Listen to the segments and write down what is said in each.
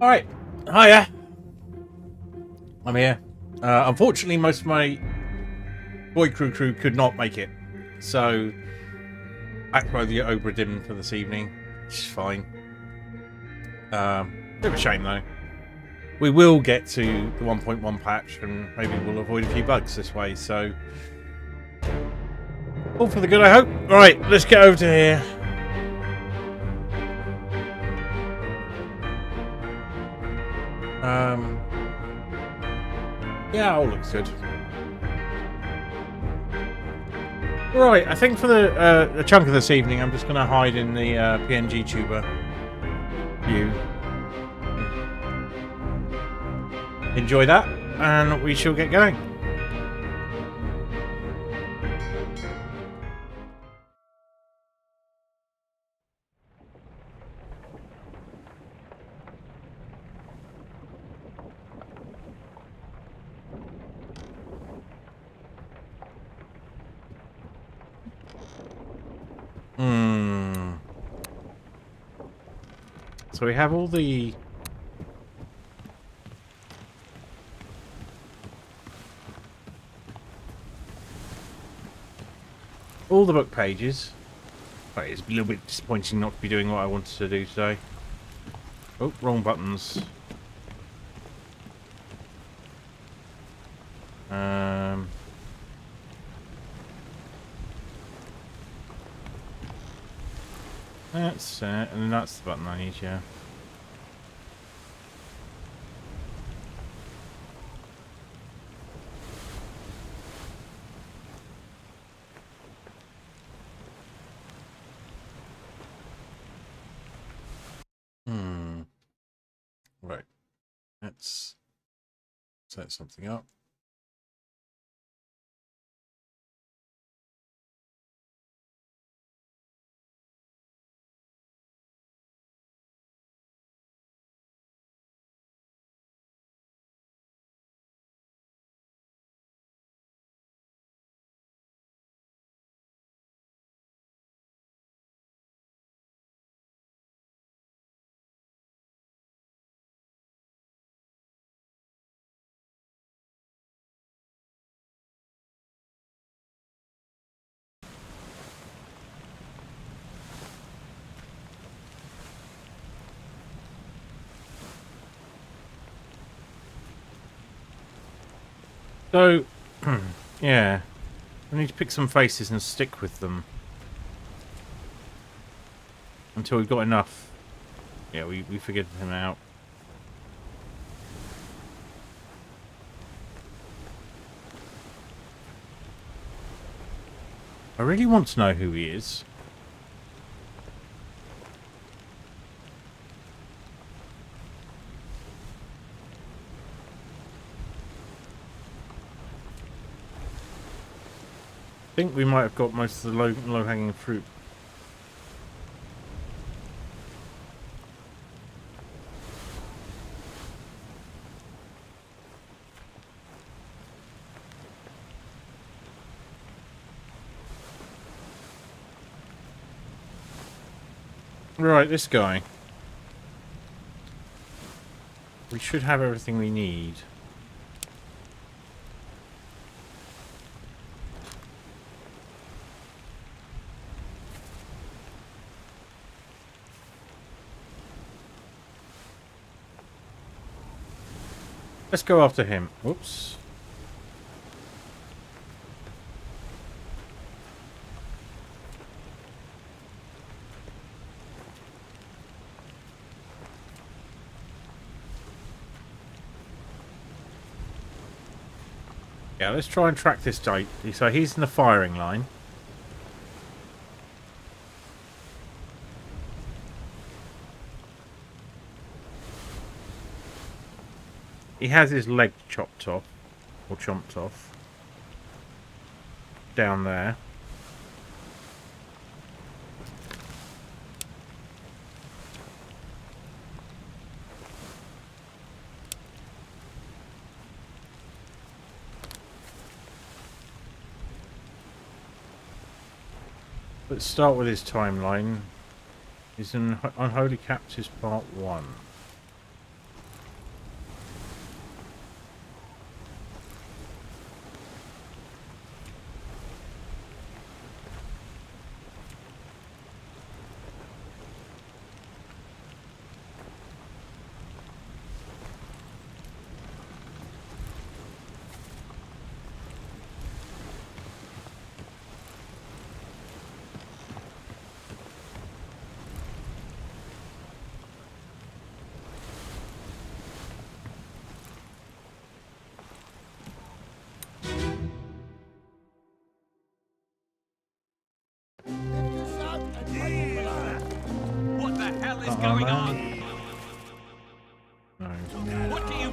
Alright, hiya. I'm here. Unfortunately, most of my boy crew could not make it. So, back by the Obra Dinn for this evening. Which is fine. Bit of a shame, though. we will get to the 1.1 patch, and maybe we'll avoid a few bugs this way. So, all for the good, I hope. Right, let's get over to here. Yeah, all looks good. Right, I think for the chunk of this evening, I'm just going to hide in the PNG tuber view. Enjoy that, and we shall get going. So we have all the book pages. But it's a little bit disappointing not to be doing what I wanted to do today. Oh, wrong buttons. That's and that's the button I need, yeah. Right. Let's set something up. So, yeah, we need to pick some faces and stick with them until we've got enough. Yeah, we figured him out. I really want to know who he is. I think we might have got most of the low-hanging fruit. Right, this guy. We should have everything we need. Let's go after him. Whoops. Yeah, let's try and track this guy. So he's in the firing line. He has his leg chopped off, or chomped off, down there. Let's start with his timeline. He's in Unholy Captives Part 1.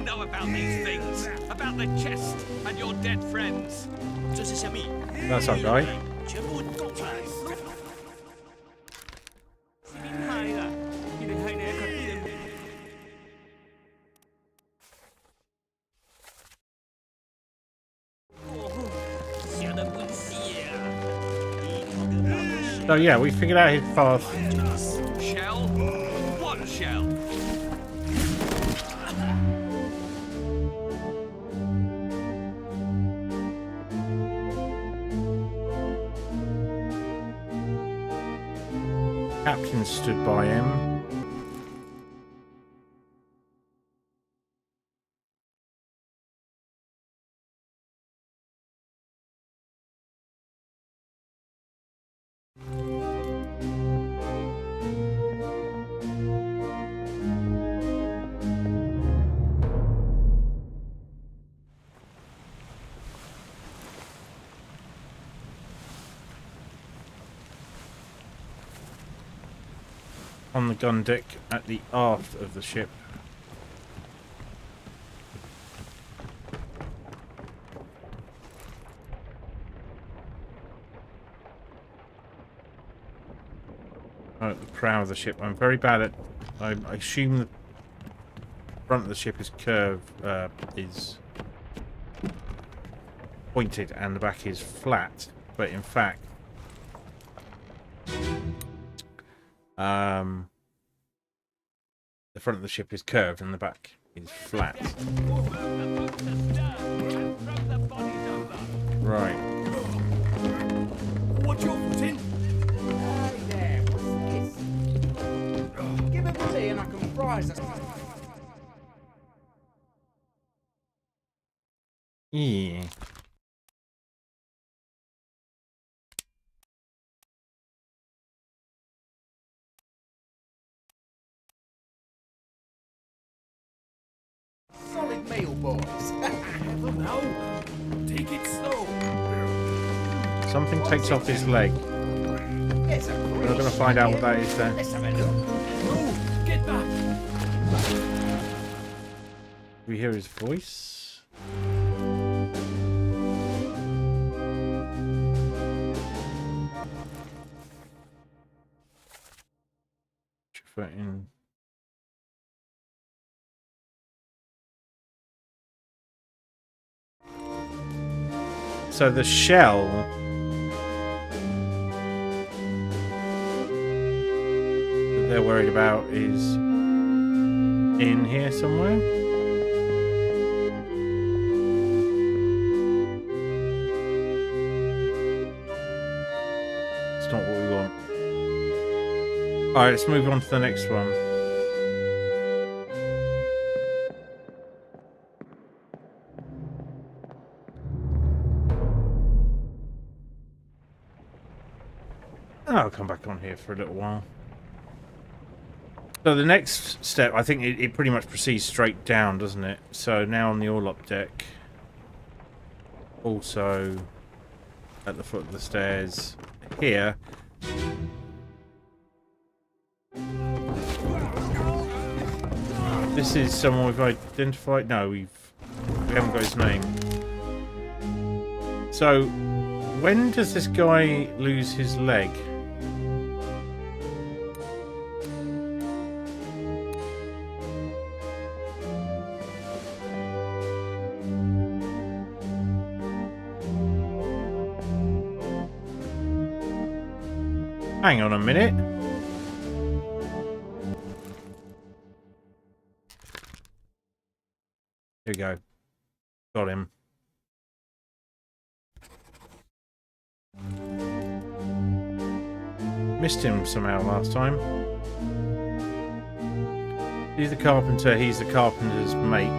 know about these things. About the chest and your dead friends. That's our guy. So yeah, we figured out his path. Shell? What shell? Captain stood by him. On the gun deck at the aft of the ship. At the prow of the ship. I'm very bad at. I assume the front of the ship is curved, is pointed, and the back is flat. But in fact, the front of the ship is curved and the back is flat. Right. What's your foot in? Hey there, what's this? Give it tea and I can fries us. Yeah. Solid meal, boys. Never know. Take it slow. Something takes off his leg. It's a We're not going to find out what that is then. Let's have a look. Move. Get back. We hear his voice. In. So the shell that they're worried about is in here somewhere. It's not what we want. Alright, let's move on to the next one. I'll come back on here for a little while. So the next step, I think it pretty much proceeds straight down, doesn't it? So now on the orlop deck. Also at the foot of the stairs here. This is someone we've identified. No, we haven't got his name. So when does this guy lose his leg? Hang on a minute. Here we go. Got him. Missed him somehow last time. He's the carpenter, he's the carpenter's mate.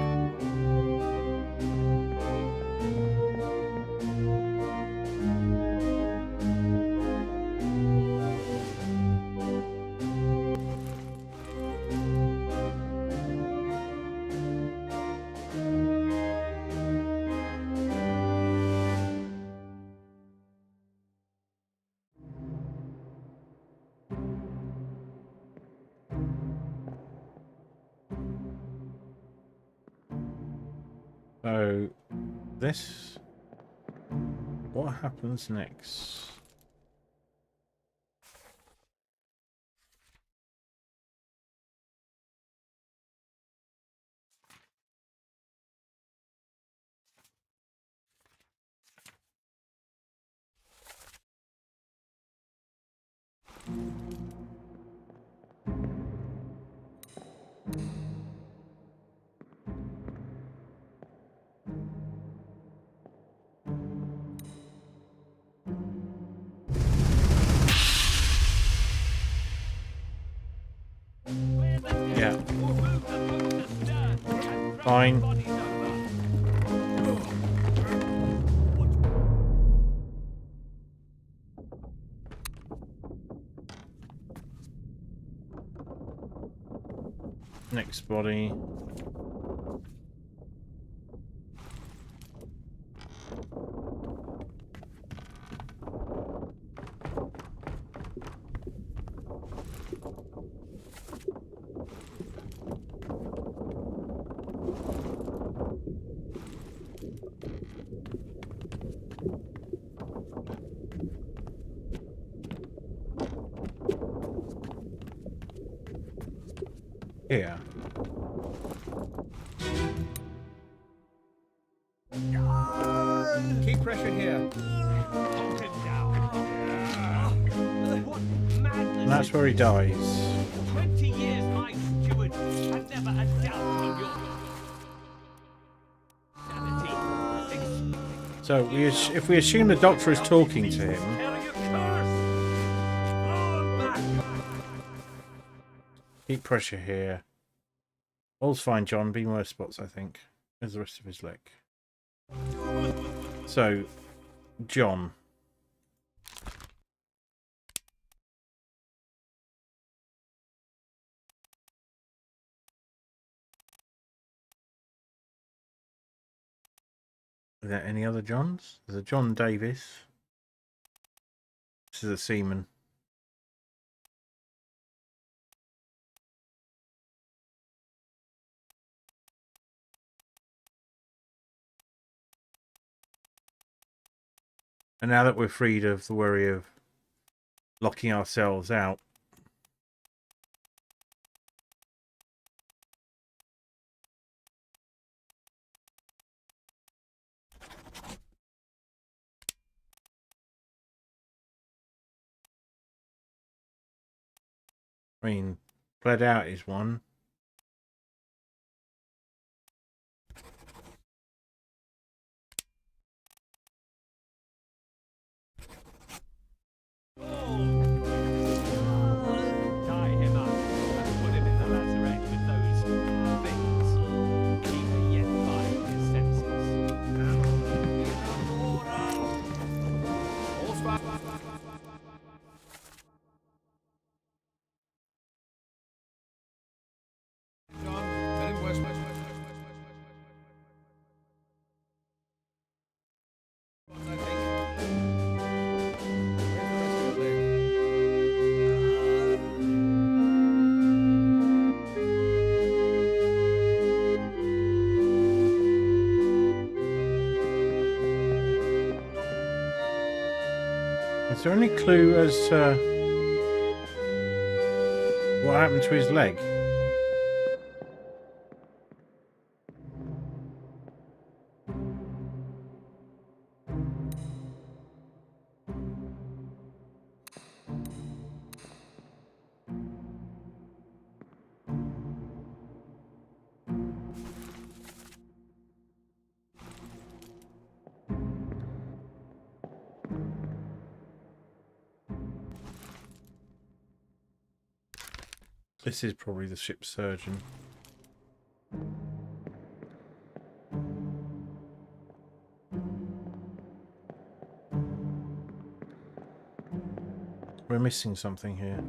So this, what happens next? Yeah. Fine. Next body. Here. Keep pressure here. And that's where he dies. 20 years my steward, and never a doubt on your sanity. So if we assume the doctor is talking to him, keep pressure here. All's fine, John. Be worse spots, I think. There's the rest of his leg. So, John. Are there any other Johns? There's a John Davis. This is a seaman. And now that we're freed of the worry of locking ourselves out, I mean, bled out is one. Tie him up and put him in the lazaret with those things. He may yet find his senses. Is there any clue as to what happened to his leg? This is probably the ship's surgeon. We're missing something here.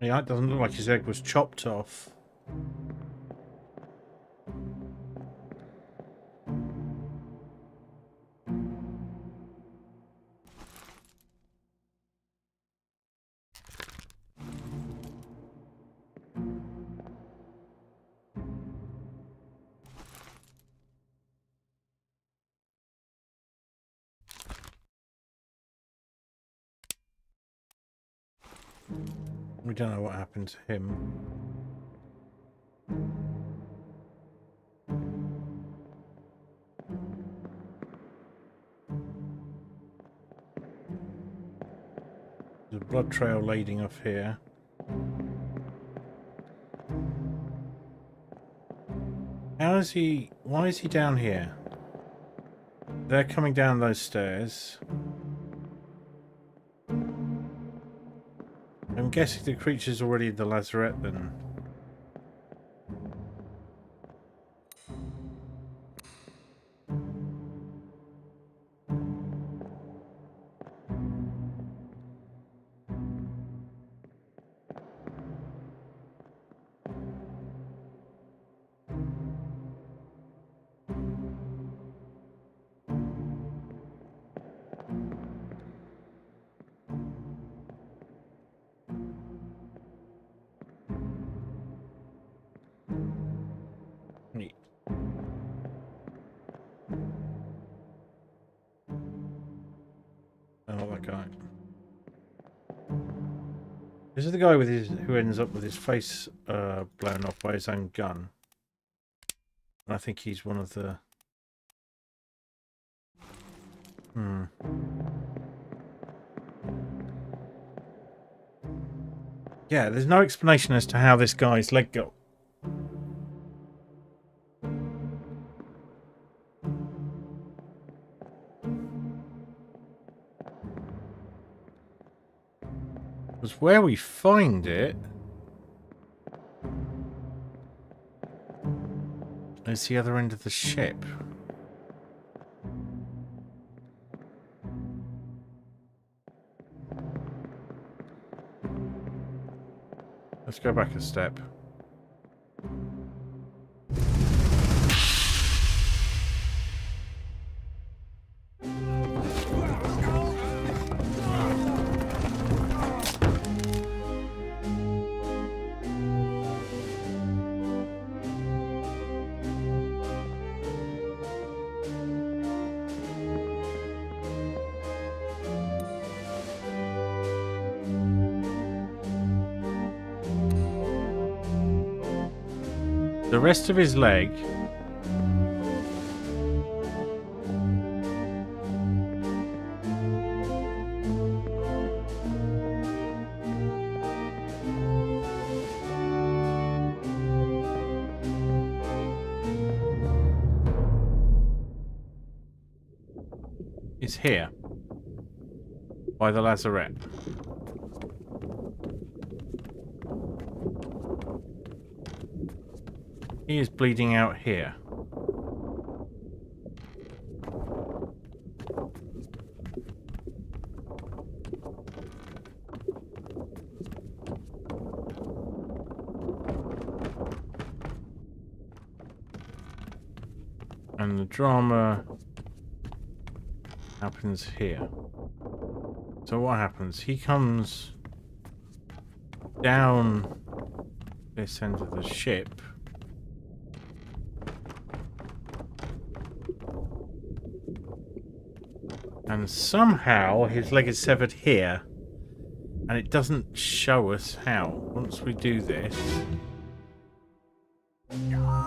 Yeah, it doesn't look like his leg was chopped off. We don't know what happened to him. There's a blood trail leading off here. How is he... Why is he down here? They're coming down those stairs. I'm guessing the creature's already in the lazarette then. Neat. Oh, that guy. This is the guy with his who ends up with his face blown off by his own gun. And I think he's one of the... Yeah, there's no explanation as to how this guy's leg got... Because where we find it is the other end of the ship. Let's go back a step. The rest of his leg is here by the lazarette. He is bleeding out here. And the drama happens here. So what happens? He comes down this end of the ship. And somehow his leg is severed here. And it doesn't show us how. Once we do this,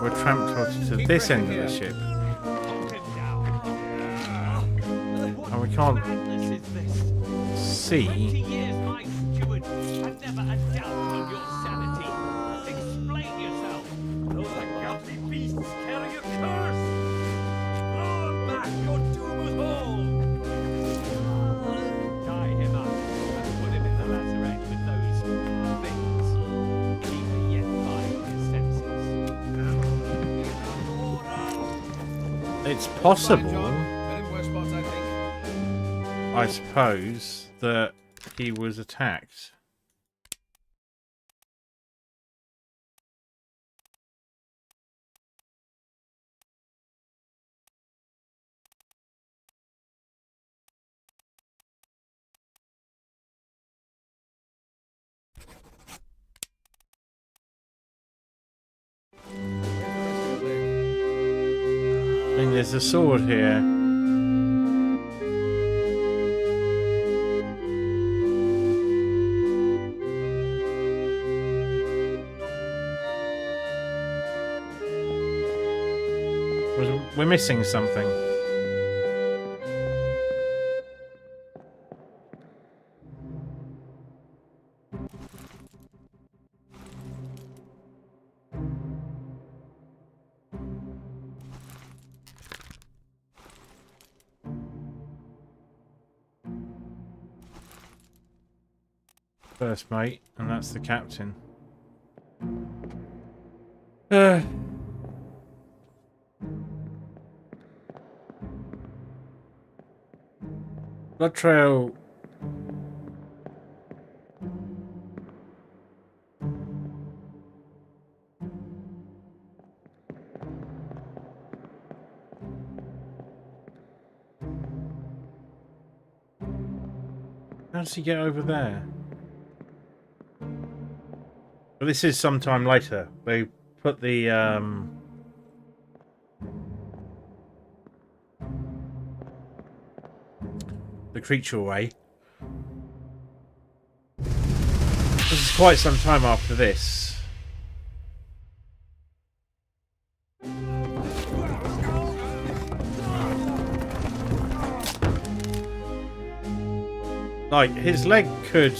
we're transported to this end of the ship. And we can't see. 20 years my steward, and never a doubt on your sanity. Explain yourself. Those ungodly beasts carry a curse. Throw them back, your doom is all. Tie him up and put him in the lazarette with those things. Keep him yet by his senses. It's possible, I suppose, that he was attacked. I mean, there's a sword here. We're missing something. First mate, and that's the captain. Blood trail. How does he get over there? Well, this is sometime later. They put the creature away. This is quite some time after this. Like, his leg could...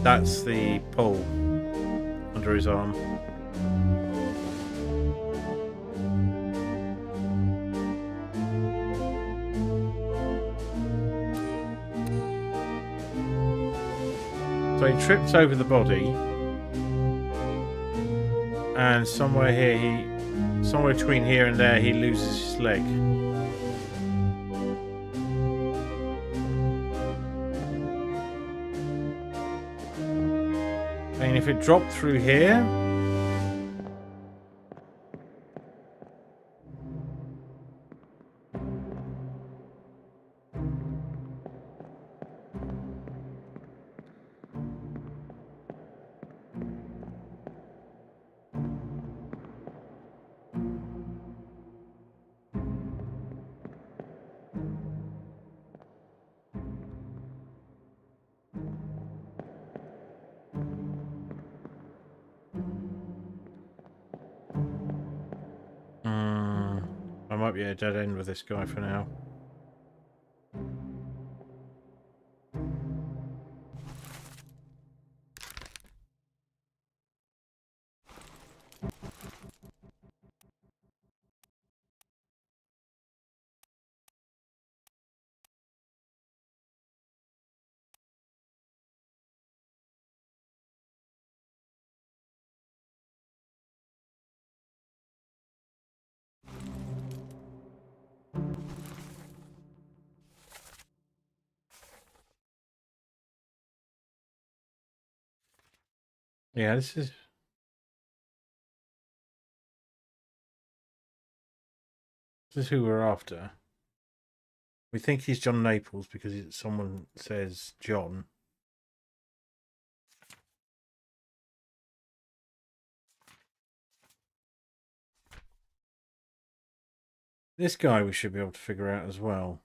That's the pole under his arm. So he trips over the body, and somewhere between here and there, he loses his leg. And if it dropped through here, I might be at a dead end with this guy for now. Yeah, this is who we're after. We think he's John Naples because someone says John. This guy we should be able to figure out as well.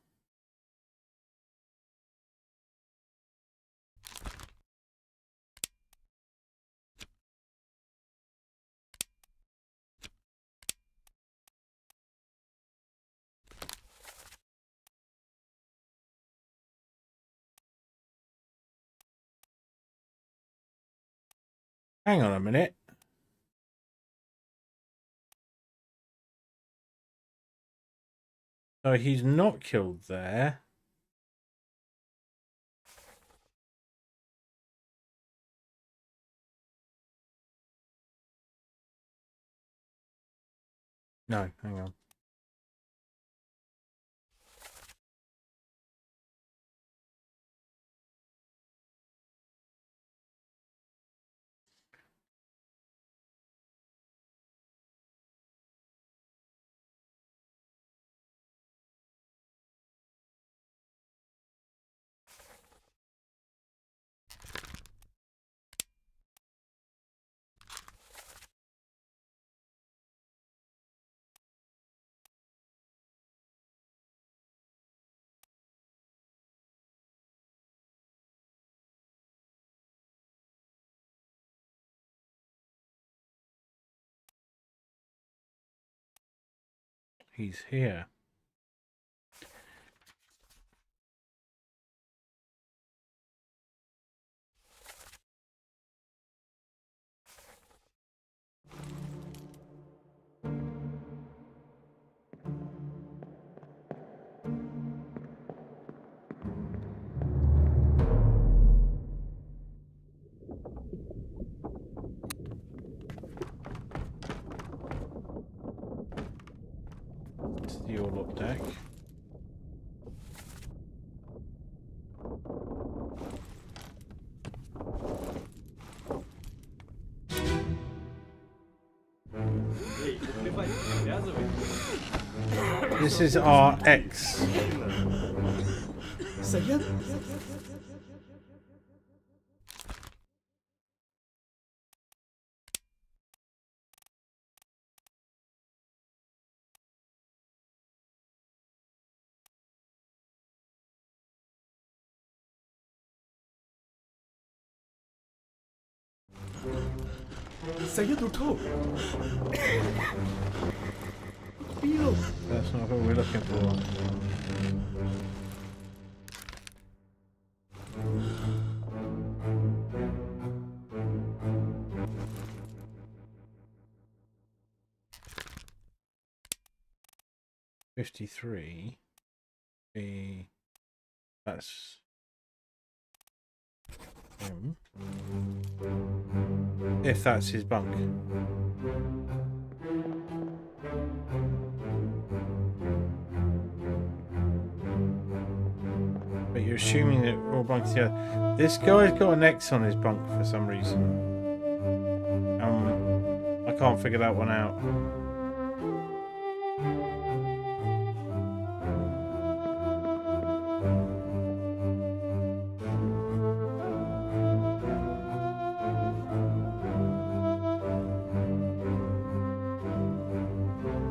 Hang on a minute. So he's not killed there. No, hang on. he's here. It's the all-up deck. This is our X. That's not what we're looking for. $53. That's him. If that's his bunk. But you're assuming that all bunks together. This guy's got an X on his bunk for some reason. I can't figure that one out.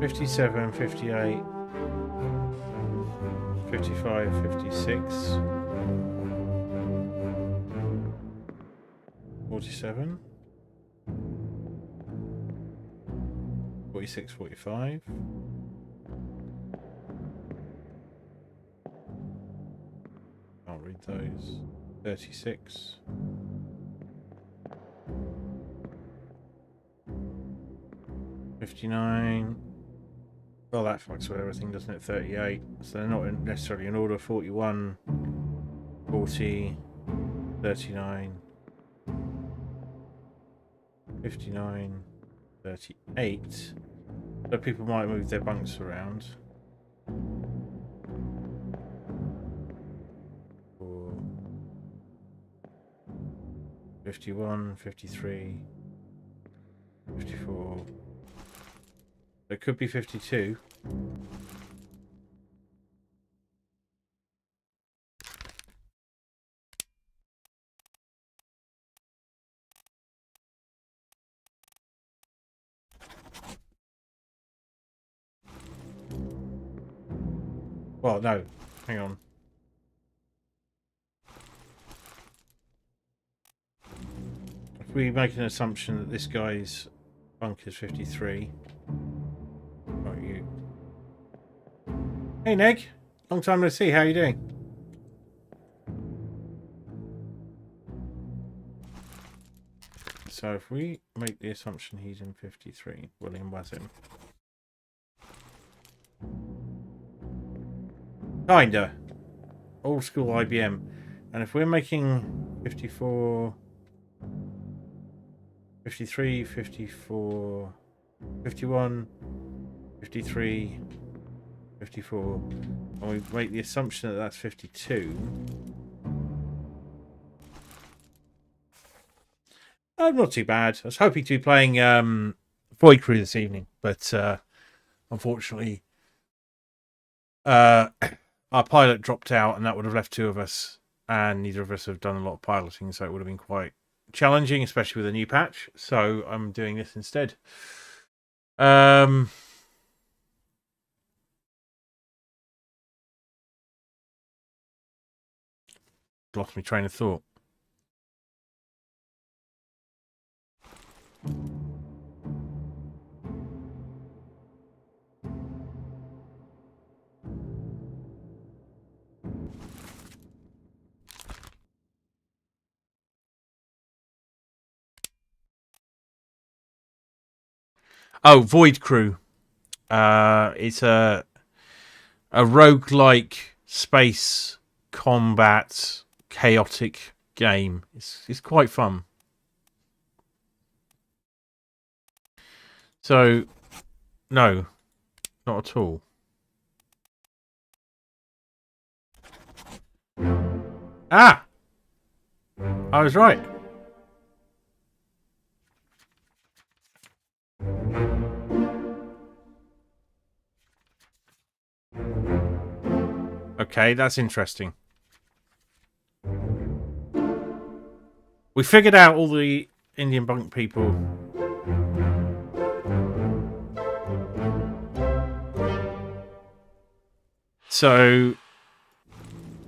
$57, $58, $55, $56, $47, $46, $45. Can't read those. 36. $59. Well, that fucks with everything, doesn't it? 38. So they're not necessarily in order. 41, 40, 39, 59, 38. So people might move their bunks around. 51, 53, 54. It could be 52. Well, no. Hang on. If we make an assumption that this guy's bunk is 53. Right, you. Hey, Neg. Long time no see. How you doing? So if we make the assumption he's in 53, William was in. Kinda. Old school IBM. And if we're making 54, 53, 54, 51, 53, 54, and we make the assumption that that's 52. Not too bad. I was hoping to be playing Void Crew this evening, but unfortunately our pilot dropped out, and that would have left two of us, and neither of us have done a lot of piloting, so it would have been quite challenging, especially with a new patch. So I'm doing this instead. Lost my train of thought. Oh, Void Crew. It's a roguelike space combat chaotic game. It's quite fun. So, no, not at all. Ah! I was right. Okay, that's interesting. We figured out all the Indian bunk people. So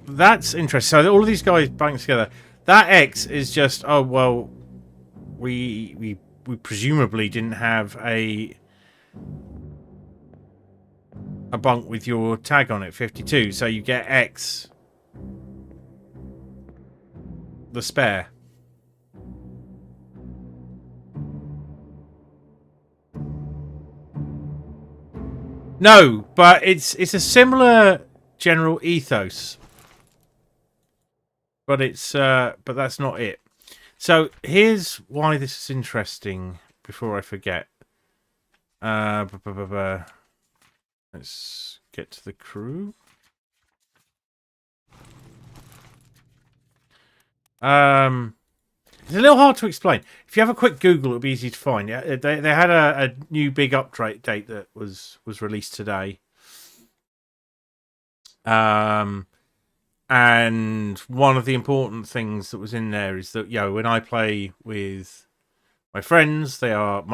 that's interesting. So all of these guys banked together. That X is just, oh well, we presumably didn't have a bunk with your tag on it, 52. So you get X, the spare. No, but it's a similar general ethos. But but that's not it. So here's why this is interesting. Before I forget, let's get to the crew. It's a little hard to explain. If you have a quick Google, it'll be easy to find. Yeah, they had a new big update date that was released today. And one of the important things that was in there is that, when I play with my friends, they are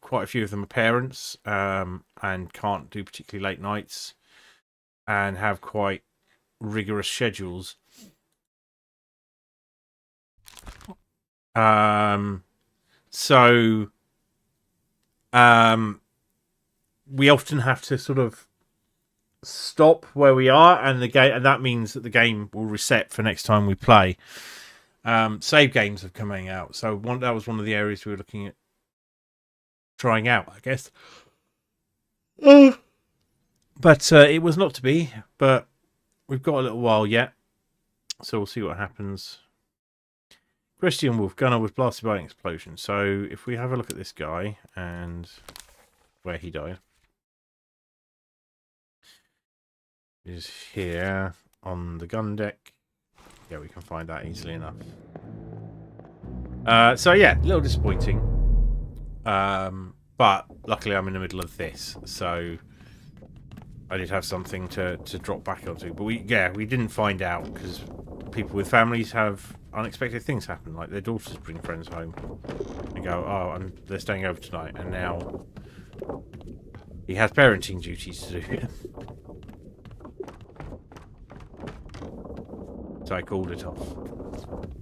quite a few of them are parents, and can't do particularly late nights, and have quite rigorous schedules. So we often have to sort of stop where we are, and that means that the game will reset for next time we play. Save games are coming out, so that was one of the areas we were looking at trying out, I guess. But it was not to be. But we've got a little while yet, so we'll see what happens. Christian Wolf, gunner was blasted by an explosion. So if we have a look at this guy and where he died, is here on the gun deck. Yeah, we can find that easily enough. So yeah, a little disappointing. But luckily I'm in the middle of this, so I did have something to drop back onto. But we didn't find out, because people with families have unexpected things happen, like their daughters bring friends home and go, oh, they're staying over tonight, and now he has parenting duties to do. So I called it off.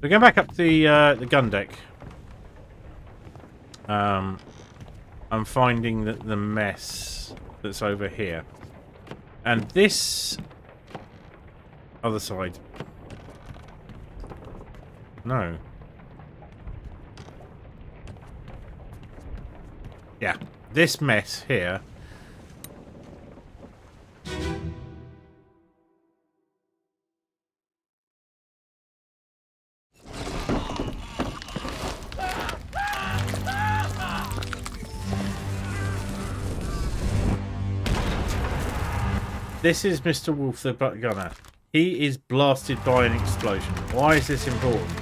We're going back up the gun deck. I'm finding that the mess that's over here, and this other side. No. Yeah, this mess here. This is Mr. Wolf the butt gunner. He is blasted by an explosion. Why is this important?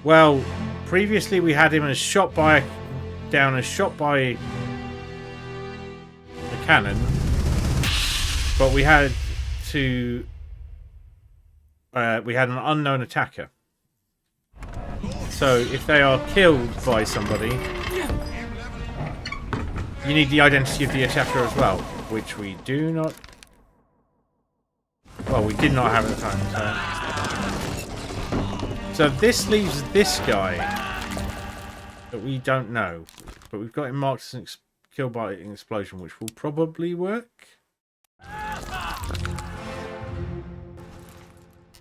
Well, previously we had him as shot by a cannon, but we had an unknown attacker. So if they are killed by somebody, you need the identity of the attacker as well, which we do not. Well, we did not have at the time. So this leaves this guy that we don't know, but we've got him marked as killed by an explosion, which will probably work.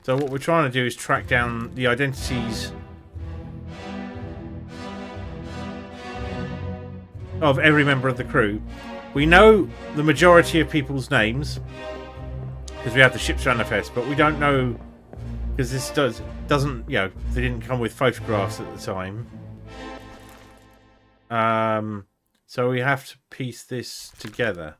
So what we're trying to do is track down the identities of every member of the crew. We know the majority of people's names because we have the ship's manifest, but we don't know because this doesn't, you know, they didn't come with photographs at the time. So we have to piece this together.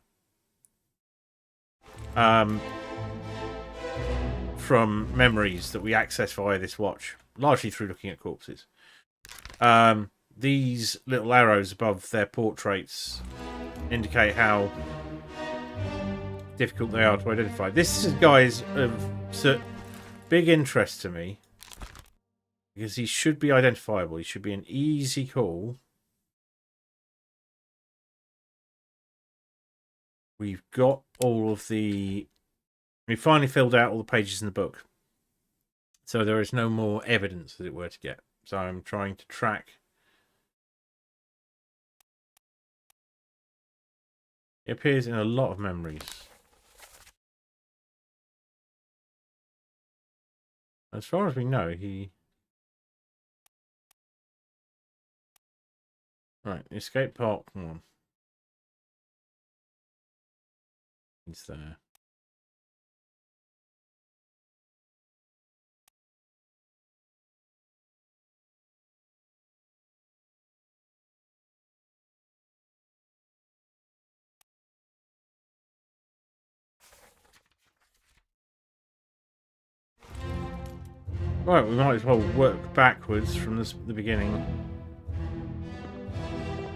From memories that we access via this watch, largely through looking at corpses. These little arrows above their portraits indicate how difficult they are to identify. This is guys of big interest to me because he should be identifiable. He should be an easy call. We've got all of the... We finally filled out all the pages in the book. So there is no more evidence, as it were, to get. So I'm trying to track... It appears in a lot of memories. As far as we know, he... Right, escape part 1. He's there. Right, we might as well work backwards from the beginning.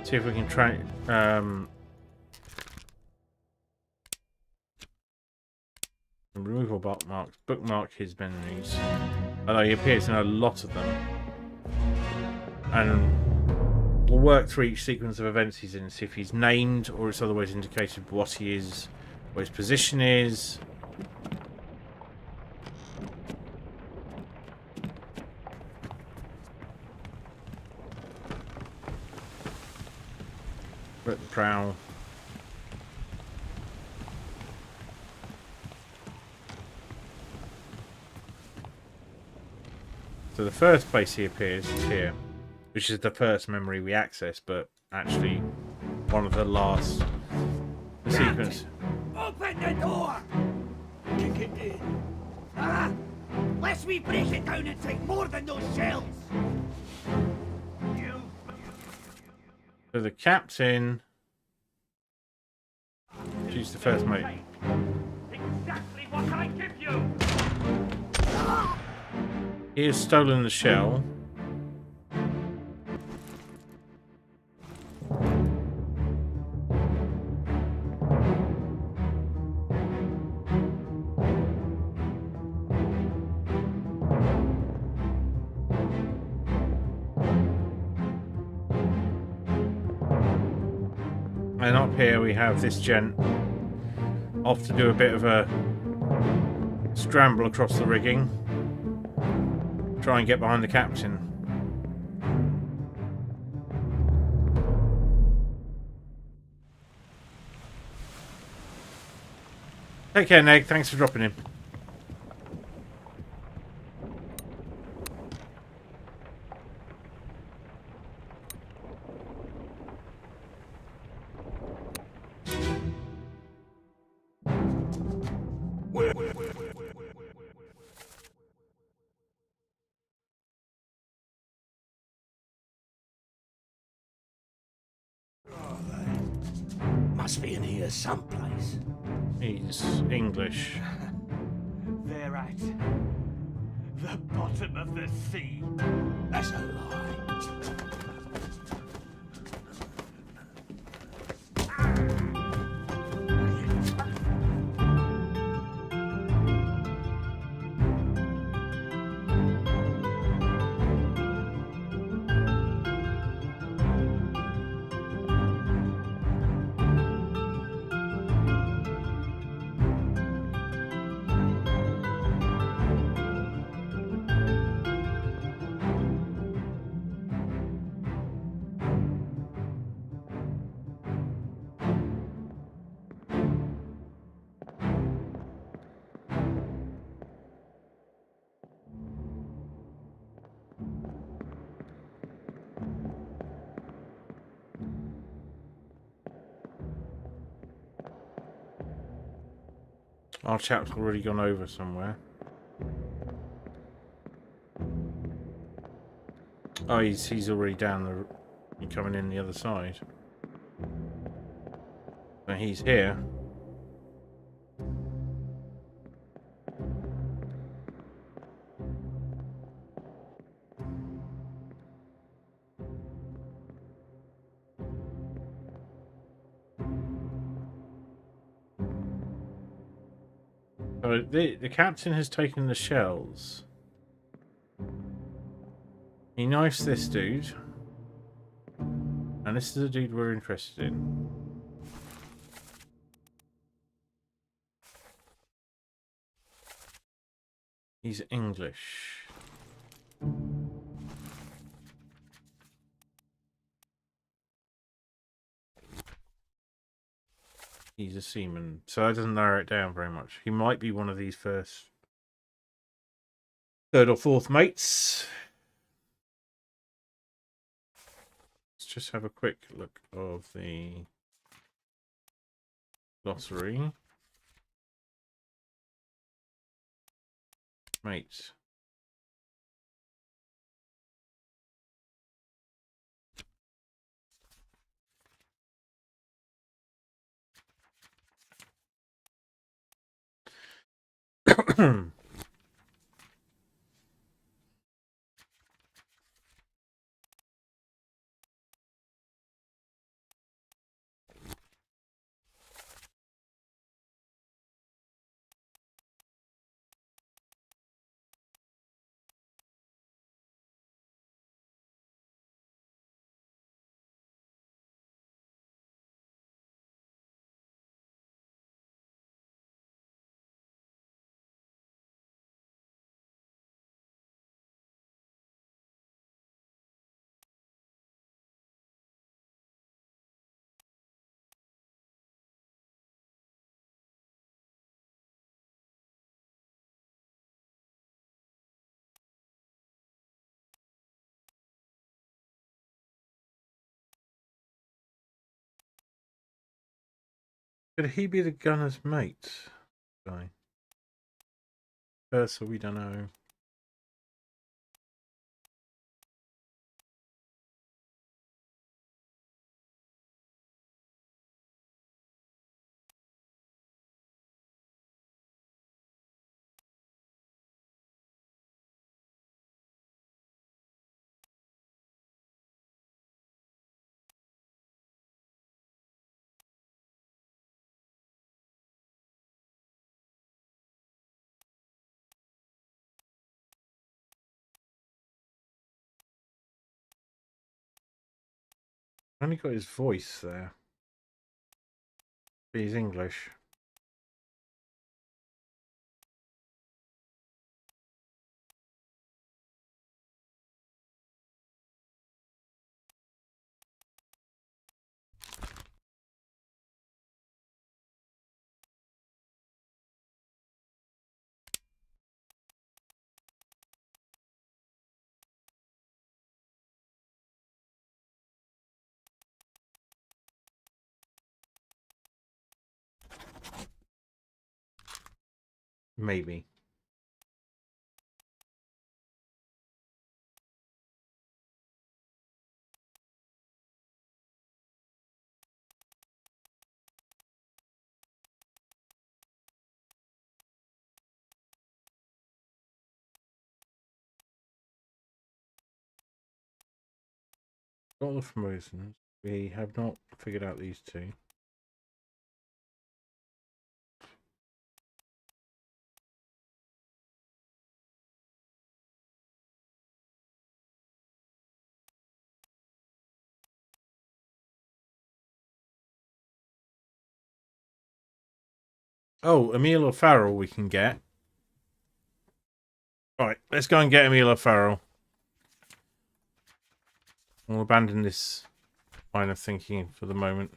See if we can try... Removal bookmarks. Bookmark his memories. Although he appears in a lot of them. And we'll work through each sequence of events he's in, see if he's named or it's otherwise indicated what he is, what his position is. At the prow. So the first place he appears is here, which is the first memory we access, but actually one of the last sequence. Open the door! Kick it in. Lest we break it down and take more than those shells! So the captain... She's the first mate. Exactly what I give you! He has stolen the shell. And up here we have this gent off to do a bit of a scramble across the rigging. Try and get behind the captain. Take care, Neg. Thanks for dropping in. Must be in here someplace. He's English. They're at the bottom of the sea. That's a lie. Our chap's already gone over somewhere. Oh, he's already down the... coming in the other side. And he's here. So the captain has taken the shells. He knifes this dude. And this is the dude we're interested in. He's English. He's a seaman, so that doesn't narrow it down very much. He might be one of these first third or fourth mates. Let's just have a quick look of the glossary. Mates. Could he be the gunner's mate? Guy. So we don't know. Only got his voice there. But he's English. Maybe. Got the promotions. We have not figured out these two. Oh, Emil O'Farrell we can get. Alright, let's go and get Emil O'Farrell. We'll abandon this line of thinking for the moment.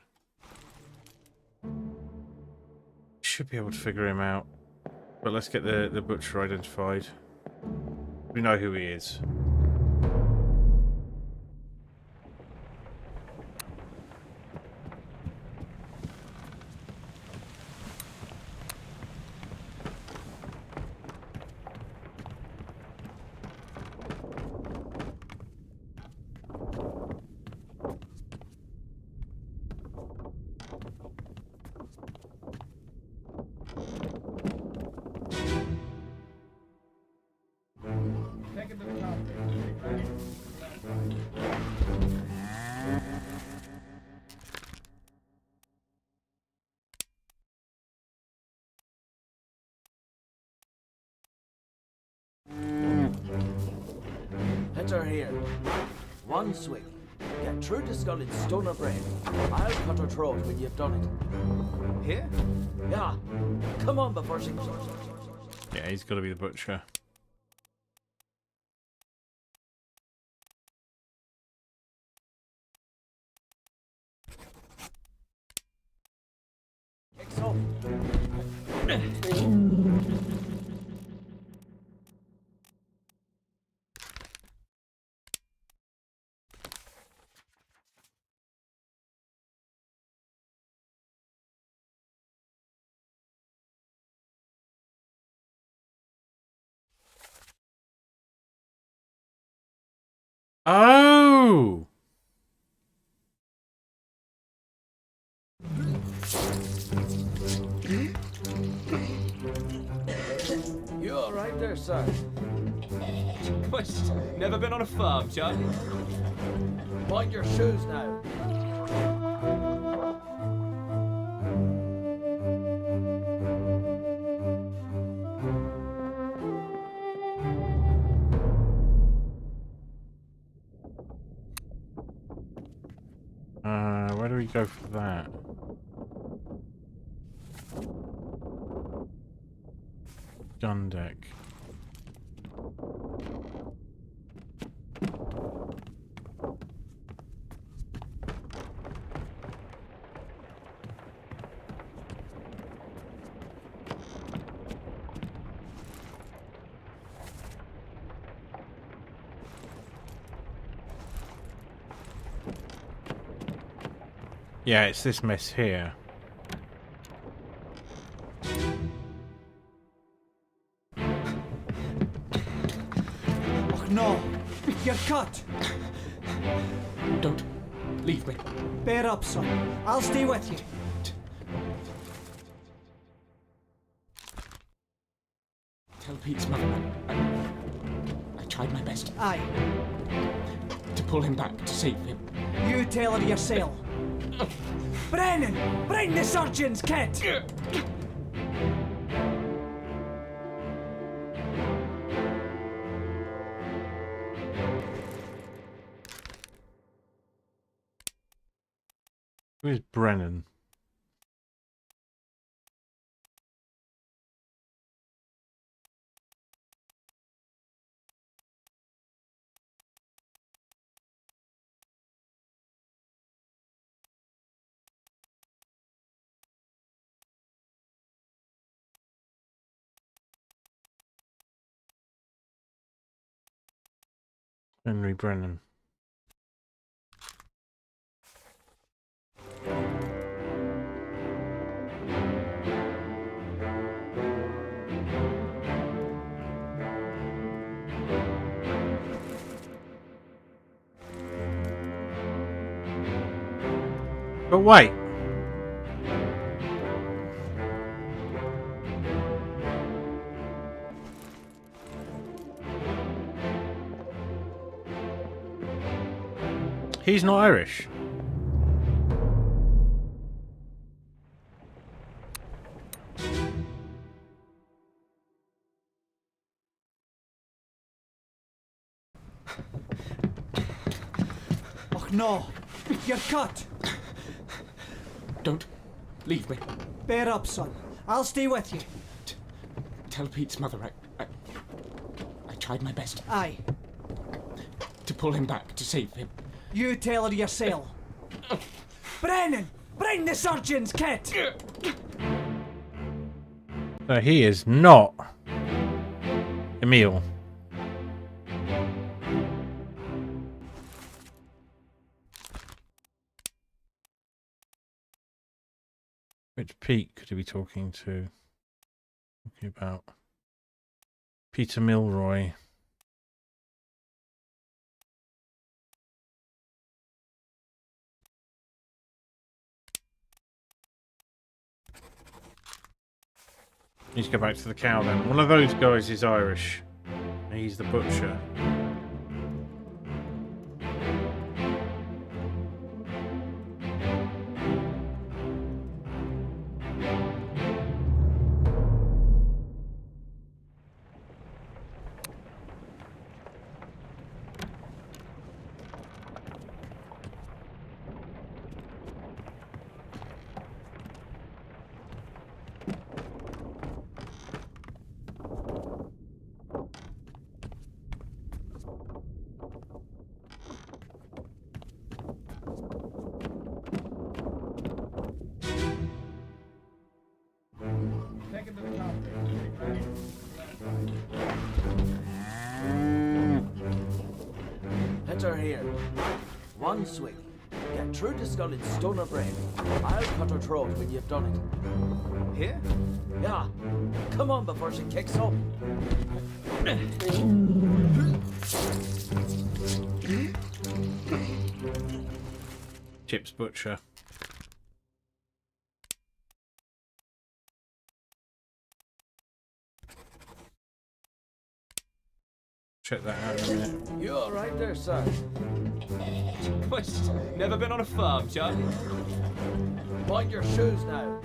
Should be able to figure him out. But let's get the butcher identified. We know who he is. her here. One swig. Get true to Scully's stoner brain. I'll cut her throat when you've done it. Here? Yeah. Come on before she... Yeah, he's got to be the butcher. Kicks off. Oh! You all right there, sir? Quest. Never been on a farm, Charlie? Mind your shoes now. Where do we go for that? Gun deck. Yeah, it's this mess here. Oh no! You're cut! Don't leave me. Bear up, son. I'll stay with you. Tell Pete's mother I tried my best Aye. to pull him back to save him. You tell her yourself. Brennan! Bring the surgeon's kit! Where's Brennan? Henry Brennan. But wait. He's not Irish. Oh no! You're cut! Don't leave me. Bear up, son. I'll stay with you. Tell Pete's mother I tried my best Aye. to pull him back to save him. You tell her yourself. Brennan! Bring the surgeon's kit! So he is not Emil. Which Pete could he be talking to? Talking about Peter Milroy. Need to go back to the cow then. One of those guys is Irish. He's the butcher. Take him to the top. Enter here. One swing. Get true to skull in stone or brain. I'll cut her throat when you've done it. Here? Yeah. Come on before she kicks up. Chips Butcher. Check that out in a minute. You all right there, sir? Never been on a farm, Charlie? Mind your shoes now.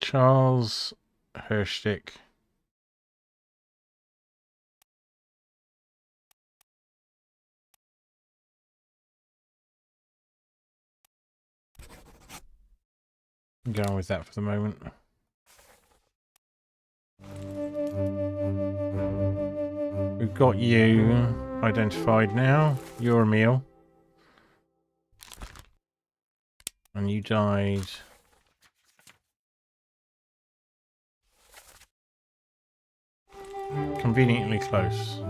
Charles Herstick. Going with that for the moment. We've got you identified now. You're a meal. And you died. Conveniently close.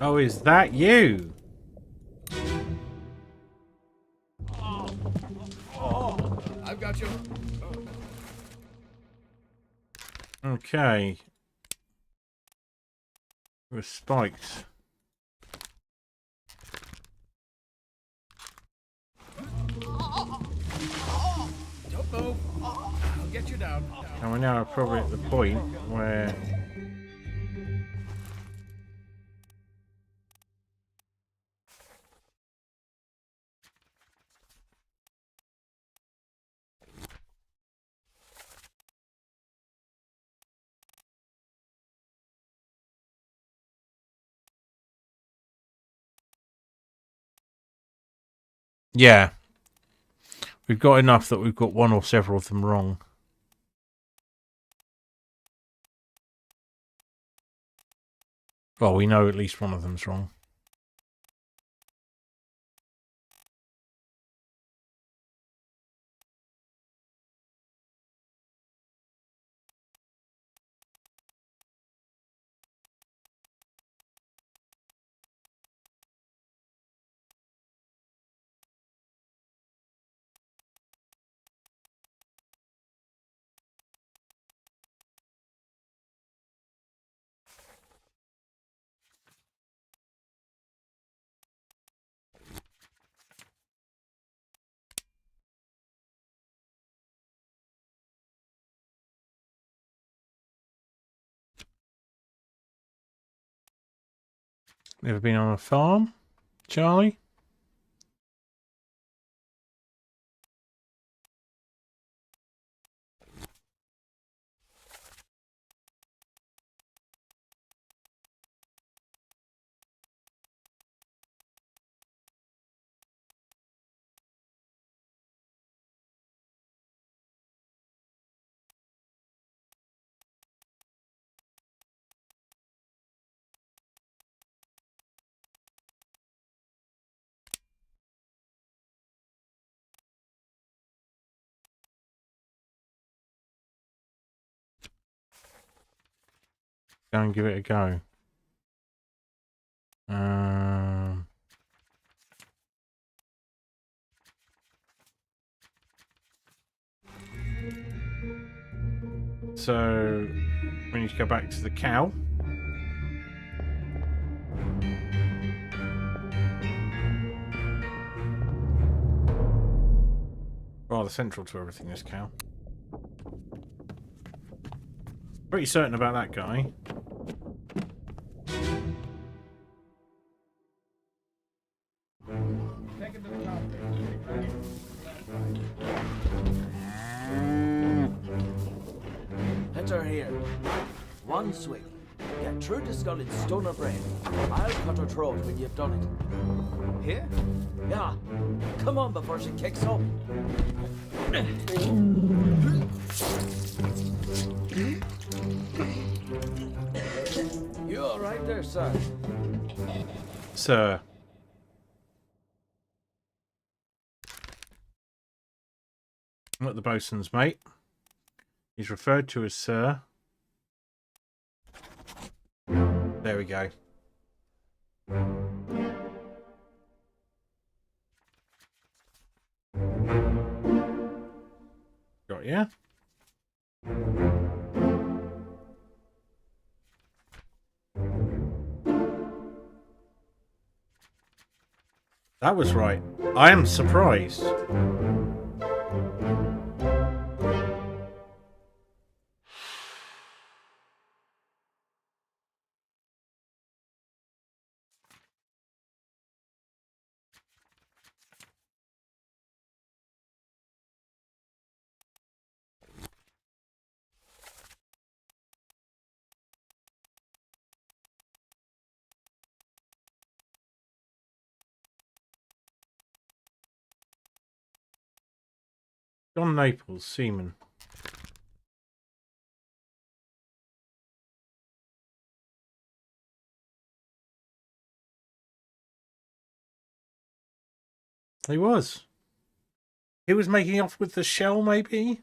Oh, is that you? I've got you. Okay. We're spiked. Don't move. I'll get you down. And we're now probably at the point where... Yeah. We've got enough that we've got one or several of them wrong. Well, we know at least one of them's wrong. Never been on a farm, Charlie? Go and give it a go. So we need to go back to the cow. Rather central to everything, this cow. Pretty certain about that guy. Take him to the top. here. One swig. Get through the skull in stone or brain. I'll cut her throat when you've done it. Here? Yeah. Come on before she kicks up. You all right there, sir? Sir. I'm at the bosun's mate. He's referred to as Sir. There we go. Got ya. That was right. I am surprised. John Naples, seaman. He was. He was making off with the shell, maybe?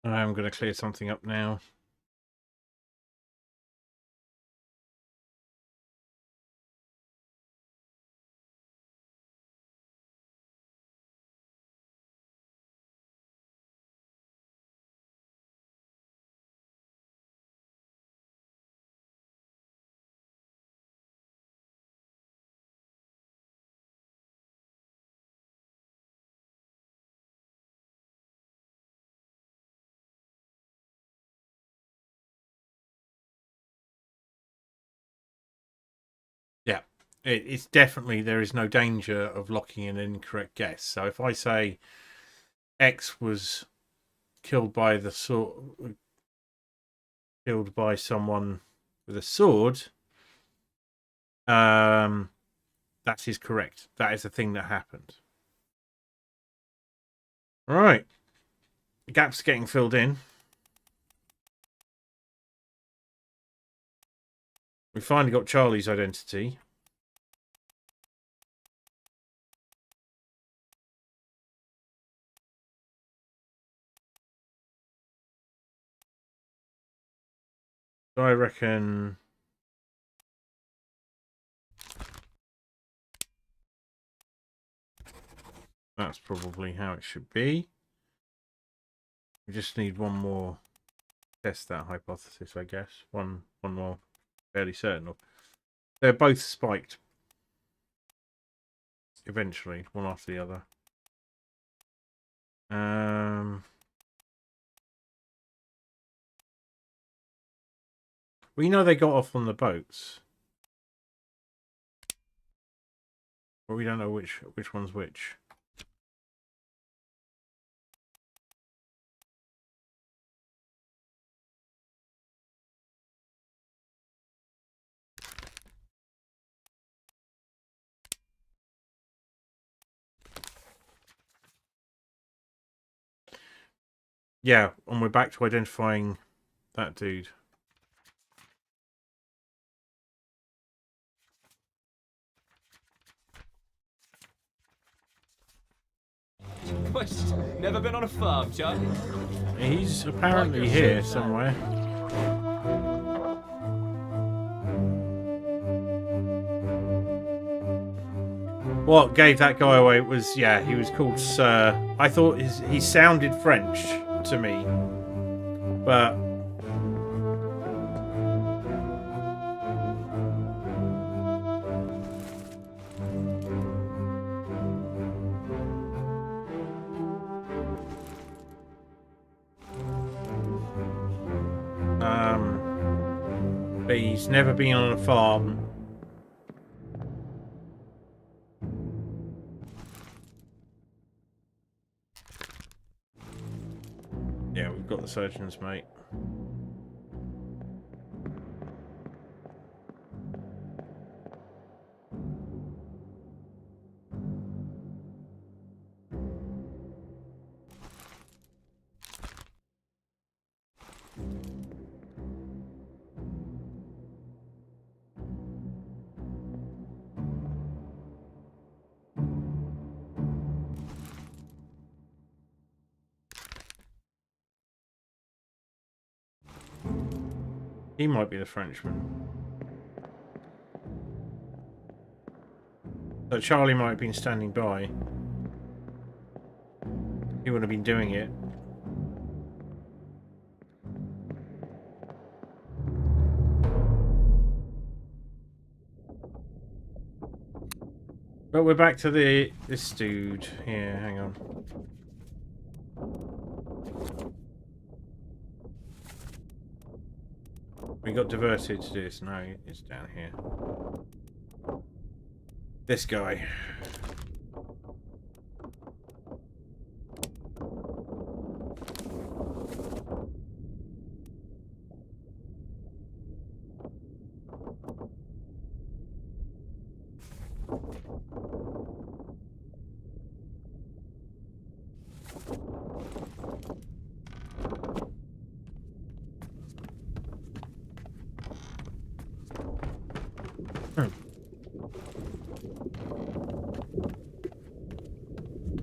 I'm going to clear something up now. Yeah, it's definitely, there is no danger of locking in an incorrect guess. So if I say X was killed by the sword, killed by someone with a sword, that is correct. That is the thing that happened. Right, the gap's getting filled in. We finally got Charlie's identity. So I reckon that's probably how it should be. We just need one more test that hypothesis, I guess. One more. Fairly certain of. They're both spiked eventually, one after the other. We know they got off on the boats, but we don't know which one's which. Yeah, and we're back to identifying that dude. Never been on a farm, Charlie? He's apparently here somewhere. What gave that guy away was, yeah, he was called Sir. I thought he sounded French to me, but But he's never been on a farm. Yeah, we've got the surgeon's mate. He might be the Frenchman. So Charlie might have been standing by. He wouldn't have been doing it. But we're back to this dude. Yeah, hang on. We got diverted to this. No, it's down here. This guy.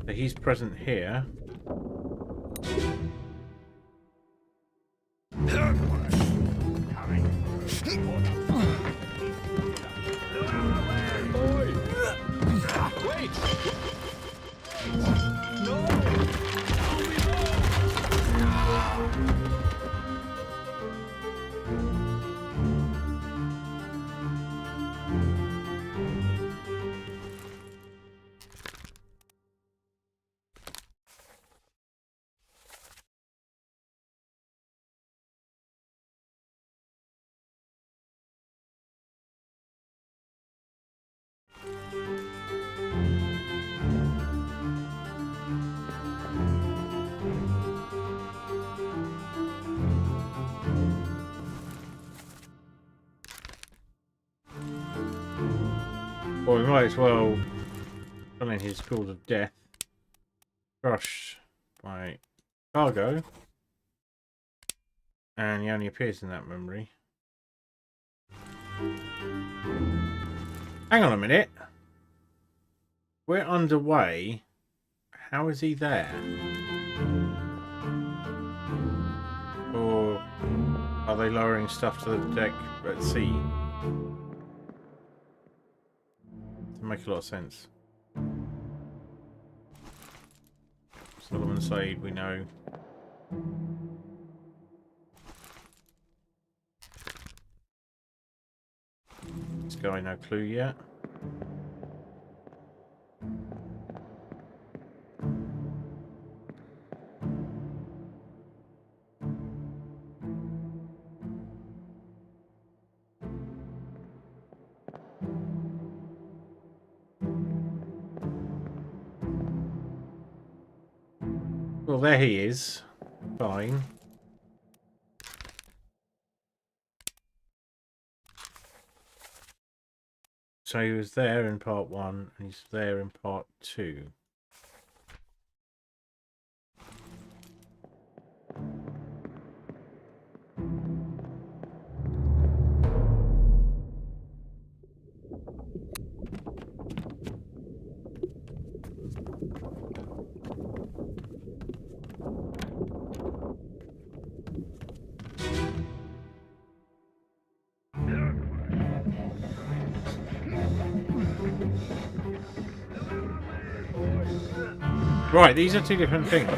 So he's present here. Well, we might as well fill in his cause of death. Crushed by cargo. And he only appears in that memory. Hang on a minute. We're underway. How is he there? Or are they lowering stuff to the deck at sea? Doesn't make a lot of sense. Solomon Said, we know. This guy, no clue yet. Well, there he is. Fine. So he was there in part 1 and he's there in part 2. Right, these are two different things.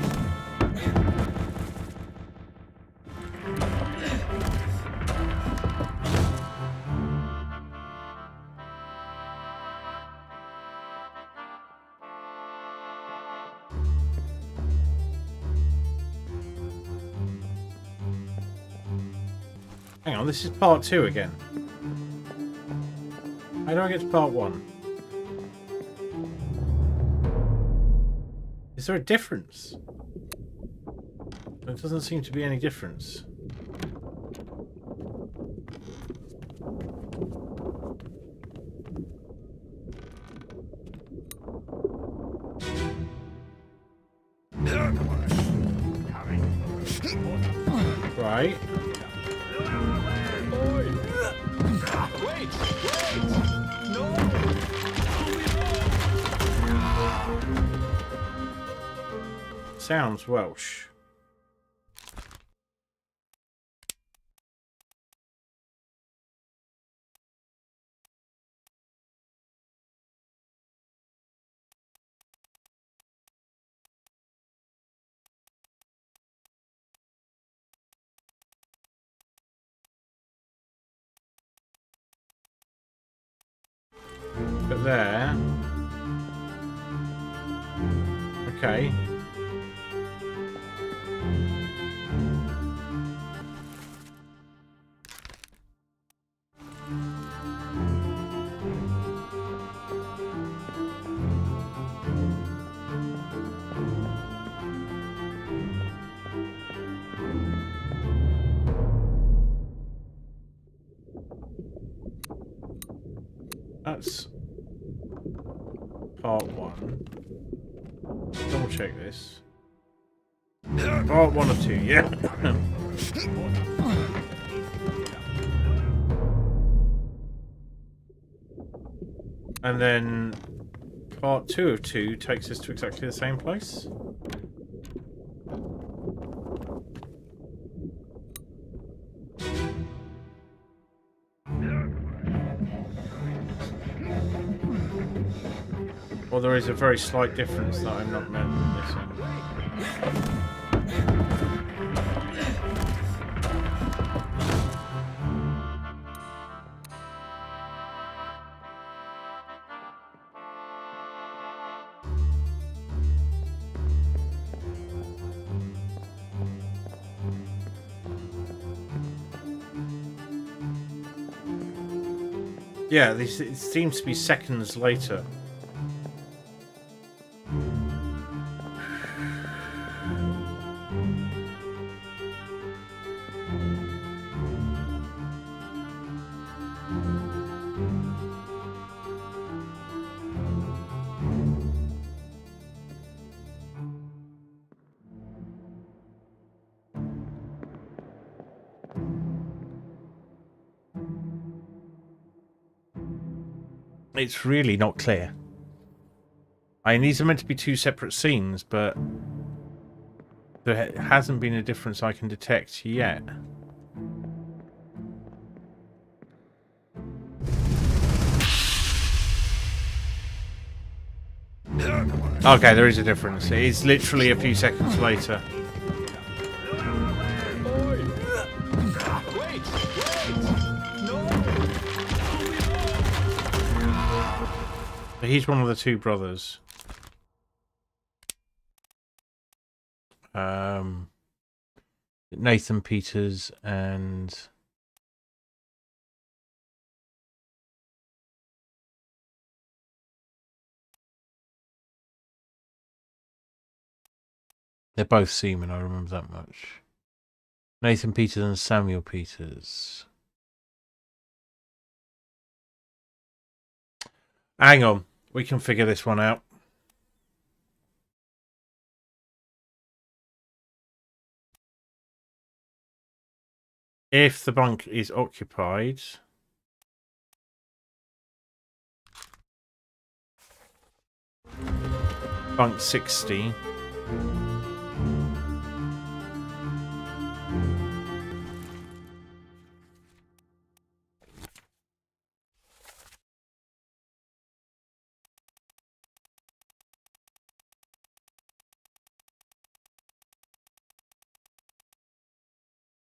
Hang on, this is part 2 again. How do I get to part 1? Is there a difference? There doesn't seem to be any difference. Right. Sounds Welsh. But there. Okay. That's part 1. Double check this. Part 1 or 2, yeah. And then part 2 of 2 takes us to exactly the same place. Well, there is a very slight difference that I'm not missing. Yeah, this it seems to be seconds later. It's really not clear. I mean, these are meant to be 2 separate scenes, but there hasn't been a difference I can detect yet. Okay, there is a difference. It is literally a few seconds later. But he's one of the 2 brothers. Nathan Peters and they're both seamen, I remember that much. Nathan Peters and Samuel Peters. Hang on, we can figure this one out. If the bunk is occupied, bunk 60.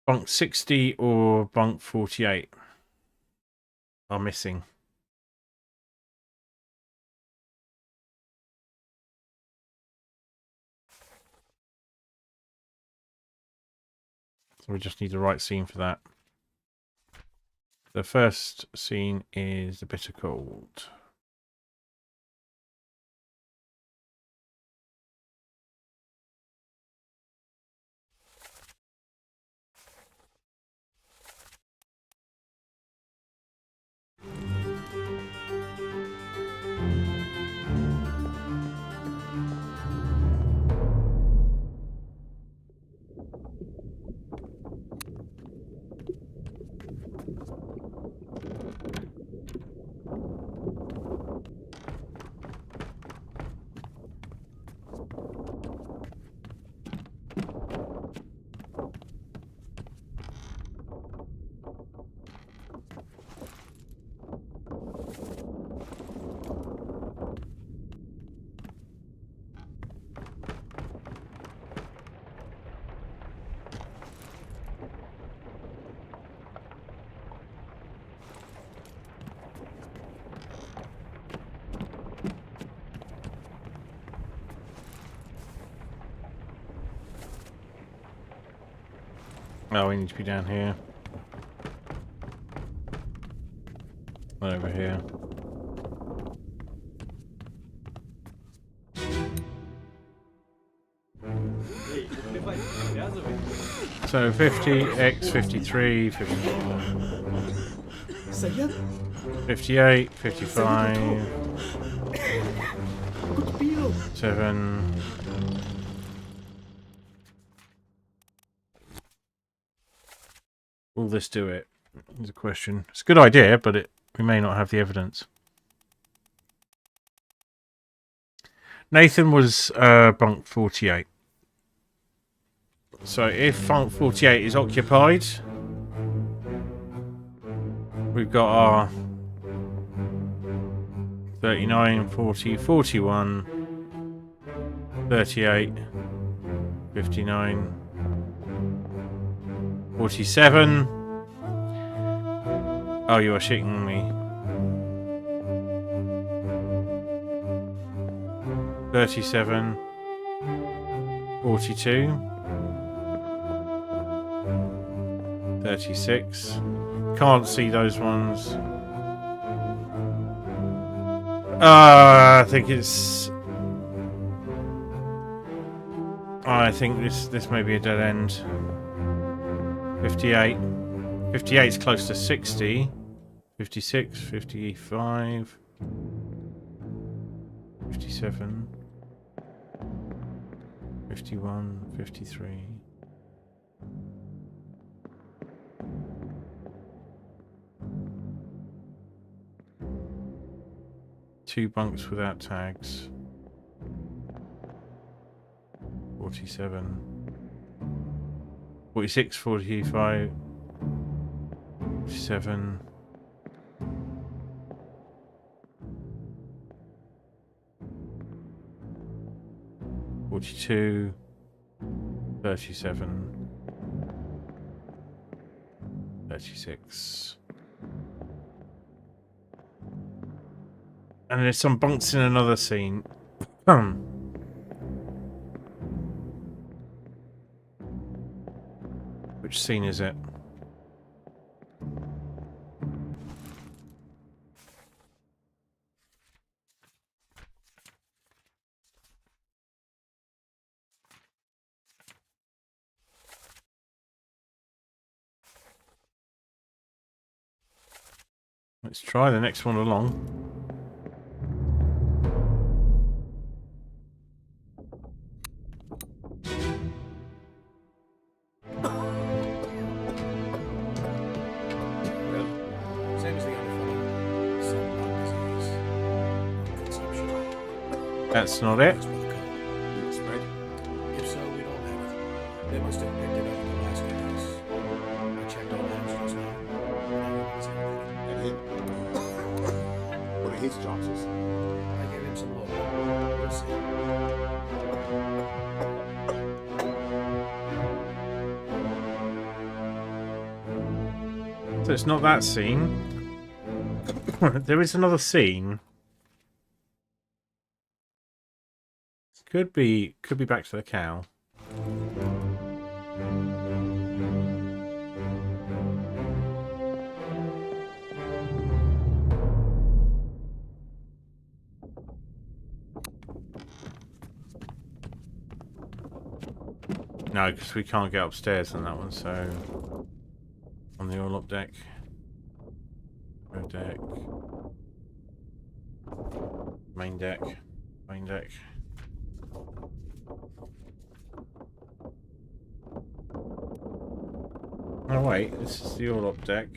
Bunk 60 or bunk 48 are missing. So we just need the right scene for that. The first scene is the bitter cold. Oh, we need to be down here. Over here. So 50, X, 53, 54, 58, 55, 7. Will this do it? Is a question. It's a good idea, but we may not have the evidence. Nathan was bunk 48. So if bunk 48 is occupied, we've got our 39, 40, 41, 38, 59, 47. Oh, you are shitting me. 37, 42, 36. Can't see those ones. I think it's. I think this may be a dead end. 58. 58 is close to 60. 56, 55, 57, 51, 53. Two bunks without tags. 47. 46, 45, 47. 42, 37, 36. And there's some bunks in another scene. Which scene is it? Let's try the next one along. That's not it. Spread? If so, we don't have it. They must have picked it up in the last few days. I checked all hands just now. And him? What are his chances? I gave him some look. We'll see. So it's not that scene. There is another scene. Could be back to the cow. No, because we can't get upstairs on that one, so... On the all-up deck. Go deck. Main deck. Main deck. Oh wait, this is the all-up deck.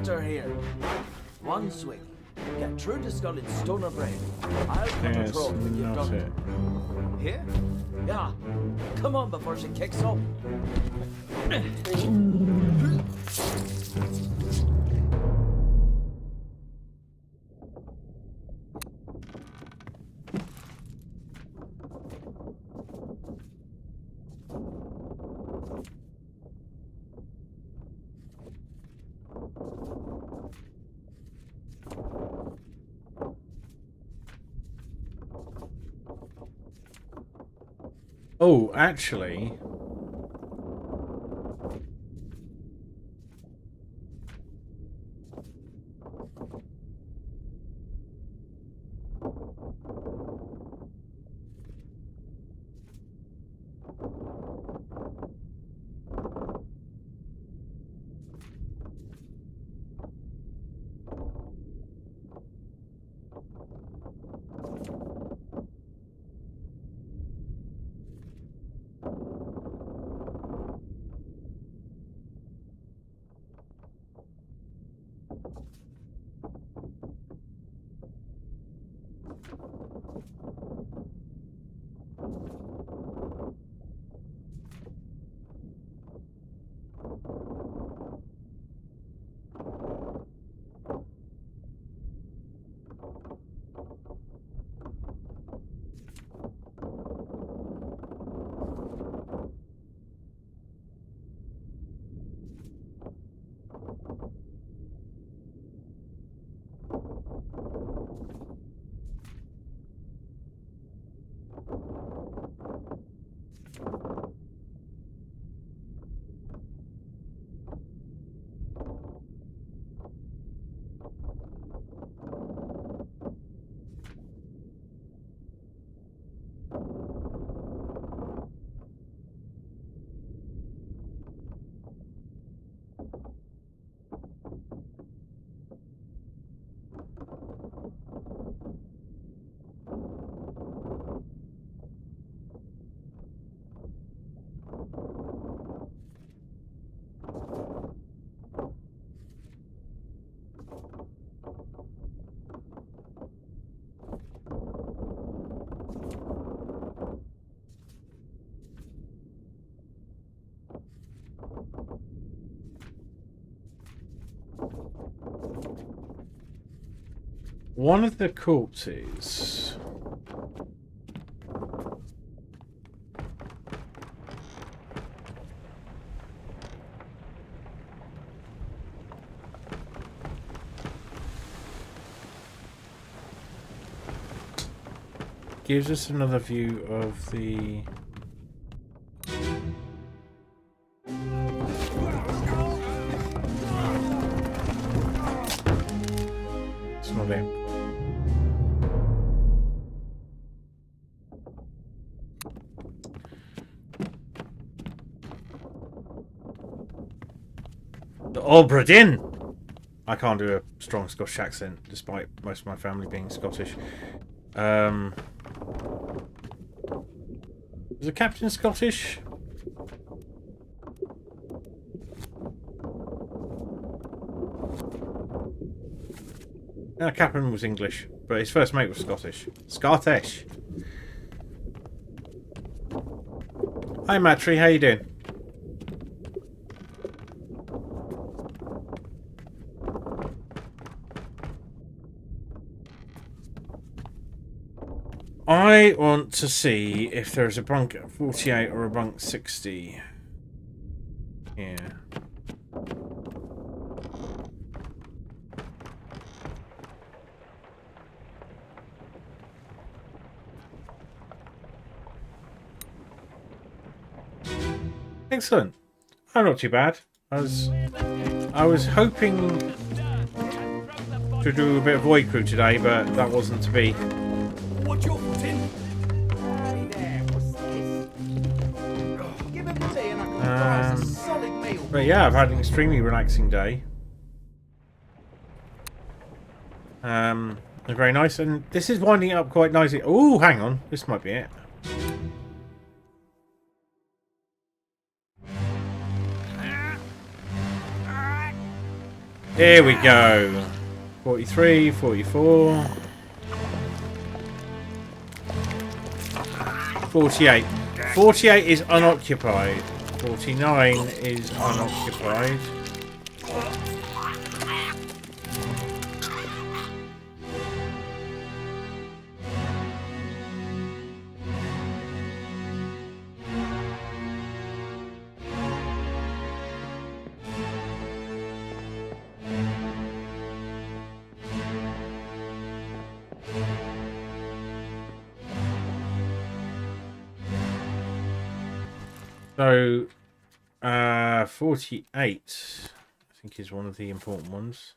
Heads are here. One swing. Get true to skull in stone or brain. I'll cut her Yes, throat when you've not done it. it. Here? Yeah. Come on before she kicks up. Oh, actually... One of the corpses... gives us another view of the... It's not him. The Obra Dinn! I can't do a strong Scottish accent, despite most of my family being Scottish. Is the captain Scottish? No, captain was English, but his first mate was Scottish. Scottish! Hi Matry, how you doing? I want to see if there's a bunk 48 or a bunk 60 here. Excellent. I'm not too bad. I was hoping to do a bit of Void Crew today, but that wasn't to be. Watch your foot in. Hey there, what's this? Give him tea and I can fry us a solid meal. But yeah, I've had an extremely relaxing day. Very nice, and this is winding up quite nicely. Oh, hang on, this might be it. Here we go. 43, 44. 48. 48 is unoccupied. 49 is unoccupied. So, 48, I think, is one of the important ones.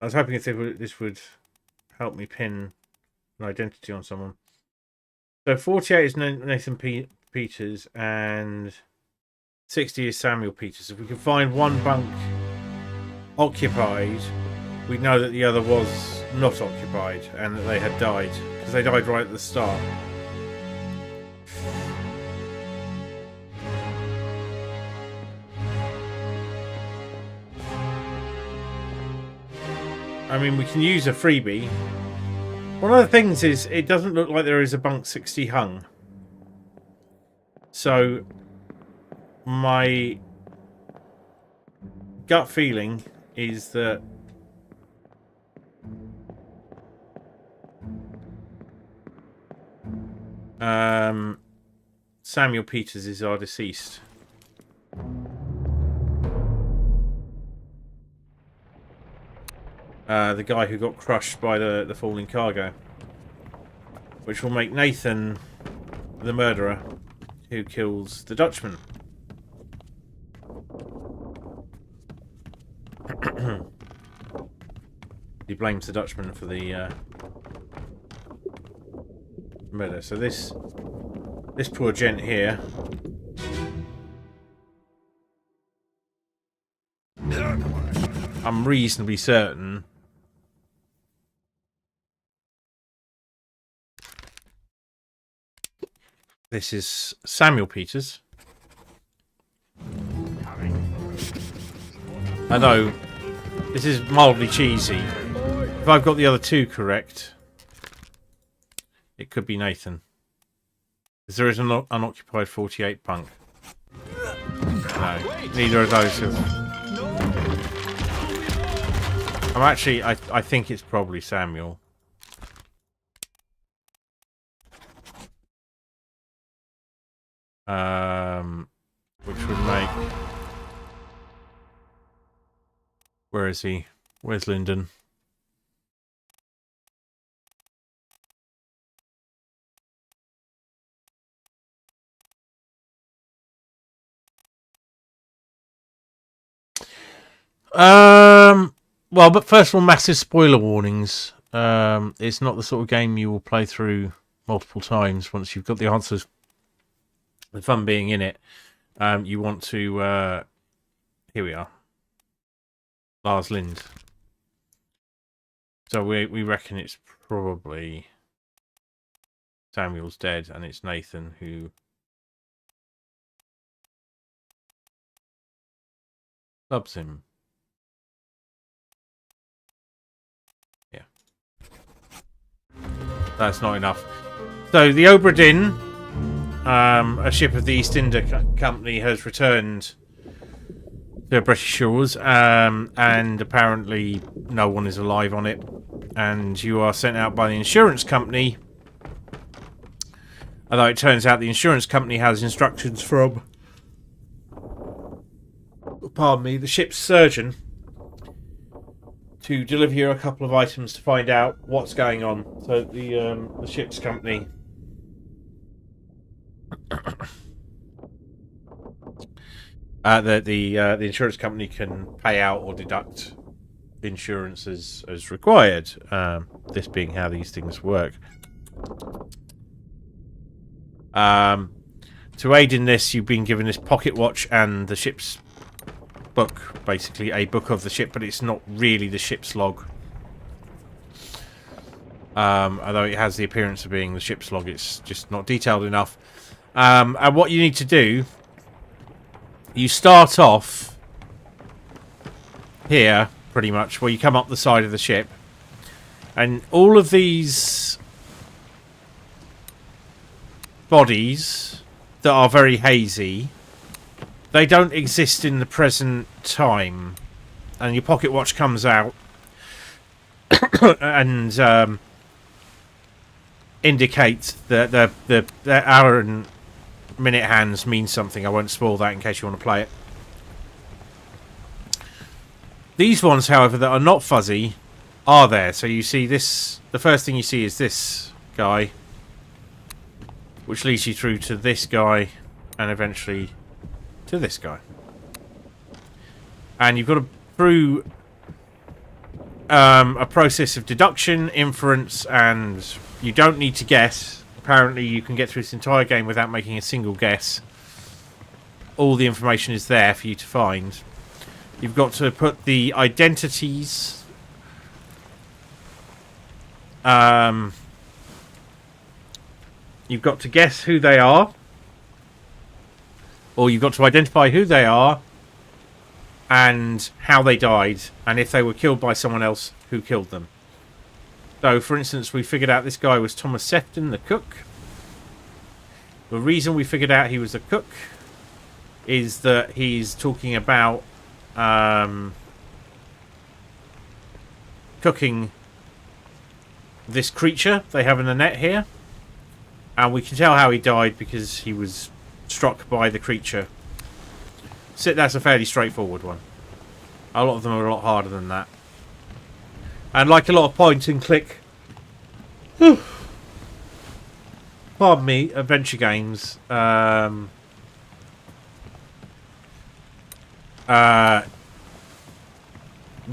I was hoping if this would help me pin an identity on someone. So 48 is Nathan Peters and 60 is Samuel Peters. If we can find one bunk occupied, we know that the other was not occupied and that they had died, because they died right at the start. I mean, we can use a freebie. One of the things is, it doesn't look like there is a bunk 60 hung. So, my gut feeling is that Samuel Peters is our deceased. The guy who got crushed by the falling cargo, which will make Nathan the murderer who kills the Dutchman. He blames the Dutchman for the murder. So this poor gent here. I'm reasonably certain this is Samuel Peters. I know this is mildly cheesy. If I've got the other two correct, it could be Nathan. Because there is an unoccupied 48 bunk. No, neither of those have. I think it's probably Samuel. Which would make... Where is he? Where's Lyndon? Well, but first of all, massive spoiler warnings. It's not the sort of game you will play through multiple times once you've got the answers. The fun being in it. You want to... here we are. Lars Lind. So we reckon it's probably Samuel's dead and it's Nathan who loves him. Yeah. That's not enough. So the Obra Dinn, a ship of the East India Company, has returned to British shores, and apparently no one is alive on it, and you are sent out by the insurance company, although it turns out the insurance company has instructions from, pardon me, the ship's surgeon to deliver you a couple of items to find out what's going on. So the ship's company The insurance company can pay out or deduct insurance as required. This being how these things work. To aid in this, you've been given this pocket watch and the ship's book, basically a book of the ship, but it's not really the ship's log. Although it has the appearance of being the ship's log, it's just not detailed enough. And what you need to do, you start off here, pretty much, where you come up the side of the ship, and all of these bodies that are very hazy, they don't exist in the present time. And your pocket watch comes out and indicates that the hour and minute hands mean something. I won't spoil that in case you want to play it. These ones, however, that are not fuzzy are there. So you see this, the first thing you see is this guy, which leads you through to this guy and eventually to this guy. And you've got to through a process of deduction, inference, and you don't need to guess. Apparently you can get through this entire game without making a single guess. All the information is there for you to find. You've got to put the identities you've got to guess who they are, or you've got to identify who they are and how they died, and if they were killed by someone else, who killed them. So, for instance, we figured out this guy was Thomas Sefton, the cook. The reason we figured out he was a cook is that he's talking about cooking this creature they have in the net here. And we can tell how he died because he was struck by the creature. So that's a fairly straightforward one. A lot of them are a lot harder than that. And like a lot of point and click, pardon me, adventure games, when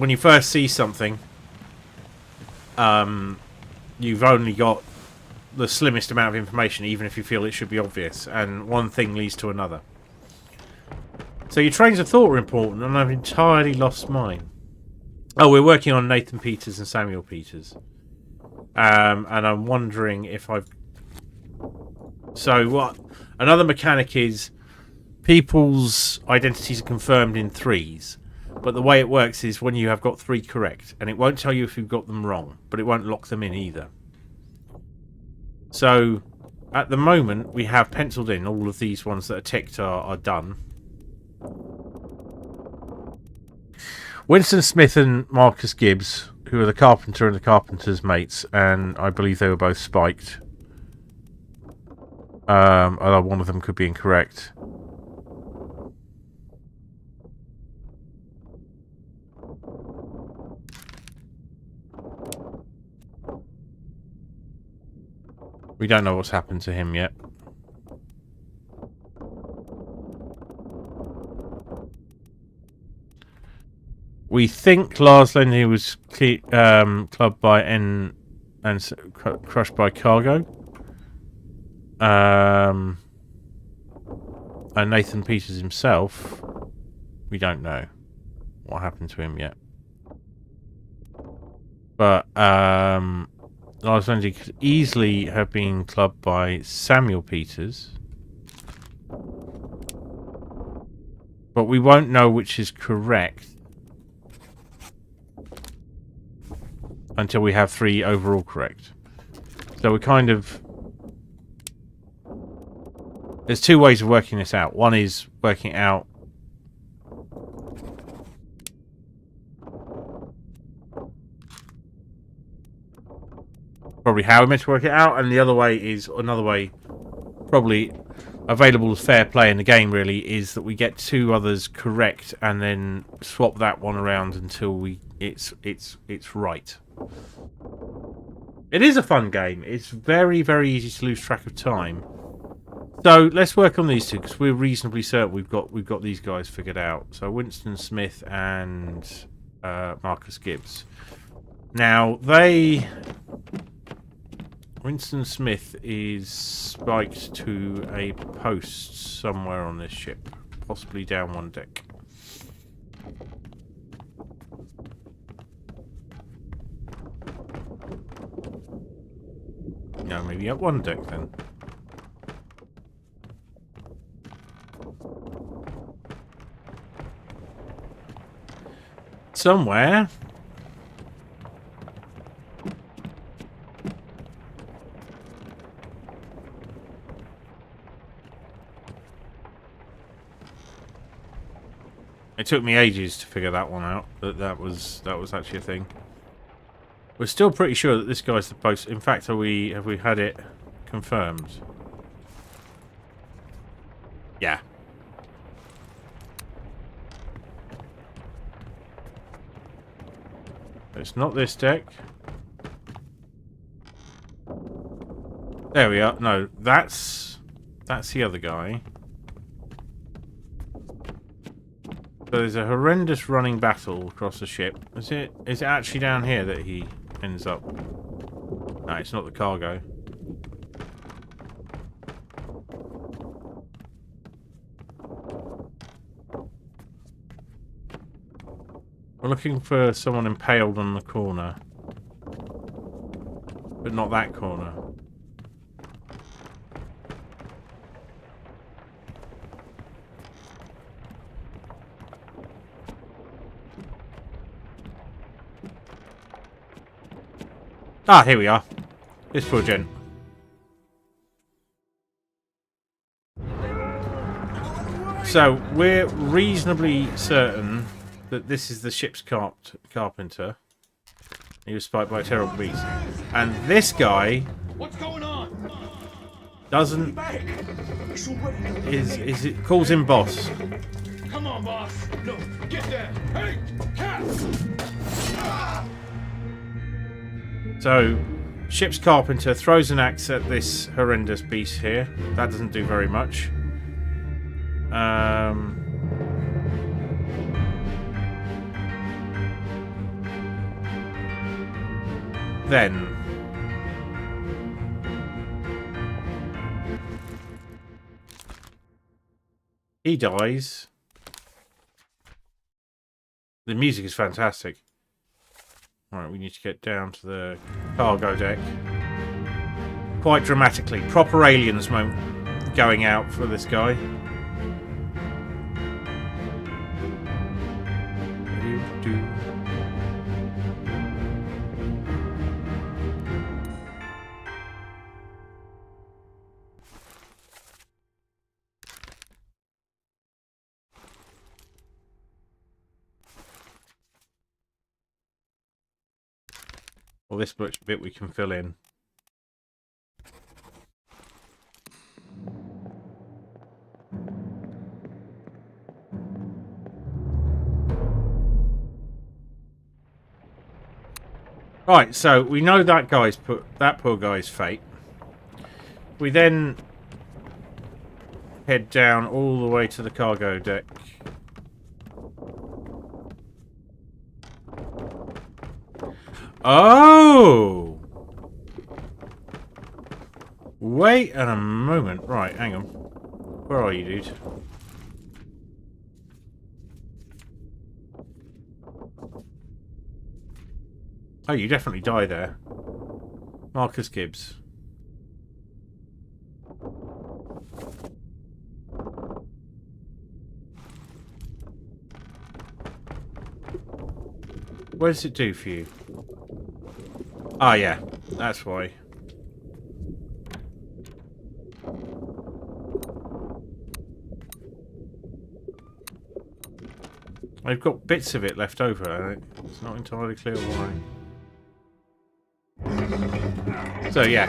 you first see something, you've only got the slimmest amount of information, even if you feel it should be obvious, and one thing leads to another. So your trains of thought are important, and I've entirely lost mine. Oh, we're working on Nathan Peters and Samuel Peters. And I'm wondering if I've... So what... Another mechanic is people's identities are confirmed in threes. But the way it works is when you have got 3 correct. And it won't tell you if you've got them wrong. But it won't lock them in either. So, at the moment, we have penciled in all of these ones that are ticked are done. Winston Smith and Marcus Gibbs, who are the carpenter and the carpenter's mates, and I believe they were both spiked. Although one of them could be incorrect. We don't know what's happened to him yet. We think Lars Lenny was clubbed by N and crushed by cargo. And Nathan Peters himself, we don't know what happened to him yet. But Lars Lenny could easily have been clubbed by Samuel Peters. But we won't know which is correct until we have 3 overall correct. So we kind of... There's 2 ways of working this out. One is working out probably how we're meant to work it out, and the other way is another way, probably available as fair play in the game. Really, is that we get 2 others correct and then swap that one around until it's right. It is a fun game. It's very, very easy to lose track of time. So let's work on these two because we're reasonably certain we've got these guys figured out. So Winston Smith and Marcus Gibbs. Now Winston Smith is spiked to a post somewhere on this ship, possibly down one deck. No, maybe up one deck then. Somewhere. It took me ages to figure that one out. That was actually a thing. We're still pretty sure that this guy's the post. In fact, have we had it confirmed? Yeah. It's not this deck. There we are. No, that's the other guy. So there's a horrendous running battle across the ship. Is it actually down here that he ends up? No, it's not the cargo. We're looking for someone impaled on the corner. But not that corner. Ah, here we are. This poor gent. So, we're reasonably certain that this is the ship's carpenter. He was spiked by a terrible beast. And this guy... What's going on? Doesn't... calls him boss. Come on, boss. No, get there. Hey, cat! So, ship's carpenter throws an axe at this horrendous beast here. That doesn't do very much. Then he dies. The music is fantastic. Alright, we need to get down to the cargo deck. Quite dramatically. Proper aliens moment going out for this guy. Well, this bit we can fill in. Right, so we know that poor guy's fate. We then head down all the way to the cargo deck. Oh! Wait a moment. Right, hang on. Where are you, dude? Oh, you definitely die there. Marcus Gibbs. What does it do for you? Ah, yeah. That's why. I've got bits of it left over. It's not entirely clear why. So, yeah.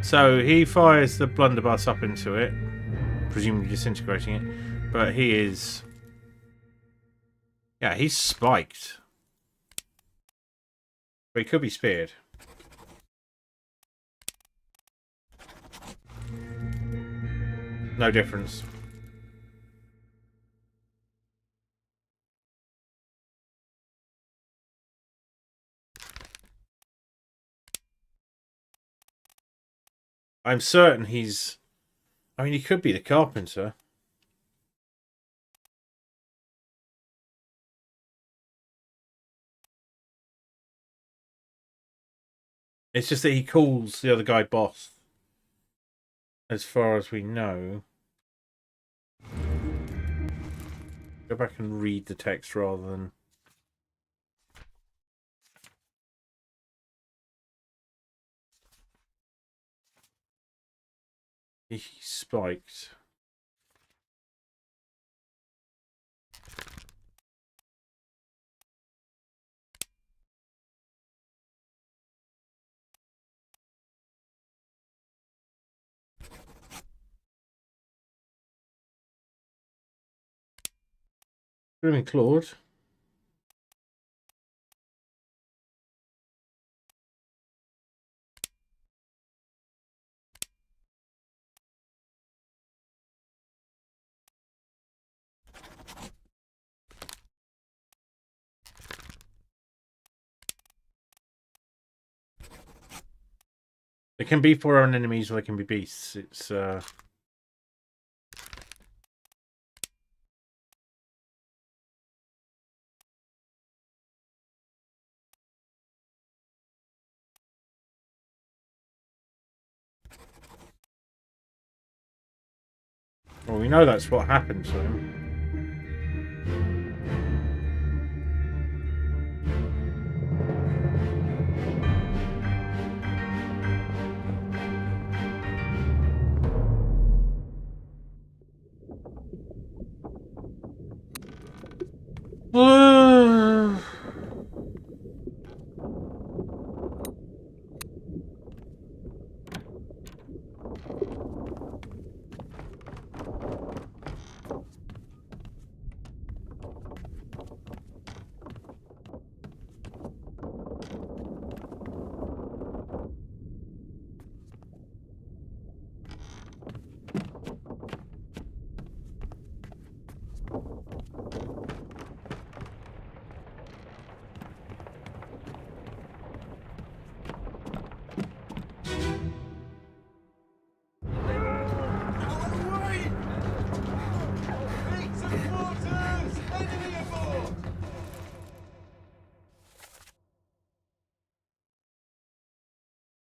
So, he fires the blunderbuss up into it, presumably disintegrating it, but he is Yeah, he's spiked. But he could be speared. No difference. I'm certain he's... I mean, he could be the carpenter. It's just that he calls the other guy boss. As far as we know. Go back and read the text rather than... He's spiked. Screaming Claude. They can be foreign enemies or they can be beasts. It's well, we know that's what happened to him.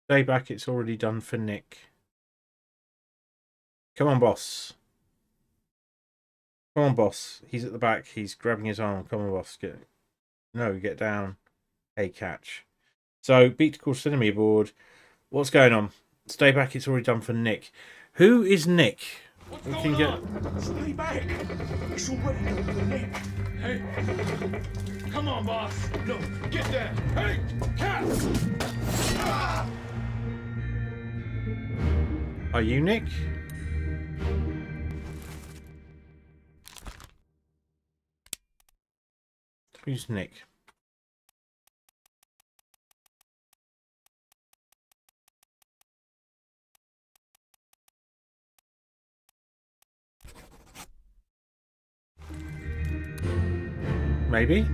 Stay back, it's already done for Nick. Come on, boss. Come on, boss. He's at the back. He's grabbing his arm. Come on, boss. Get down. Hey, catch. So, beat to call enemy aboard. What's going on? Stay back, it's already done for Nick. Who is Nick? What's going on? Stay back! It's already done for Nick. Hey! Come on, boss! No, get there! Hey! Cat! Ah! Are you Nick? Who's Nick? Maybe?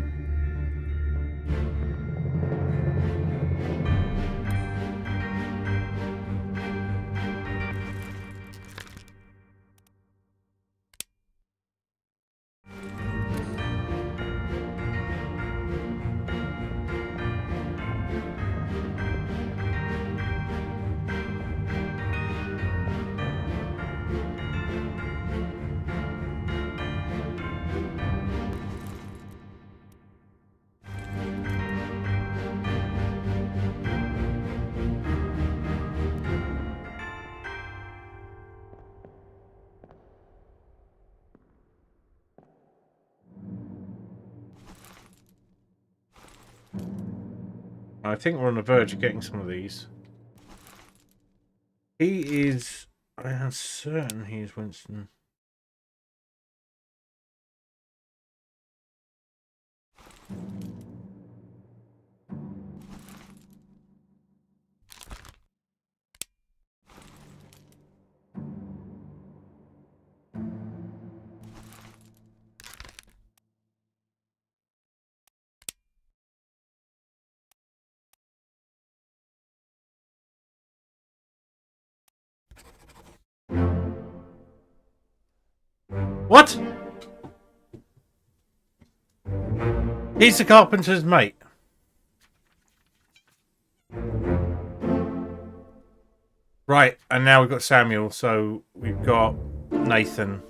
I think we're on the verge of getting some of these. He is... I am certain he is Winston. What? He's the carpenter's mate. Right, and now we've got Samuel, so we've got Nathan.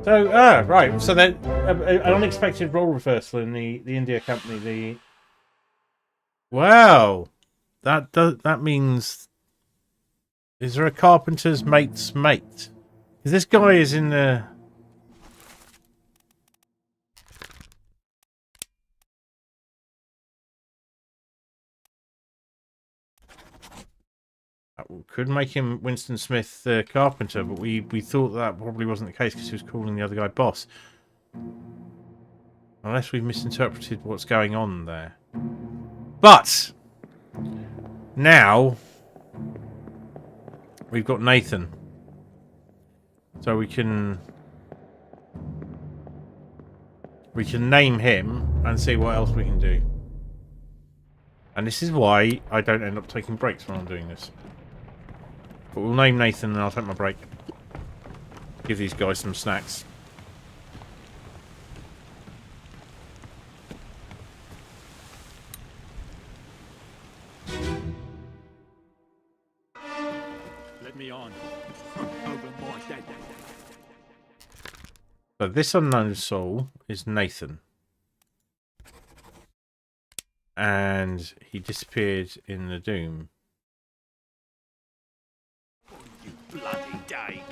So, right, so then an unexpected role reversal in the India company. Wow, that means, is there a carpenter's mate's mate? Because this guy is in the. Could make him Winston Smith the carpenter, but we thought that probably wasn't the case because he was calling the other guy boss. Unless we've misinterpreted what's going on there. But now we've got Nathan, so we can name him and see what else we can do. And this is why I don't end up taking breaks when I'm doing this. But we'll name Nathan and I'll take my break. Give these guys some snacks. Let me on. Over my dead. So this unknown soul is Nathan. And he disappeared in the Doom. You bloody day.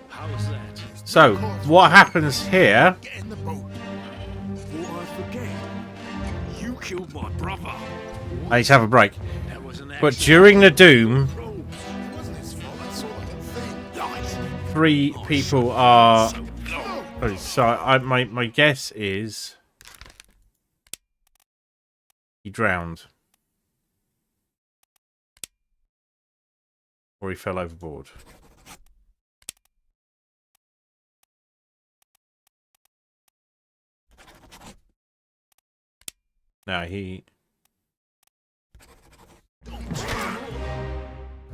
How's that? So, what happens here? Get in the boat. Before I forget, you killed my brother. I need to have a break. That was an But accident. during the Doom, It wasn't his fault. I saw the whole thing. Lies. 3 people are. So long. Oh, so my guess is he drowned, or he fell overboard. Now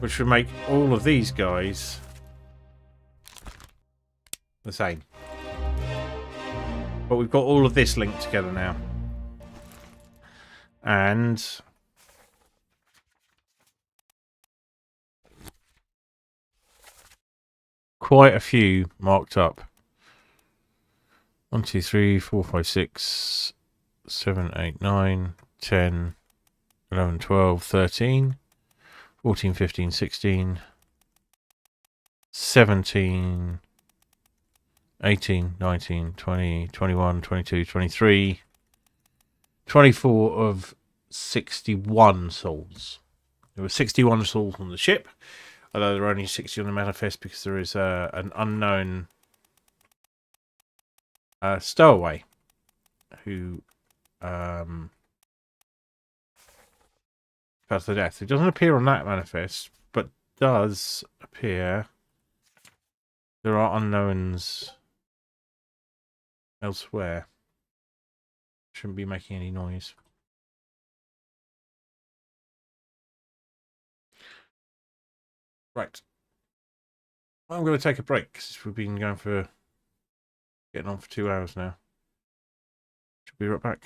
which would make all of these guys the same. But we've got all of this linked together now. And quite a few marked up. 1, 2, 3, 4, 5, 6, 7, 8, 9, 10, 11, 12, 13, 14, 15, 16, 17, 18, 19, 20, 21, 22, 23, 24 of 61 souls. There were 61 souls on the ship, although there are only 60 on the manifest because there is an unknown stowaway who fell to death. It doesn't appear on that manifest, but does appear there are unknowns elsewhere. Shouldn't be making any noise. Right. I'm going to take a break because we've been going for getting on for 2 hours now. Should be right back.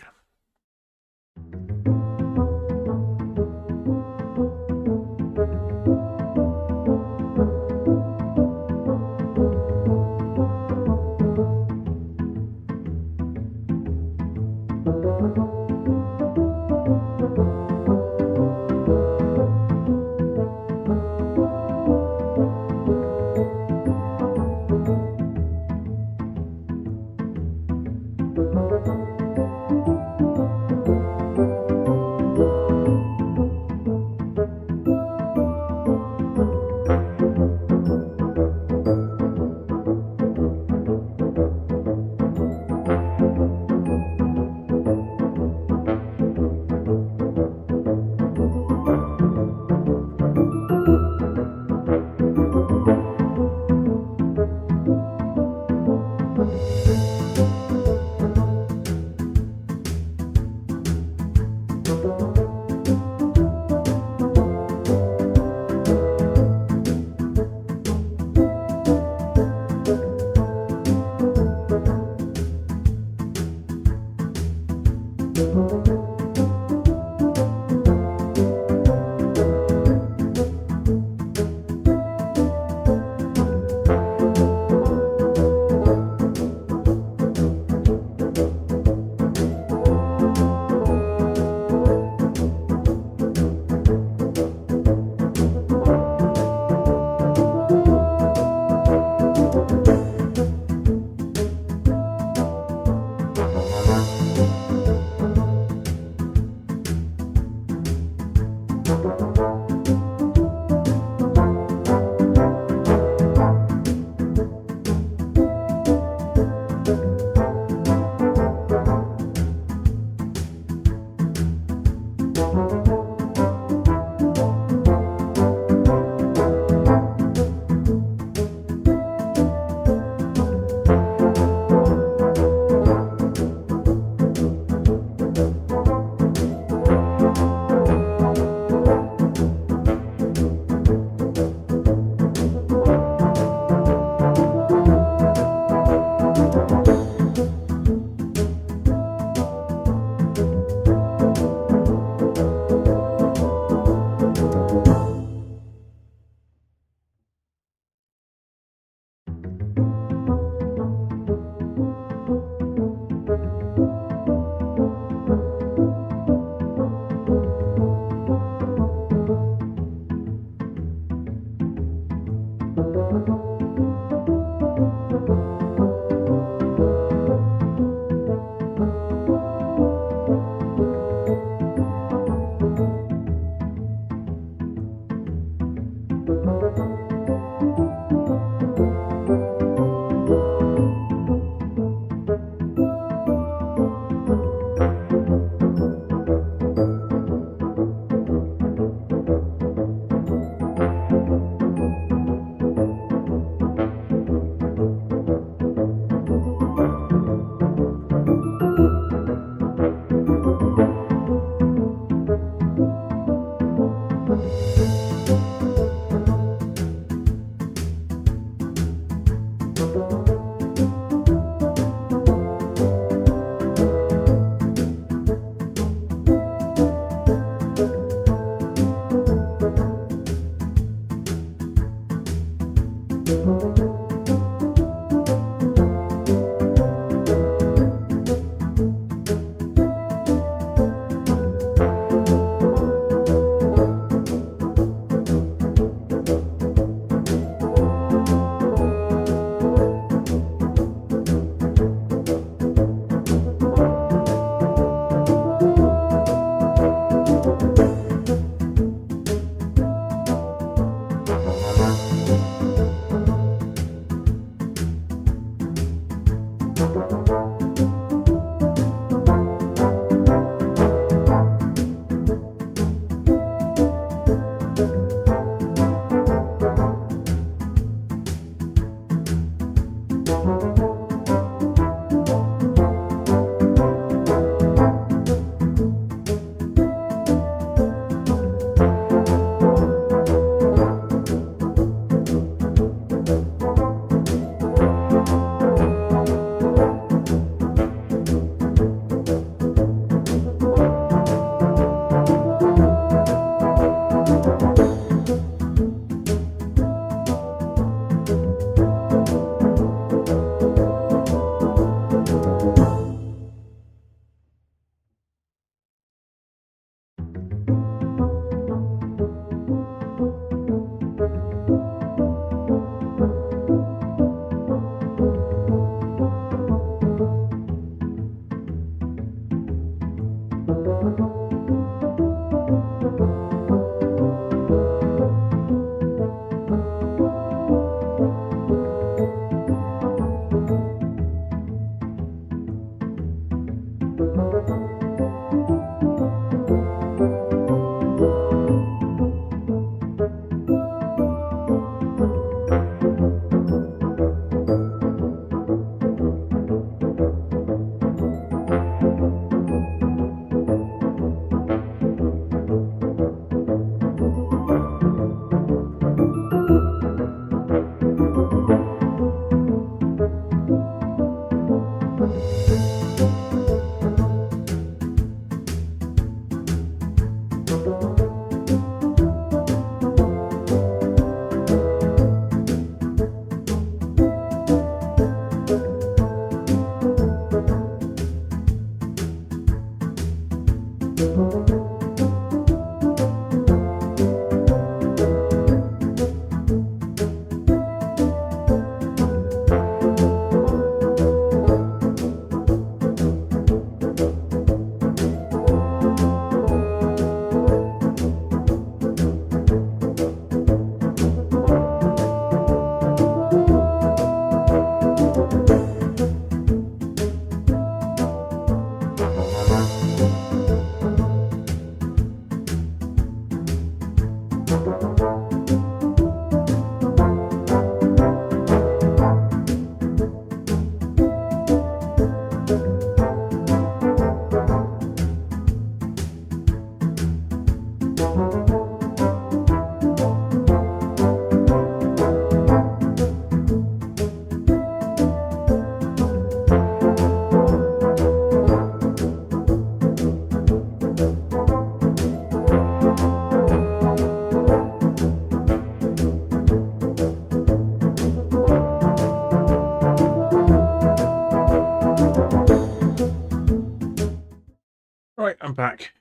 Right, I'm back.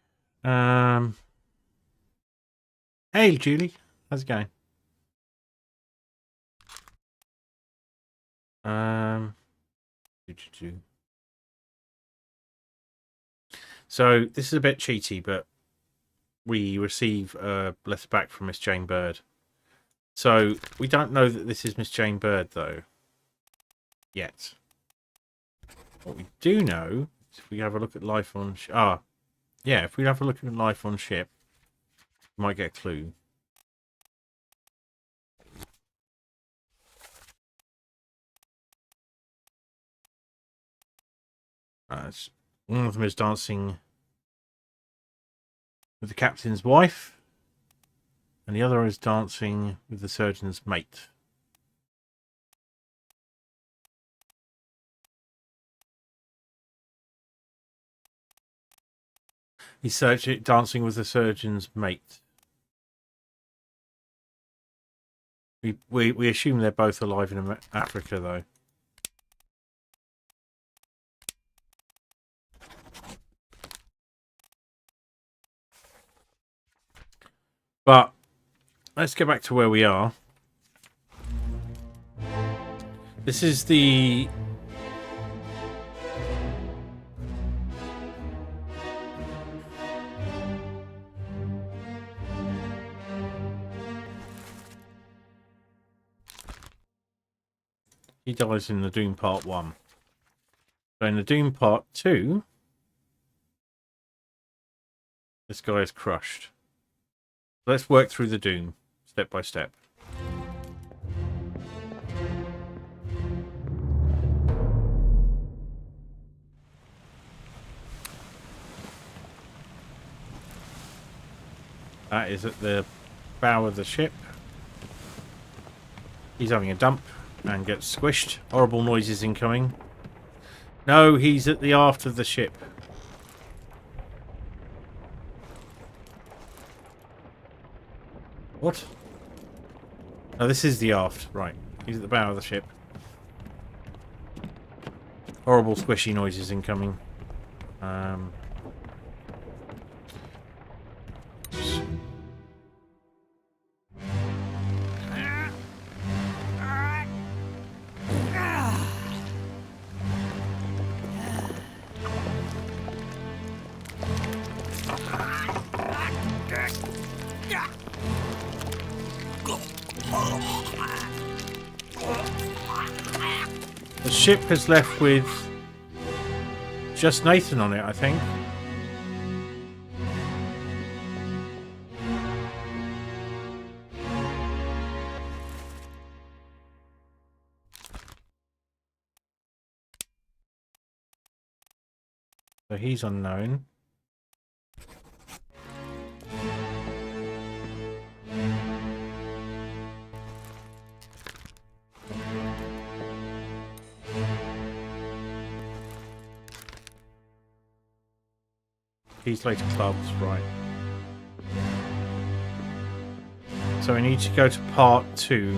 Hey, Julie. How's it going? So this is a bit cheaty, but we receive a letter back from Miss Jane Bird. So we don't know that this is Miss Jane Bird, though, yet. What we do know is if we have a look at life on... yeah, if we have a look at life on ship, we might get a clue. One of them is dancing with the captain's wife, and the other is dancing with the surgeon's mate. He's dancing with the surgeon's mate. We assume they're both alive in Africa, though. But let's get back to where we are. This is the... He dies in the Doom Part 1. So in the Doom Part 2, this guy is crushed. Let's work through the Doom, step by step. That is at the bow of the ship. He's having a dump and gets squished. Horrible noises incoming. No, he's at the aft of the ship. What? Oh, this is the aft. Right. He's at the bow of the ship. Horrible squishy noises incoming. The ship is left with just Nathan on it, I think. So he's unknown. He's later clubs, right. So we need to go to part 2.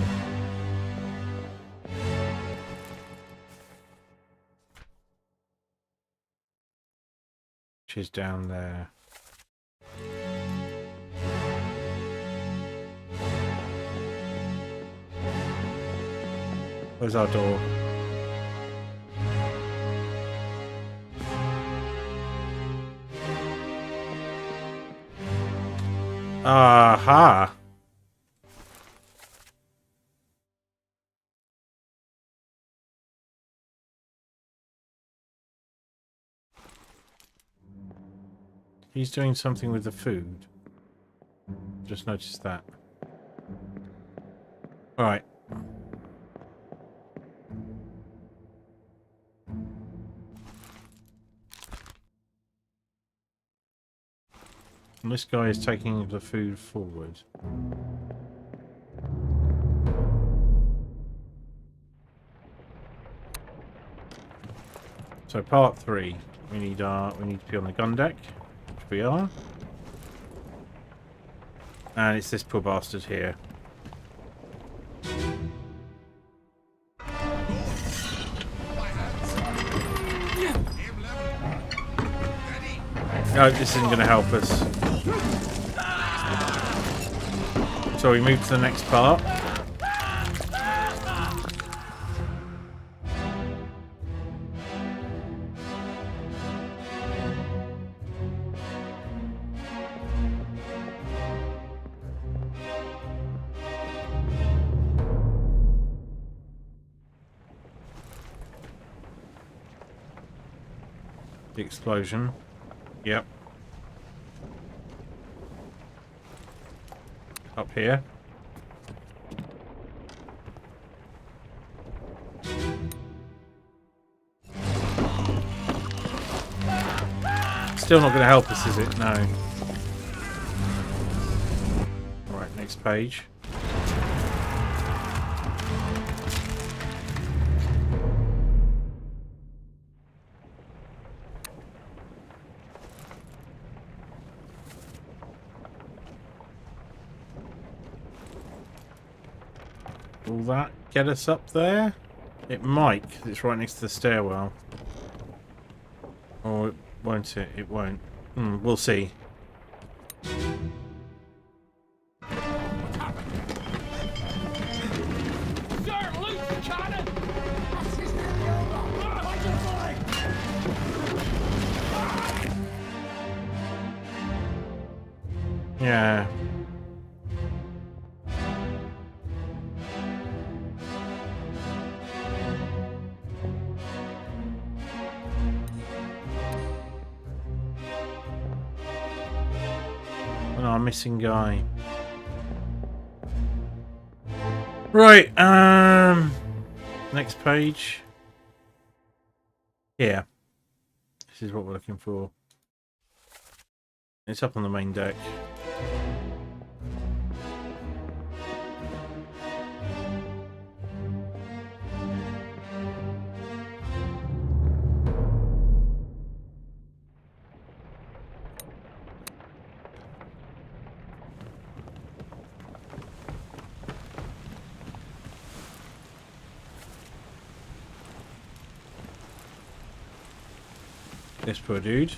Which is down there. Where's our door? Aha! He's doing something with the food. Just noticed that. All right. And this guy is taking the food forward. So part 3, we need to be on the gun deck, which we are. And it's this poor bastard here. No, this isn't going to help us. So we move to the next part. The explosion. Yep. Up here. Still not going to help us, is it? No. Right, next page. Will that get us up there? It might, 'cause it's right next to the stairwell. Or won't it? It won't. We'll see. Yeah. Oh, missing guy. Right, next page. Yeah. This is what we're looking for. It's up on the main deck. This poor dude.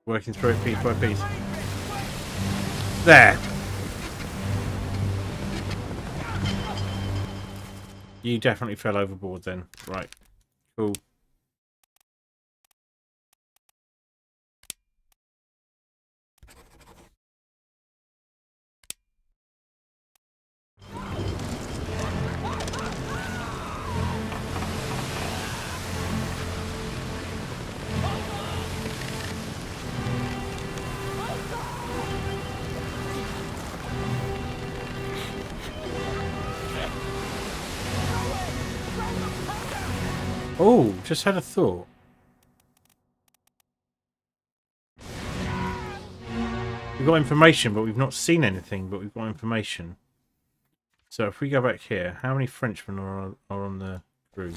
Working through it piece by piece. There! You definitely fell overboard then. Right. Cool. Oh, just had a thought. We've got information, but we've not seen anything, but we've got information. So if we go back here, how many Frenchmen are on the crew?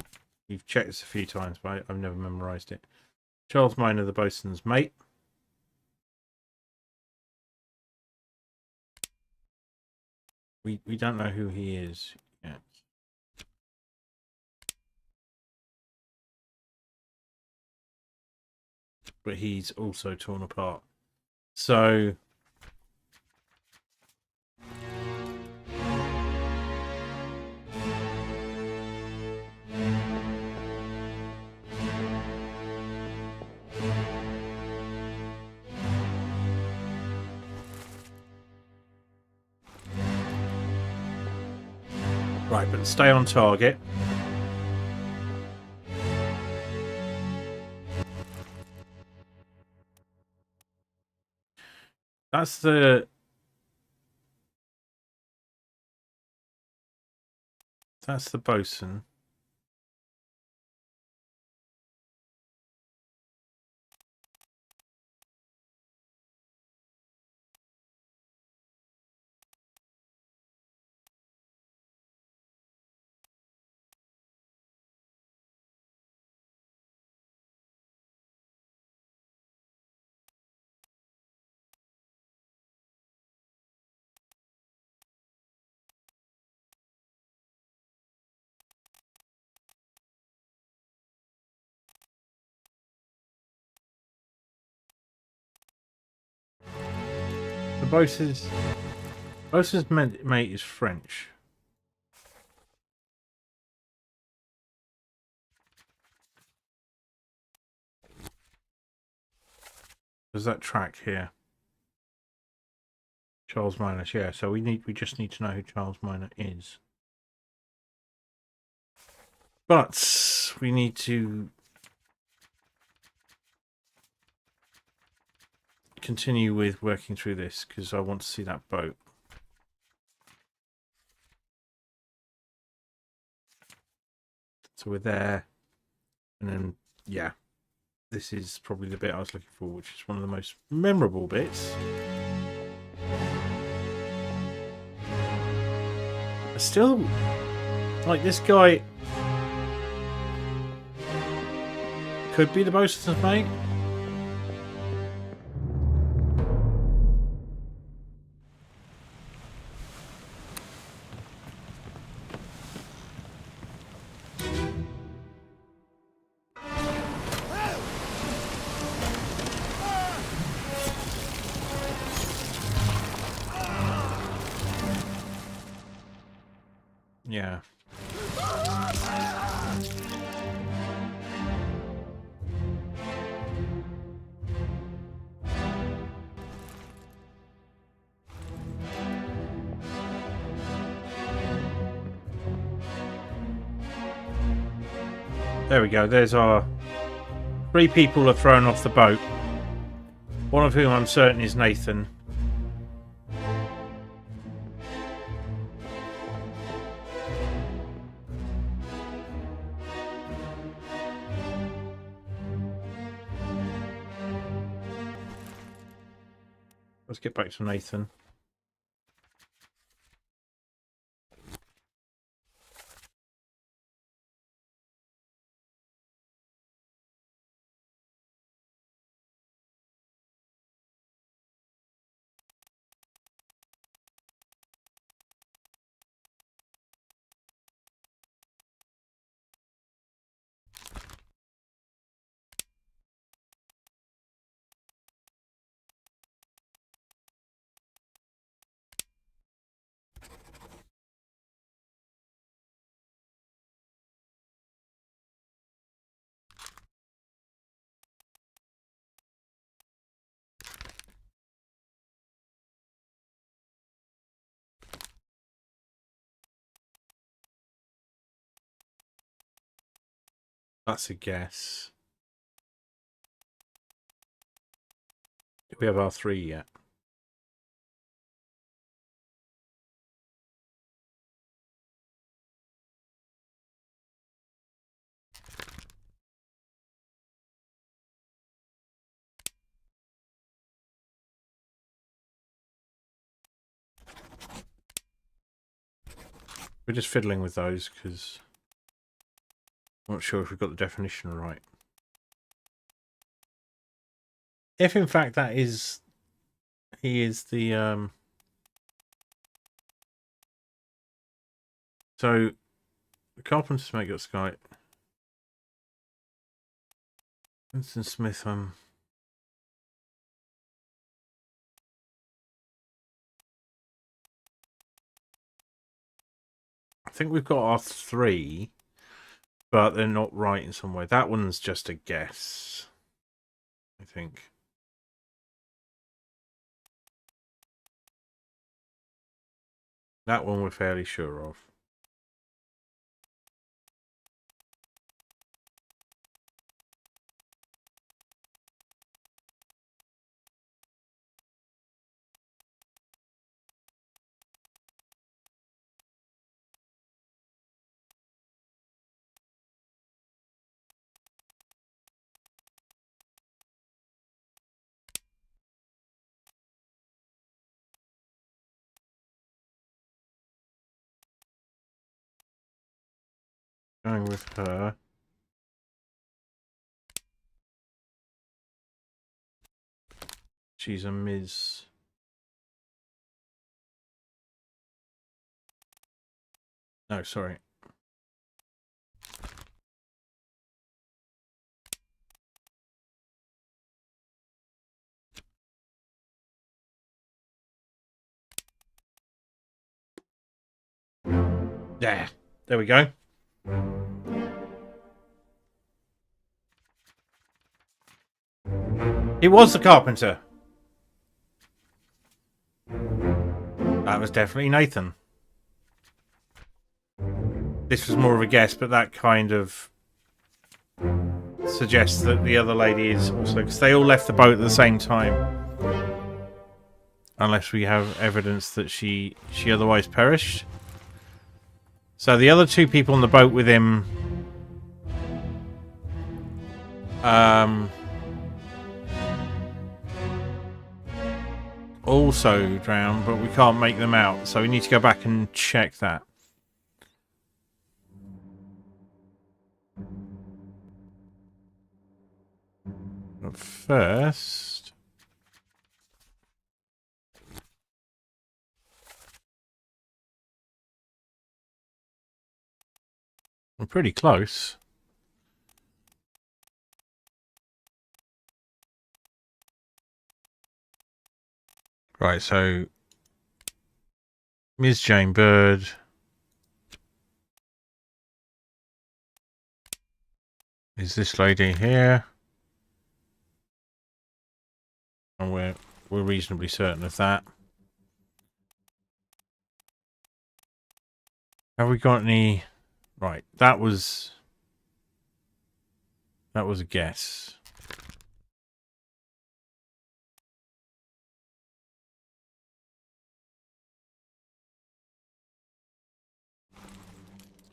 You've checked this a few times, but I've never memorised it. Charles Minor, the boatswain's mate. We don't know who he is yet. But he's also torn apart. So right, but stay on target. That's the That's the bosun. The bosun's mate is French. There's that track here. Charles Minor, yeah. So we just need to know who Charles Minor is. But we need to continue with working through this because I want to see that boat. So we're there, and then yeah, this is probably the bit I was looking for, which is one of the most memorable bits. I still like this guy. Could be the bosun's mate. Yeah. There we go. There's our 3 people are thrown off the boat. One of whom I'm certain is Nathan. Let's get back to Nathan. That's a guess. Do we have our 3 yet? We're just fiddling with those because I'm not sure if we've got the definition right. If in fact that is, he is the so the carpenter's mate got Skype. Winston Smith, I think we've got our 3, but they're not right in some way. That one's just a guess, I think. That one we're fairly sure of. Going with her. She's a Ms. No, sorry. Yeah, there we go. He was the carpenter. That was definitely Nathan. This was more of a guess, but that kind of suggests that the other lady is also, because they all left the boat at the same time. Unless we have evidence that she otherwise perished. So the other two people on the boat with him also drowned, but we can't make them out, so we need to go back and check that. But first, we're pretty close. Right, so Ms. Jane Bird. Is this lady here? And we're reasonably certain of that. Have we got any? Right, that was a guess.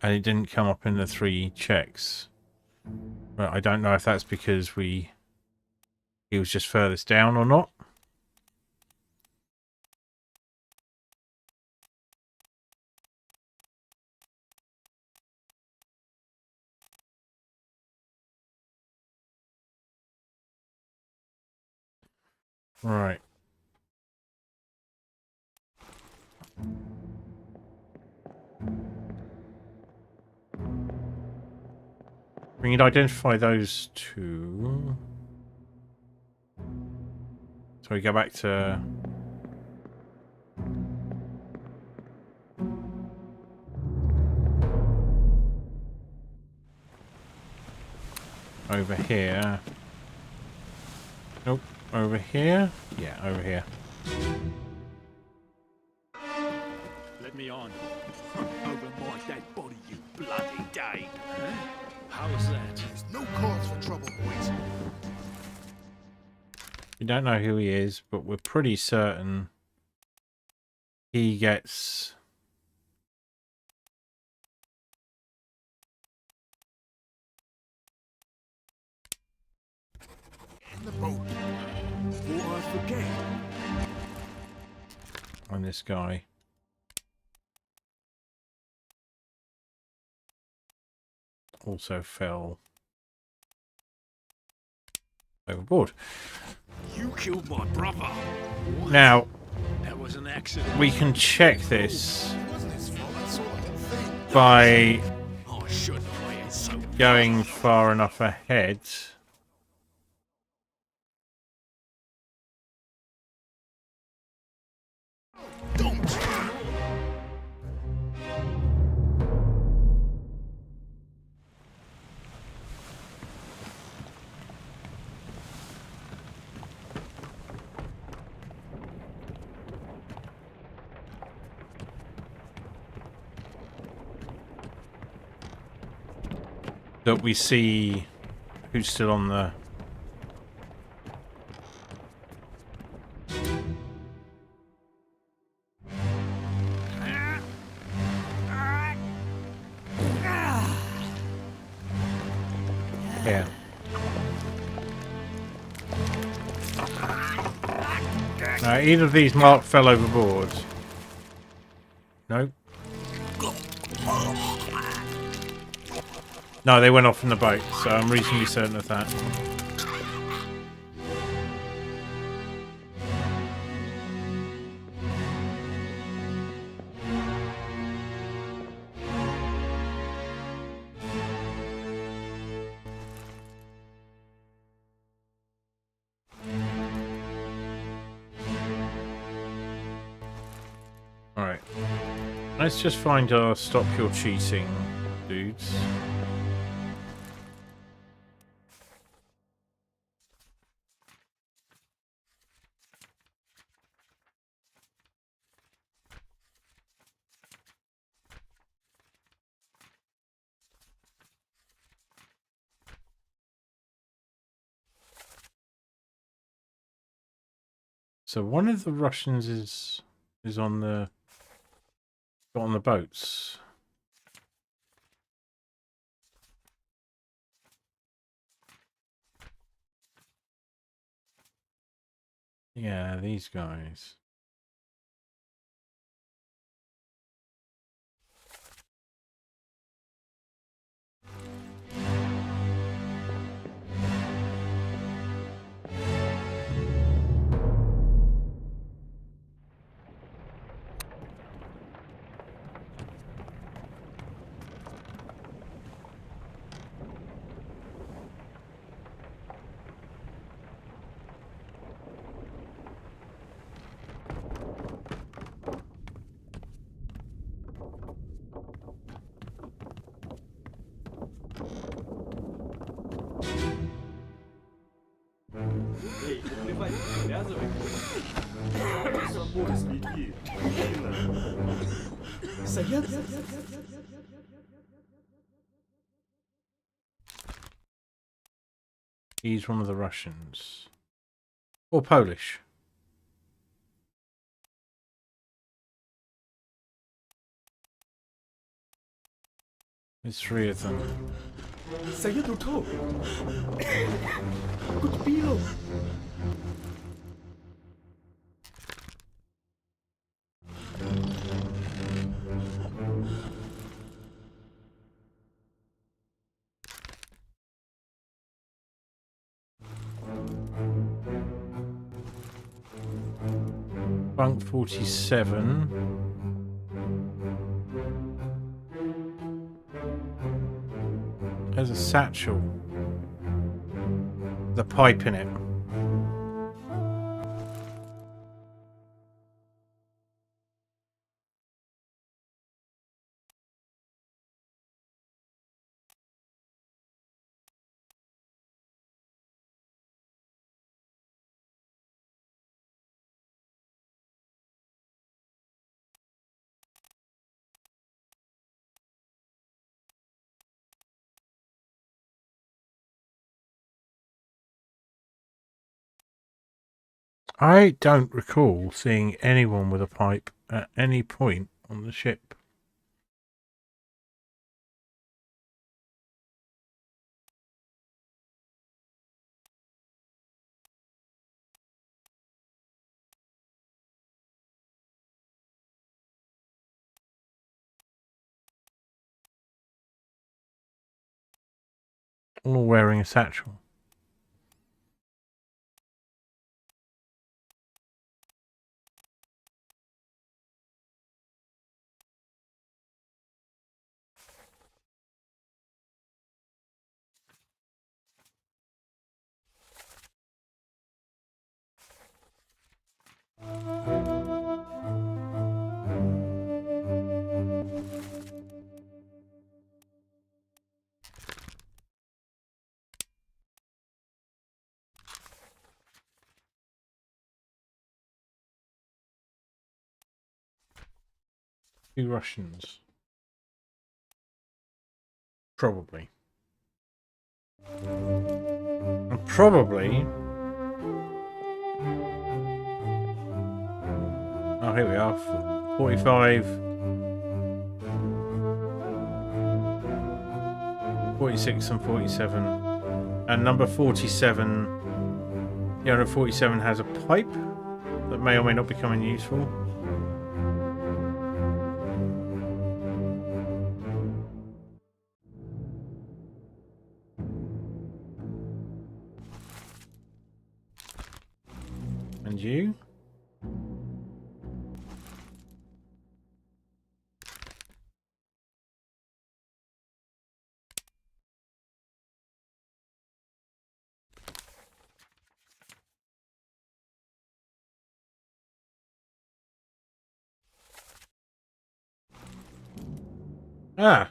And it didn't come up in the 3 checks. But I don't know if that's because he was just furthest down or not. Right. We need to identify those two. So we go back to over here. Nope, over here. Yeah, over here. Let me on. Over my dead body, you bloody day. How's that? There's no cause for trouble, boys. We don't know who he is, but we're pretty certain he gets In the boat. Thought I'd forget. on this guy. Also fell overboard. You killed my brother. Now, That was an accident. we can check this It wasn't his fault. I saw the whole thing. I by shouldn't have made it so. going far enough ahead. Don't. That we see who's still on the... Yeah. Now, either of these mark fell overboard. Nope. No, they went off in the boat, so I'm reasonably certain of that. Alright. Let's just find our stop your cheating dudes. So one of the Russians is on the boats. Yeah, these guys. Эй, подплывать не привязывай. Свобода с людьми. He's one of the Russians. Or Polish. There's three of them. Sayadu to. Good deal. Bunk 47. There's a satchel. The pipe in it. I don't recall seeing anyone with a pipe at any point on the ship. All wearing a satchel. Two Russians. Probably. And probably... Oh, here we are. 45... 46 and 47. And number 47... The owner of 47 has a pipe that may or may not be coming useful. Ah.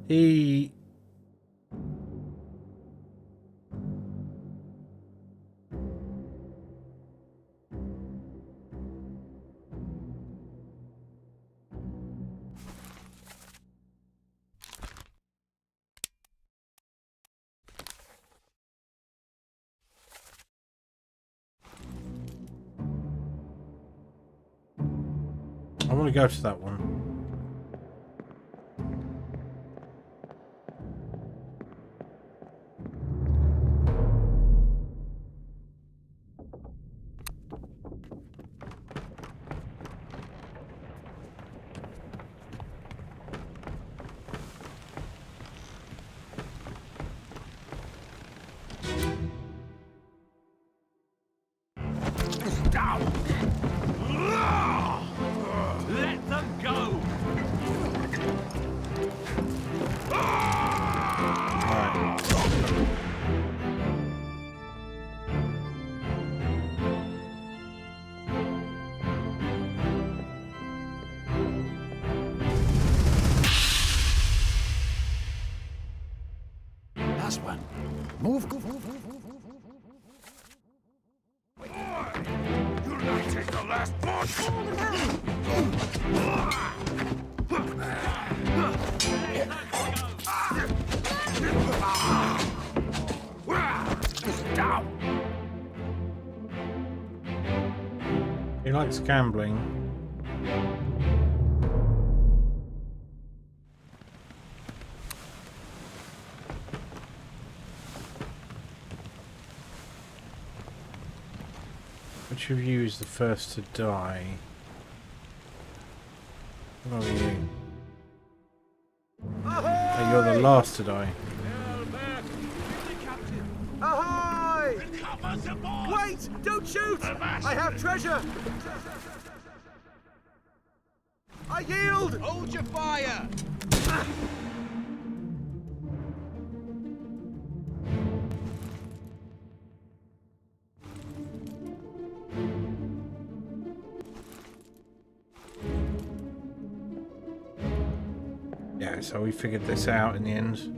He... I want to go to that one. Let them go! Last one. Move, go. You take the last Down. He likes gambling. Which of you is the first to die? What are you? Oh, you're the last to die. Ahoy! Wait! Don't shoot! I have treasure! I yield! Hold your fire! Yeah, so we figured this out in the end.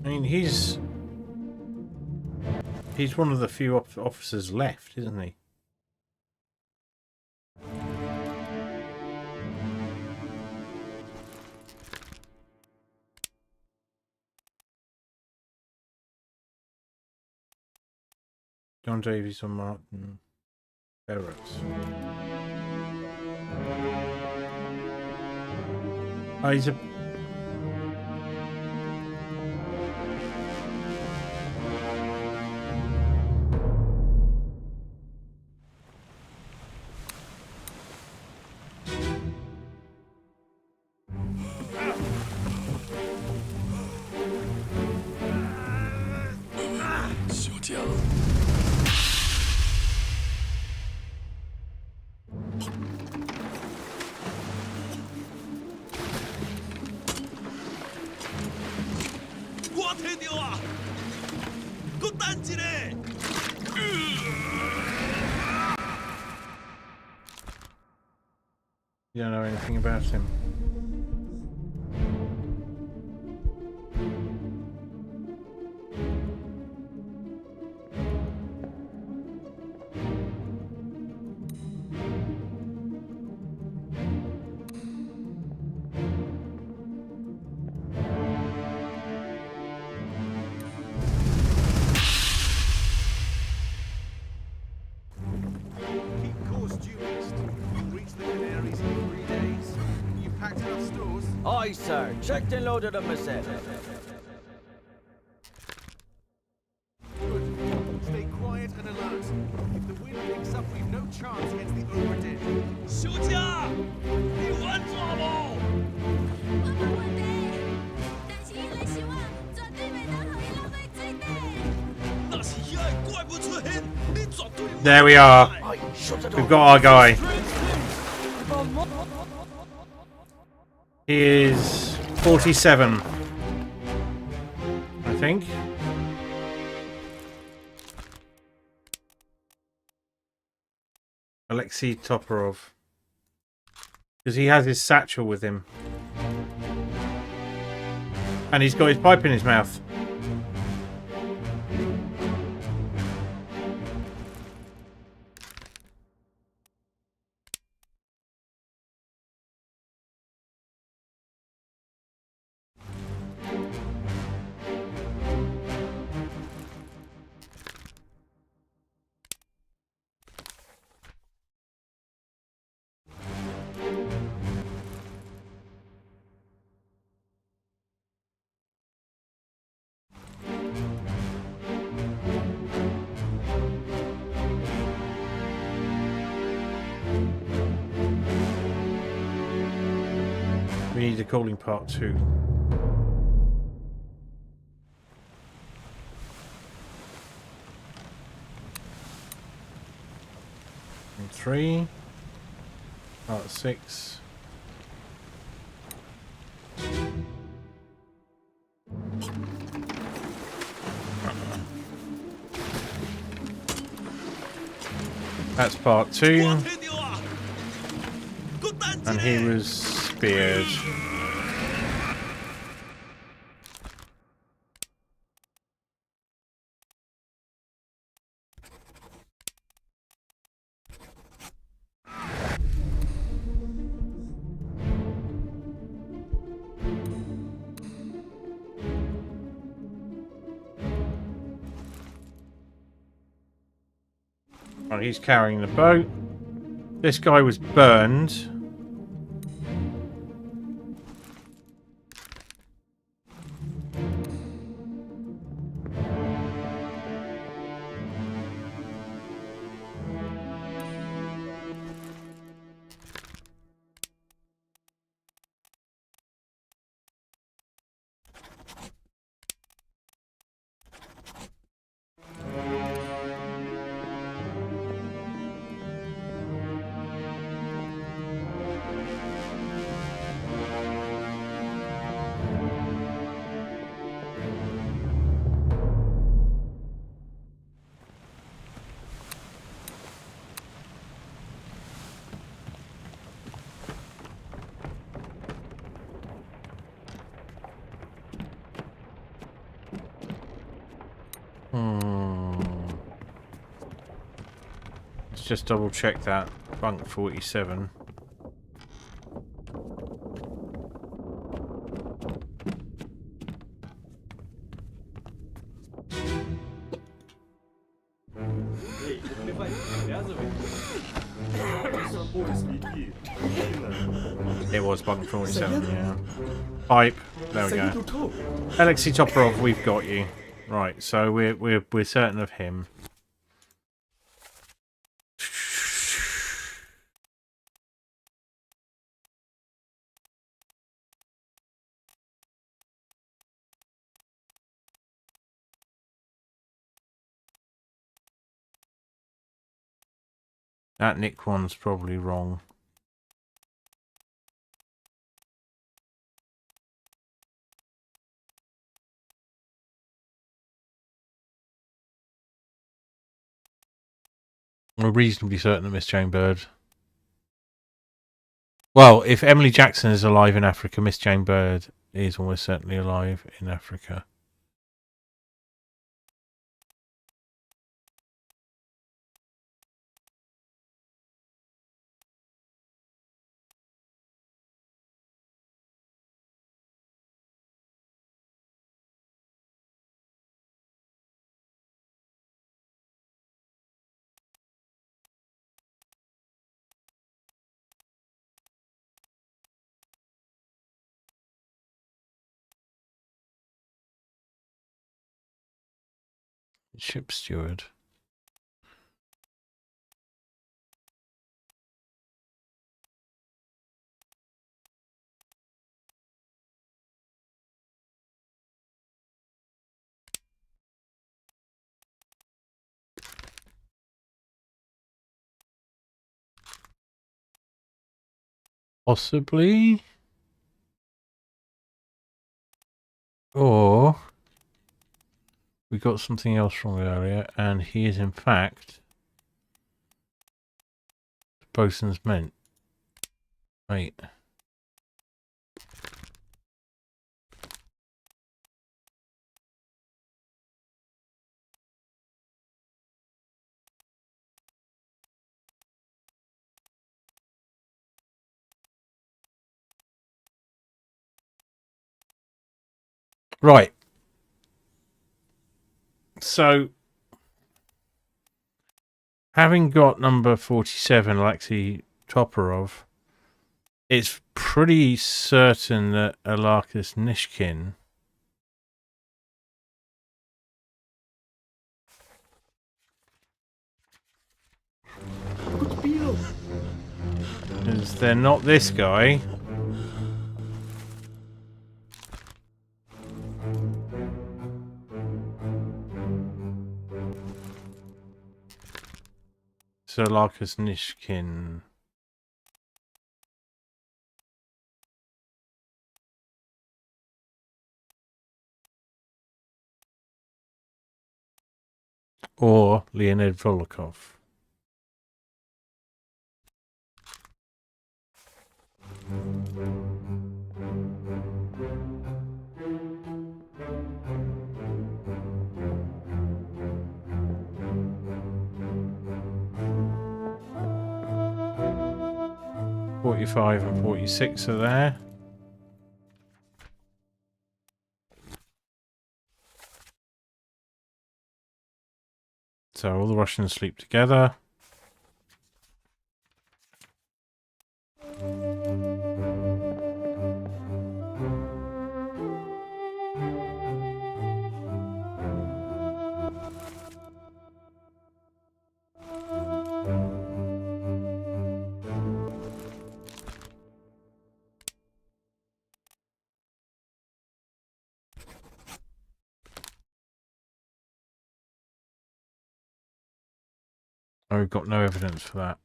I mean, he's one of the few officers left, isn't he? John Davies or Martin Barrett. Oh, he's a... You don't know anything about him. Keep course due east. We'll reach the Canaries in 3 days. You've packed enough stores? Aye, sir. Checked and loaded them myself. Good. Stay quiet and alert. If the wind picks up, we've no chance against the Obra Dinn. 休假，你稳住好冇？我冇問題，但是你想啊，絕對袂當互伊落去水底。那是遐个怪物出现，你絕對唔 There we are. Aye, shut the door. We've got our guy. He is 47, I think. Alexei Toporov. Because he has his satchel with him. And he's got his pipe in his mouth. We need a calling part 2. And 3. Part 6. That's part 2. And he was speared. Oh, he's carrying the boat. This guy was burned. Let's just double check that. Bunk 47. It was bunk 47, yeah. Pipe. There we go. Alexei Toporov, we've got you. Right, so we're certain of him. That Nick one's probably wrong. We're reasonably certain that Miss Jane Bird. Well, if Emily Jackson is alive in Africa, Miss Jane Bird is almost certainly alive in Africa. Ship steward. Possibly. Or we got something else from earlier, and he is in fact bosun's meant. Wait. Right. So, having got number 47, Alexei Toporov, it's pretty certain that Alarkus Nishkin is they're not this guy. So Alarkus Nishkin. Or Leonid Volokov. .45 and .46 are there. So all the Russians sleep together. Oh, we've got no evidence for that.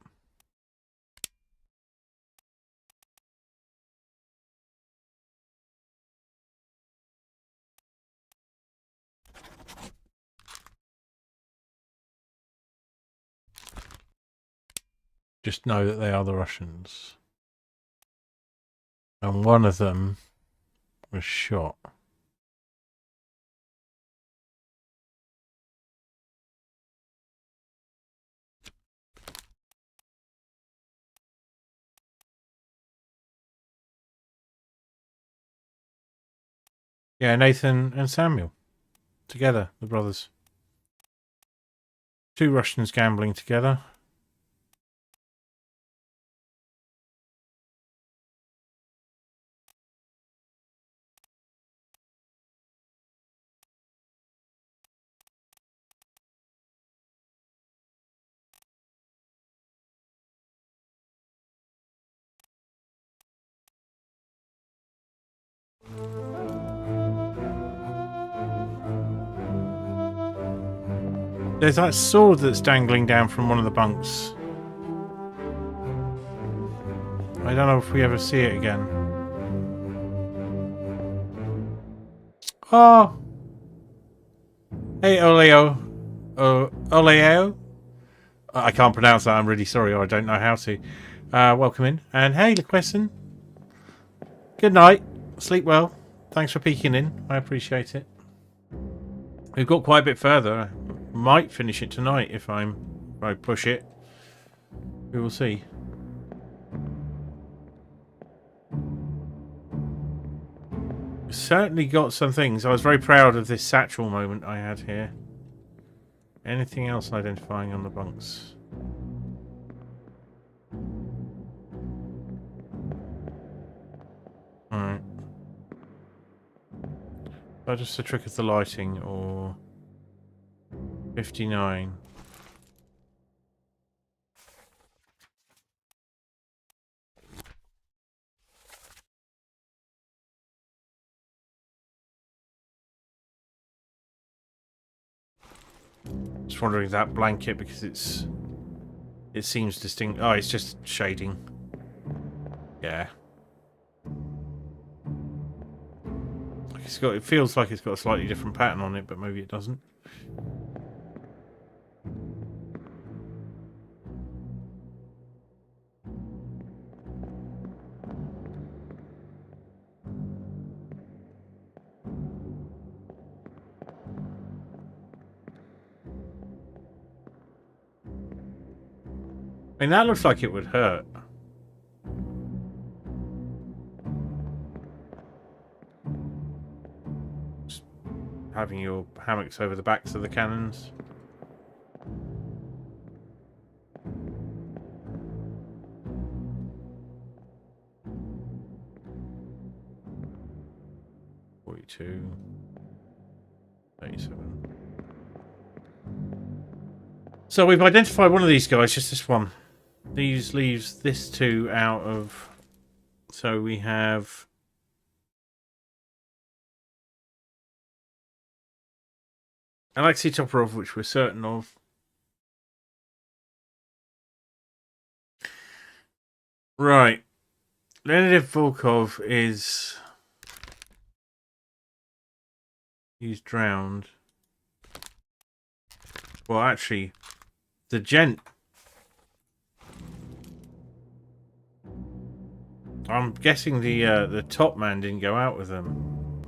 Just know that they are the Russians. And one of them was shot. Yeah, Nathan and Samuel. Together, the brothers. 2 Russians gambling together. There's that sword that's dangling down from one of the bunks. I don't know if we ever see it again. Oh! Hey, Oleo. Oleo? I can't pronounce that, I'm really sorry, I don't know how to. Welcome in. And hey, LeQuesson. Good night. Sleep well. Thanks for peeking in. I appreciate it. We've got quite a bit further. Might finish it tonight if I push it. We will see. Certainly got some things. I was very proud of this satchel moment I had here. Anything else identifying on the bunks? Alright. Is that just a trick of the lighting or 59? Just wondering that blanket because it seems distinct. Oh, it's just shading. Yeah. It feels like it's got a slightly different pattern on it, but maybe it doesn't. I mean, that looks like it would hurt. Just having your hammocks over the backs of the cannons. $42, $37. So we've identified one of these guys, just this one. These leaves this two out of. So we have Alexei Toporov, which we're certain of. Right. Leonid Volkov is. He's drowned. Well, actually, the gent. I'm guessing the top man didn't go out with them.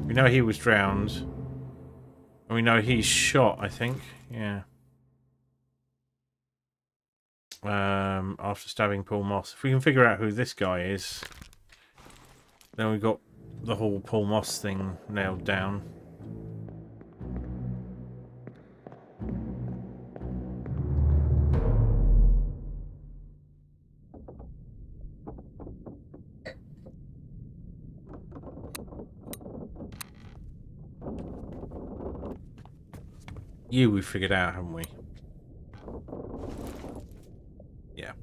We know he was drowned. And we know he's shot, I think. Yeah. After stabbing Paul Moss. If we can figure out who this guy is, then we've got the whole Paul Moss thing nailed down. You, we figured out, haven't we? Yeah.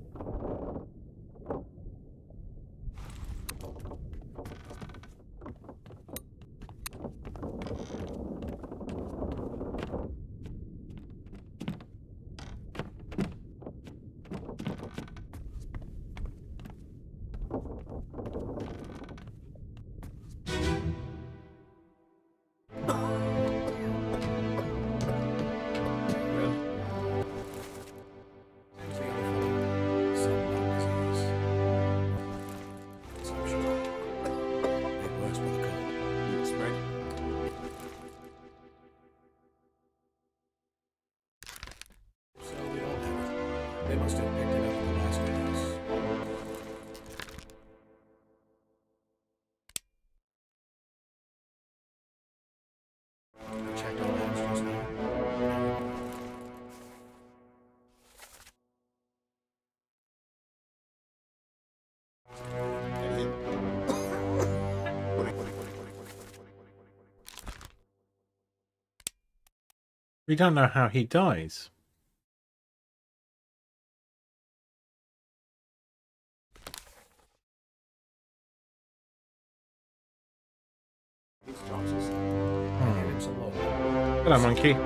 They must have picked it up at the last house. I checked all that just now. We don't know how he dies. Hello, monkey.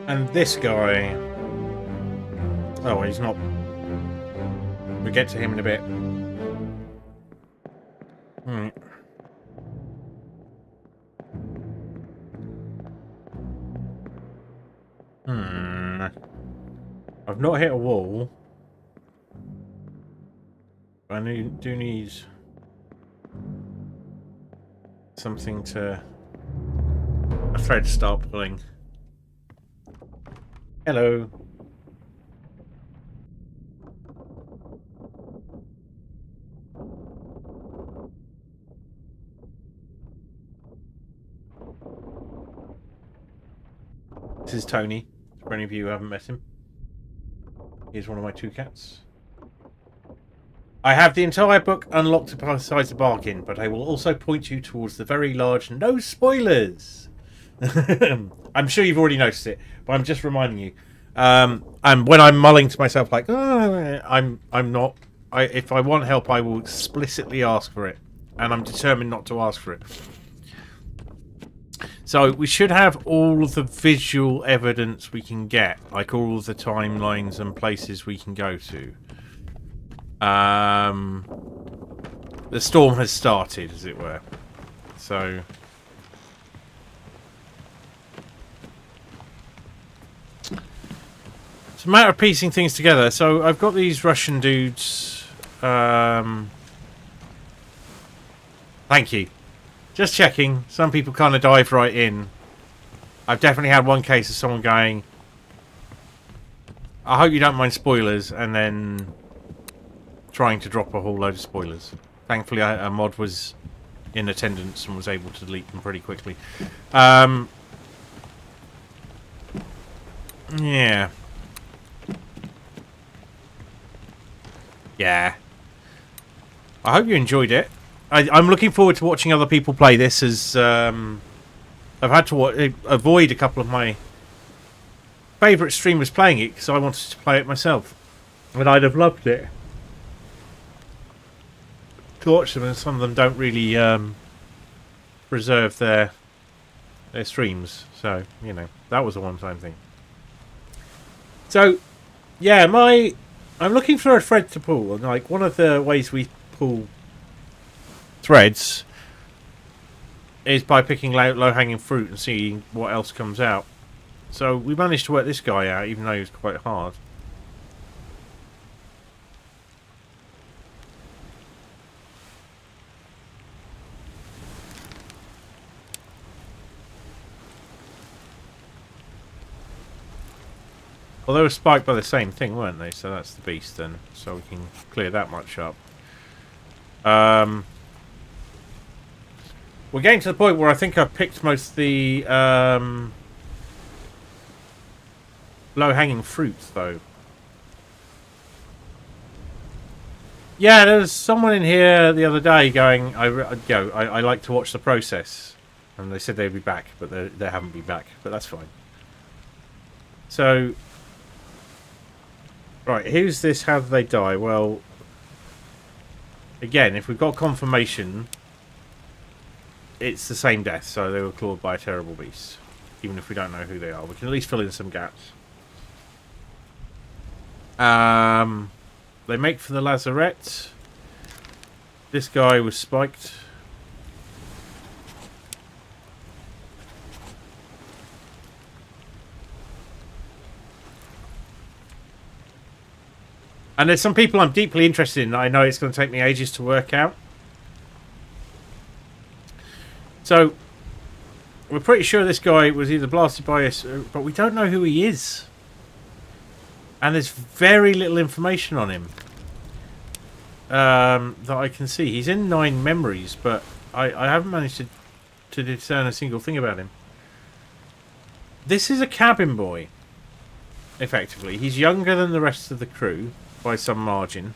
And this guy... Oh, he's not... We'll get to him in a bit. Alright. I've not hit a wall. I do need... something to... a thread to start pulling. Hello. This is Tony, for any of you who haven't met him. Here's one of my two cats. I have the entire book unlocked besides the bargain, but I will also point you towards the very large no spoilers. I'm sure you've already noticed it, but I'm just reminding you. And when I'm mulling to myself, like, oh, I'm not. If I want help, I will explicitly ask for it, and I'm determined not to ask for it. So we should have all of the visual evidence we can get, like all of the timelines and places we can go to. The storm has started, as it were. So it's a matter of piecing things together. So I've got these Russian dudes. Thank you. Just checking. Some people kind of dive right in. I've definitely had one case of someone going, I hope you don't mind spoilers, and then trying to drop a whole load of spoilers. Thankfully, a mod was in attendance and was able to delete them pretty quickly. Yeah. Yeah. I hope you enjoyed it. I'm looking forward to watching other people play this, as I've had to avoid a couple of my favourite streamers playing it because I wanted to play it myself. And I'd have loved it to watch them, and some of them don't really preserve their streams. So, you know, that was a one-time thing. So, yeah, I'm looking for a thread to pull, and like one of the ways we pull threads is by picking low-hanging fruit and seeing what else comes out. So we managed to work this guy out, even though he was quite hard. Well, they were spiked by the same thing, weren't they? So that's the beast then. So we can clear that much up. We're getting to the point where I think I've picked most of the low-hanging fruits, though. Yeah, there was someone in here the other day going, I like to watch the process. And they said they'd be back, but they haven't been back. But that's fine. So, right, who's this? How did they die? Well, again, if we've got confirmation, it's the same death. So they were clawed by a terrible beast. Even if we don't know who they are, we can at least fill in some gaps. They make for the lazarette. This guy was spiked. And there's some people I'm deeply interested in that I know it's going to take me ages to work out. So, we're pretty sure this guy was either blasted by us, but we don't know who he is. And there's very little information on him that I can see. He's in 9 memories, but I haven't managed to discern a single thing about him. This is a cabin boy, effectively. He's younger than the rest of the crew by some margin.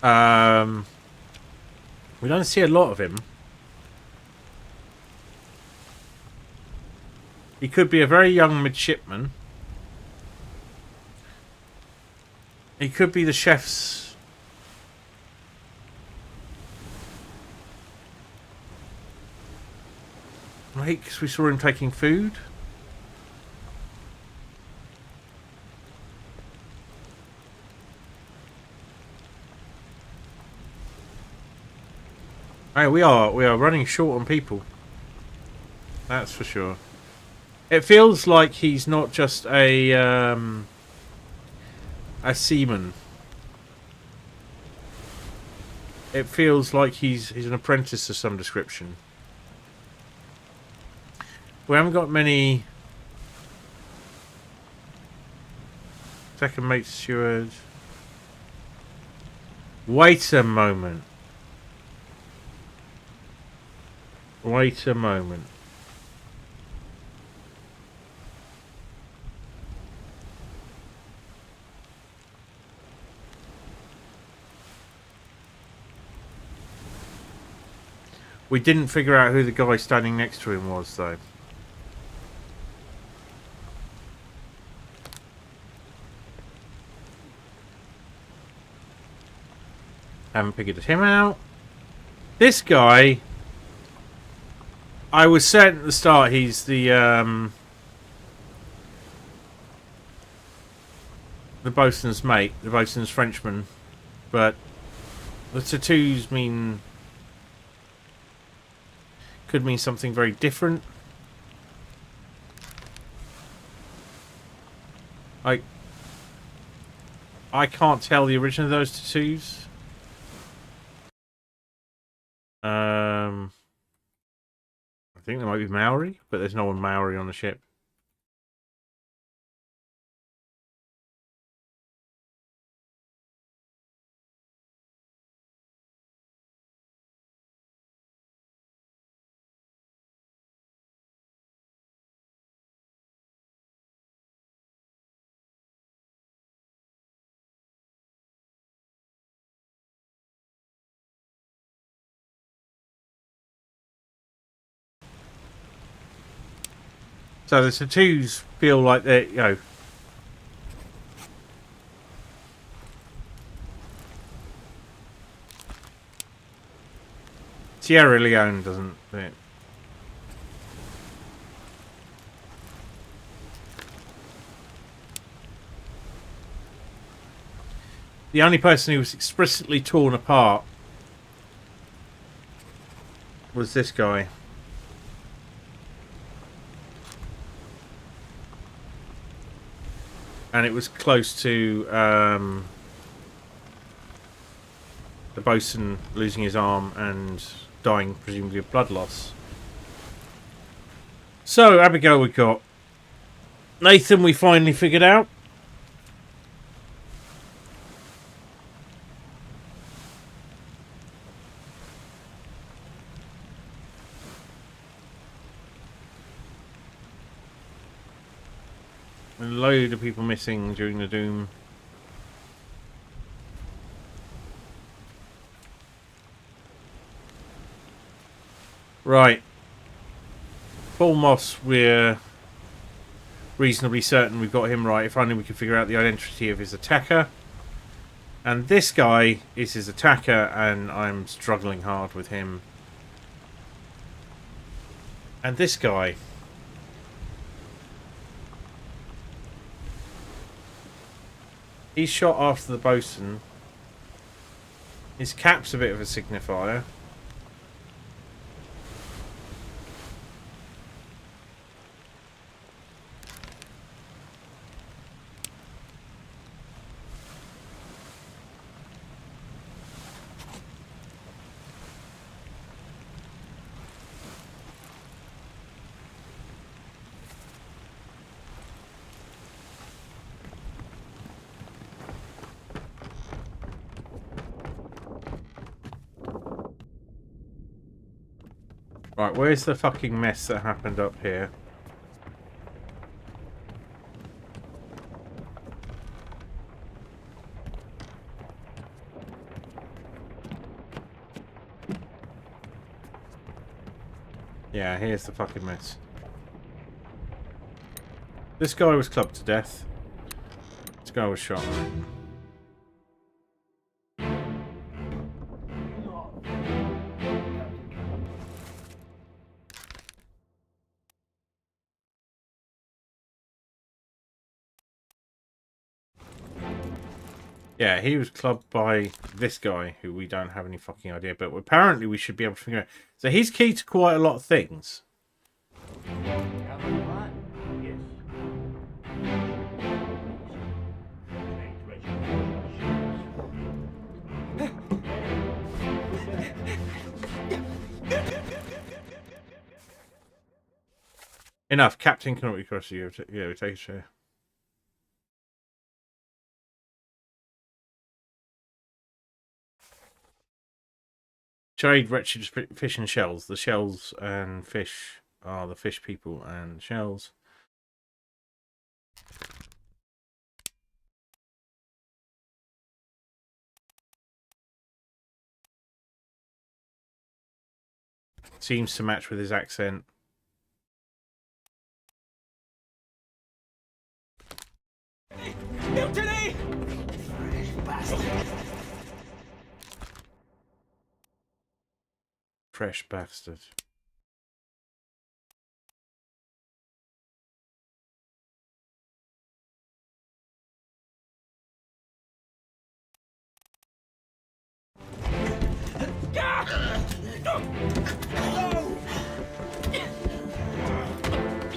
We don't see a lot of him. He could be a very young midshipman. He could be the chef's right, because we saw him taking food. Hey, we are running short on people. That's for sure. It feels like he's not just a seaman. It feels like he's an apprentice of some description. We haven't got many second mate steward. Wait a moment. Wait a moment. We didn't figure out who the guy standing next to him was, though. Haven't figured him out. This guy, I was certain at the start he's the bosun's mate, the bosun's Frenchman, but the tattoos could mean something very different. Like, I can't tell the origin of those tattoos. I think there might be Maori, but there's no one Maori on the ship. So the tattoos feel like they're, you know, Sierra Leone doesn't fit. The only person who was explicitly torn apart was this guy. And it was close to the bosun losing his arm and dying, presumably of blood loss. So, Abigail we got. Nathan we finally figured out. A load of people missing during the Doom. Right. Paul Moss, we're reasonably certain we've got him right. If only we can figure out the identity of his attacker. And this guy is his attacker, and I'm struggling hard with him. And this guy. He's shot after the bosun. His cap's a bit of a signifier. Right, where's the fucking mess that happened up here? Yeah, here's the fucking mess. This guy was clubbed to death. This guy was shot. Yeah, he was clubbed by this guy, who we don't have any fucking idea, but apparently we should be able to figure out. So he's key to quite a lot of things. Enough. Captain cannot request you. Yeah, we take a share. Trade wretched fish and shells. The shells and fish are the fish people and shells. Seems to match with his accent. Mutiny! Fresh bastard.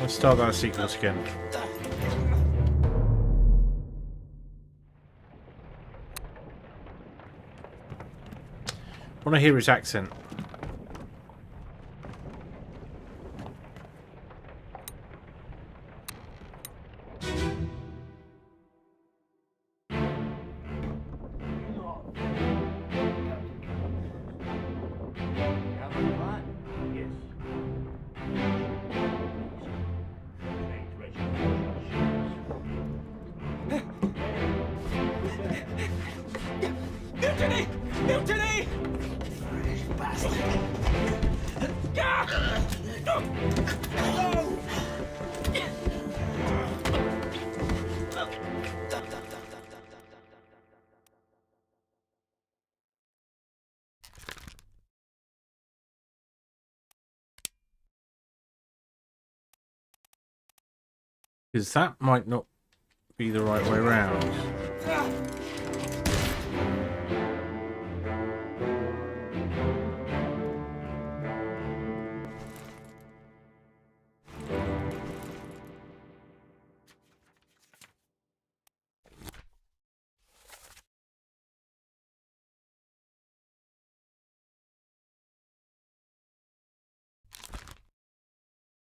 Let's start that sequence again. I want to hear his accent. Mutiny! Mutiny! Bastard! No! Because that might not be the right way round.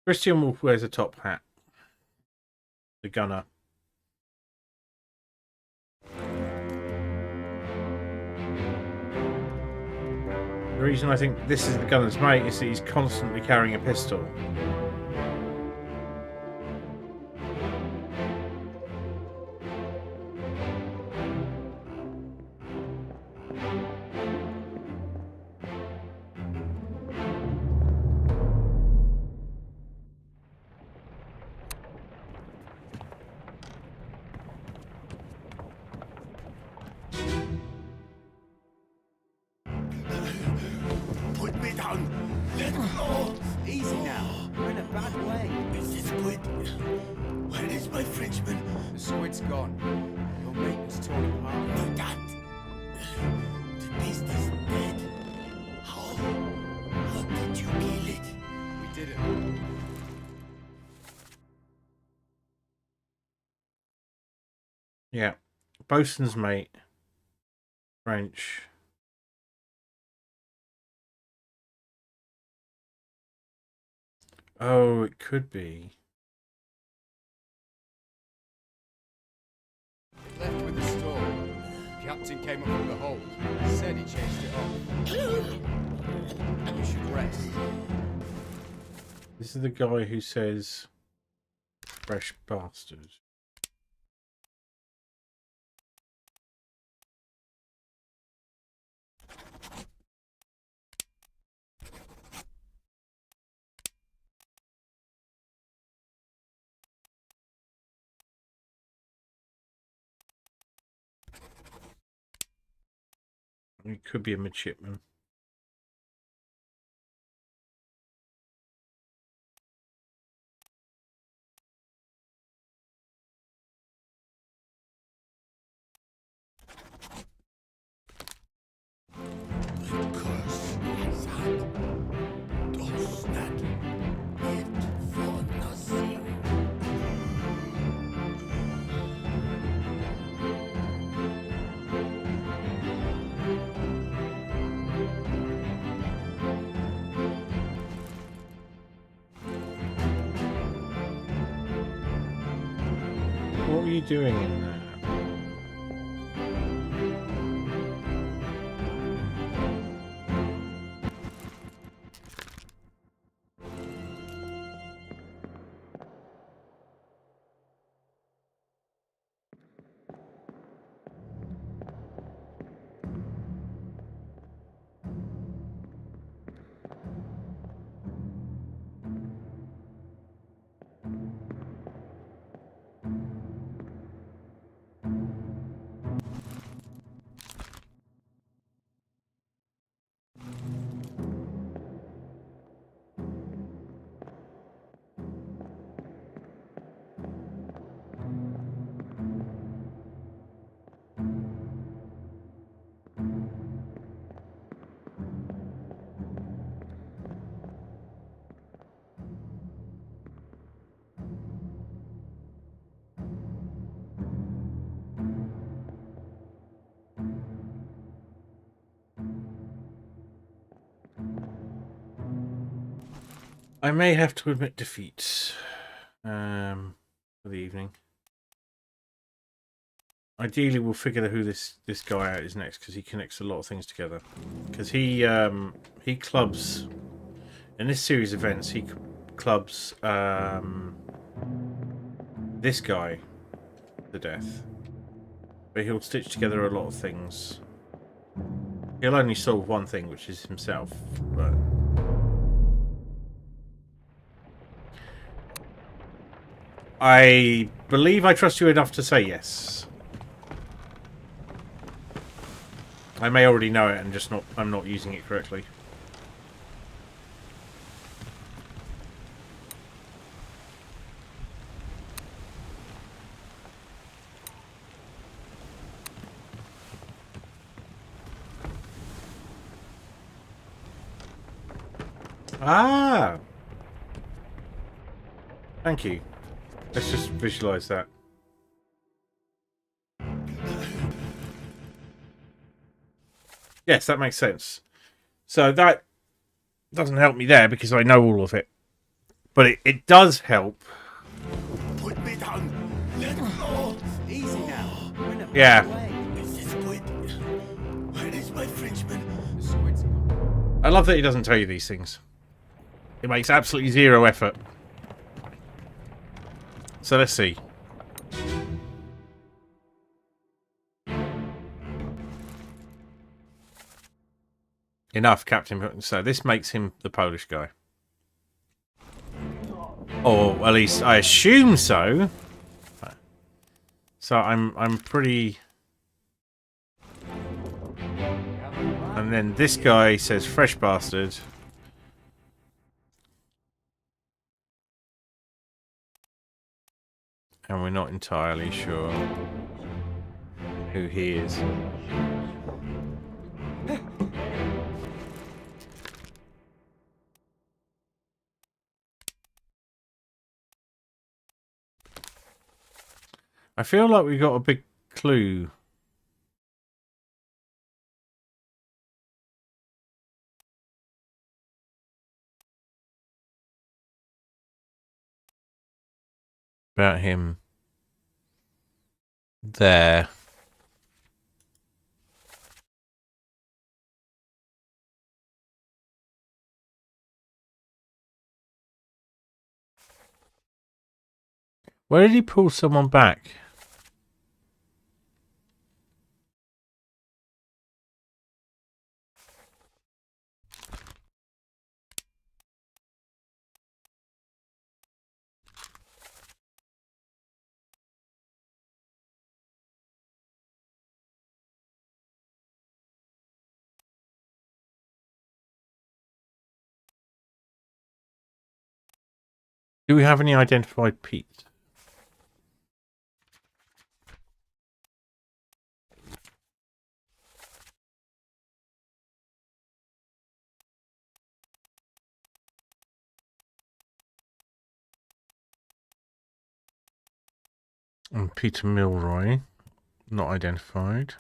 Christian Wolf wears a top hat. The gunner. The reason I think this is the gunner's mate is that he's constantly carrying a pistol. Put me down. Let go. Easy now. You're in a bad way. Is this squid? Where is my Frenchman? The squid's gone. Your mate was torn apart. No, that. The beast is dead. How? How did you kill it? We did it. Yeah. Bosun's mate. French. Oh, it could be. It left with the storm. Captain came up with the hold. Said he changed it off. You should rest. This is the guy who says fresh bastard. It could be a midshipman. Curse has had those that lived for nothing. What were you doing in there? I may have to admit defeat for the evening. Ideally, we'll figure out who this guy out is next, because he connects a lot of things together. Because he clubs in this series of events. He clubs this guy to death, but he'll stitch together a lot of things. He'll only solve one thing, which is himself. But I believe I trust you enough to say yes. I may already know it and just I'm not using it correctly. Ah! Thank you. Let's just visualize that. Yes, that makes sense. So that doesn't help me there because I know all of it. But it does help. Put me down. Let go. Easy now. We're in a Yeah. bad way. Is this squid? Where is my Frenchman? The squid's gone. I love that he doesn't tell you these things. It makes absolutely zero effort. So let's see. Enough, Captain. So this makes him the Polish guy. Or at least I assume so. So I'm pretty... And then this guy says fresh bastard. And we're not entirely sure who he is. I feel like we got a big clue. About him there. Where did he pull someone back? Do we have any identified Pete? And Peter Milroy, not identified.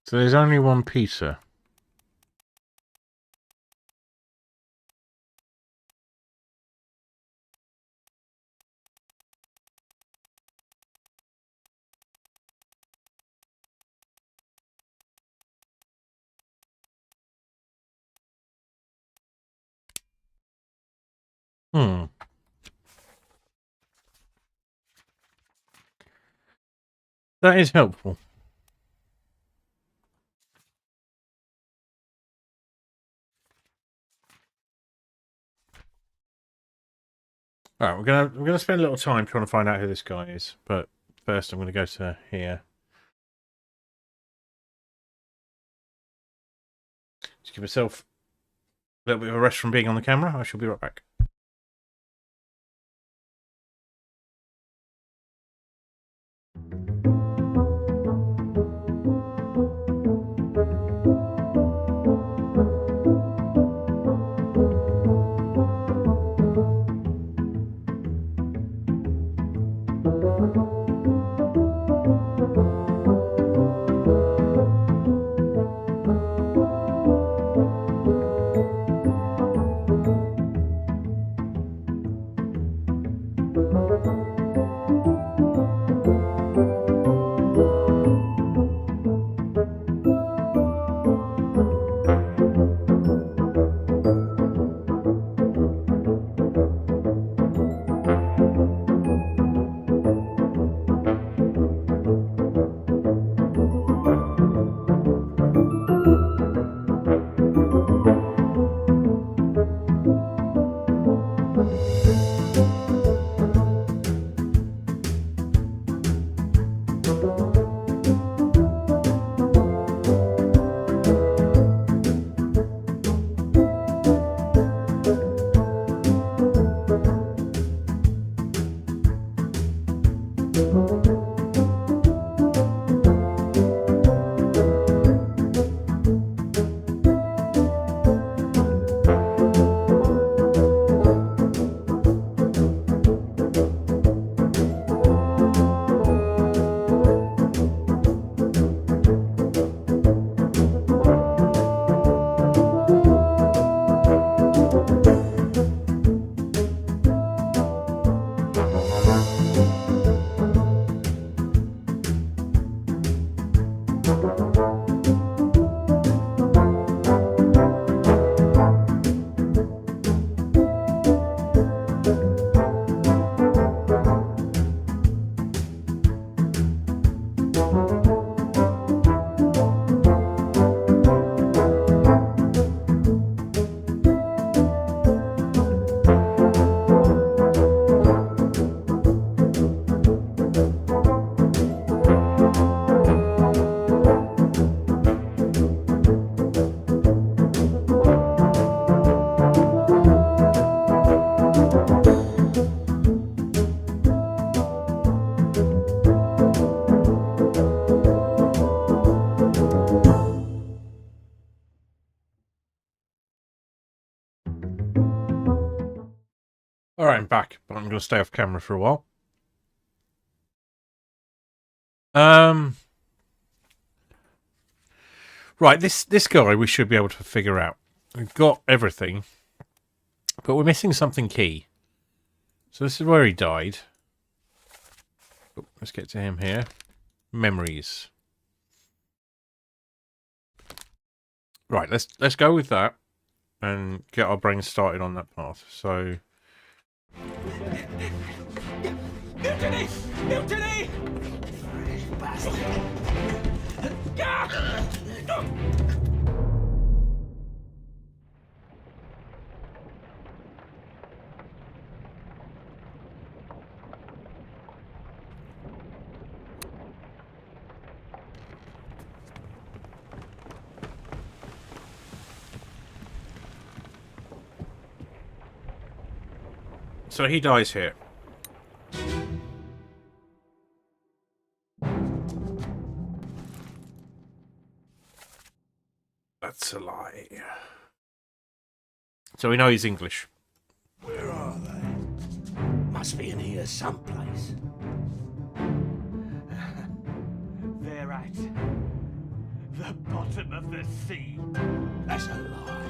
So there's only one Peter. That is helpful. All right, we're gonna spend a little time trying to find out who this guy is, but first I'm gonna go to here. Just give myself a little bit of a rest from being on the camera. I shall be right back. All right, I'm back, but I'm going to stay off camera for a while. Right, this guy we should be able to figure out. We've got everything, but we're missing something key. So this is where he died. Oh, let's get to him here. Memories. Right, let's go with that and get our brains started on that path. So. Mutiny! Mutiny! So he dies here. That's a lie. So we know he's English. Where are they? Must be in here someplace. They're at the bottom of the sea. That's a lie.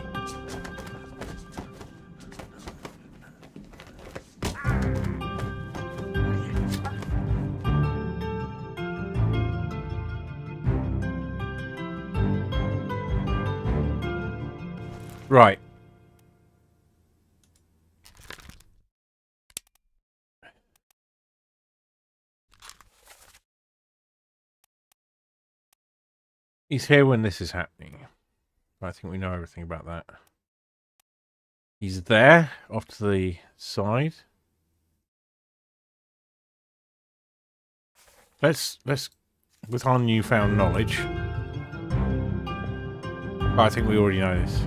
Right. He's here when this is happening. I think we know everything about that. He's there, off to the side. Let's with our newfound knowledge. I think we already know this.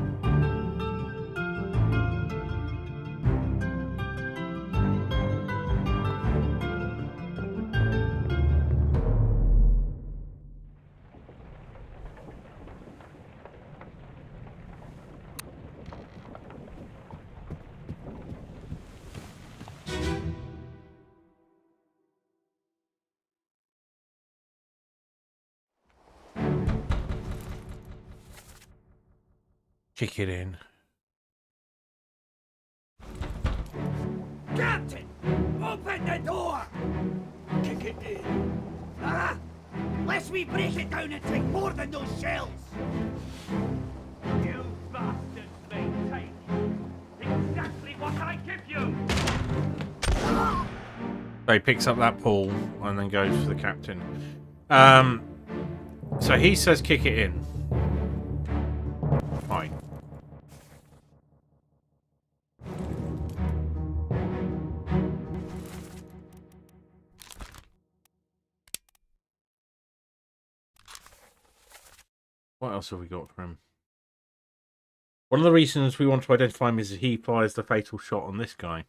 Kick it in. Captain! Open the door! Kick it in. Ah! Lest we break it down and take more than those shells! You bastards may take exactly what I give you! So he picks up that pool and then goes for the captain. So he says kick it in. Fine. What else have we got for him? One of the reasons we want to identify him is that he fires the fatal shot on this guy.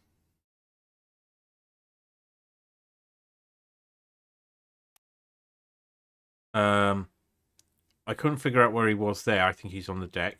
I couldn't figure out where he was there. I think he's on the deck.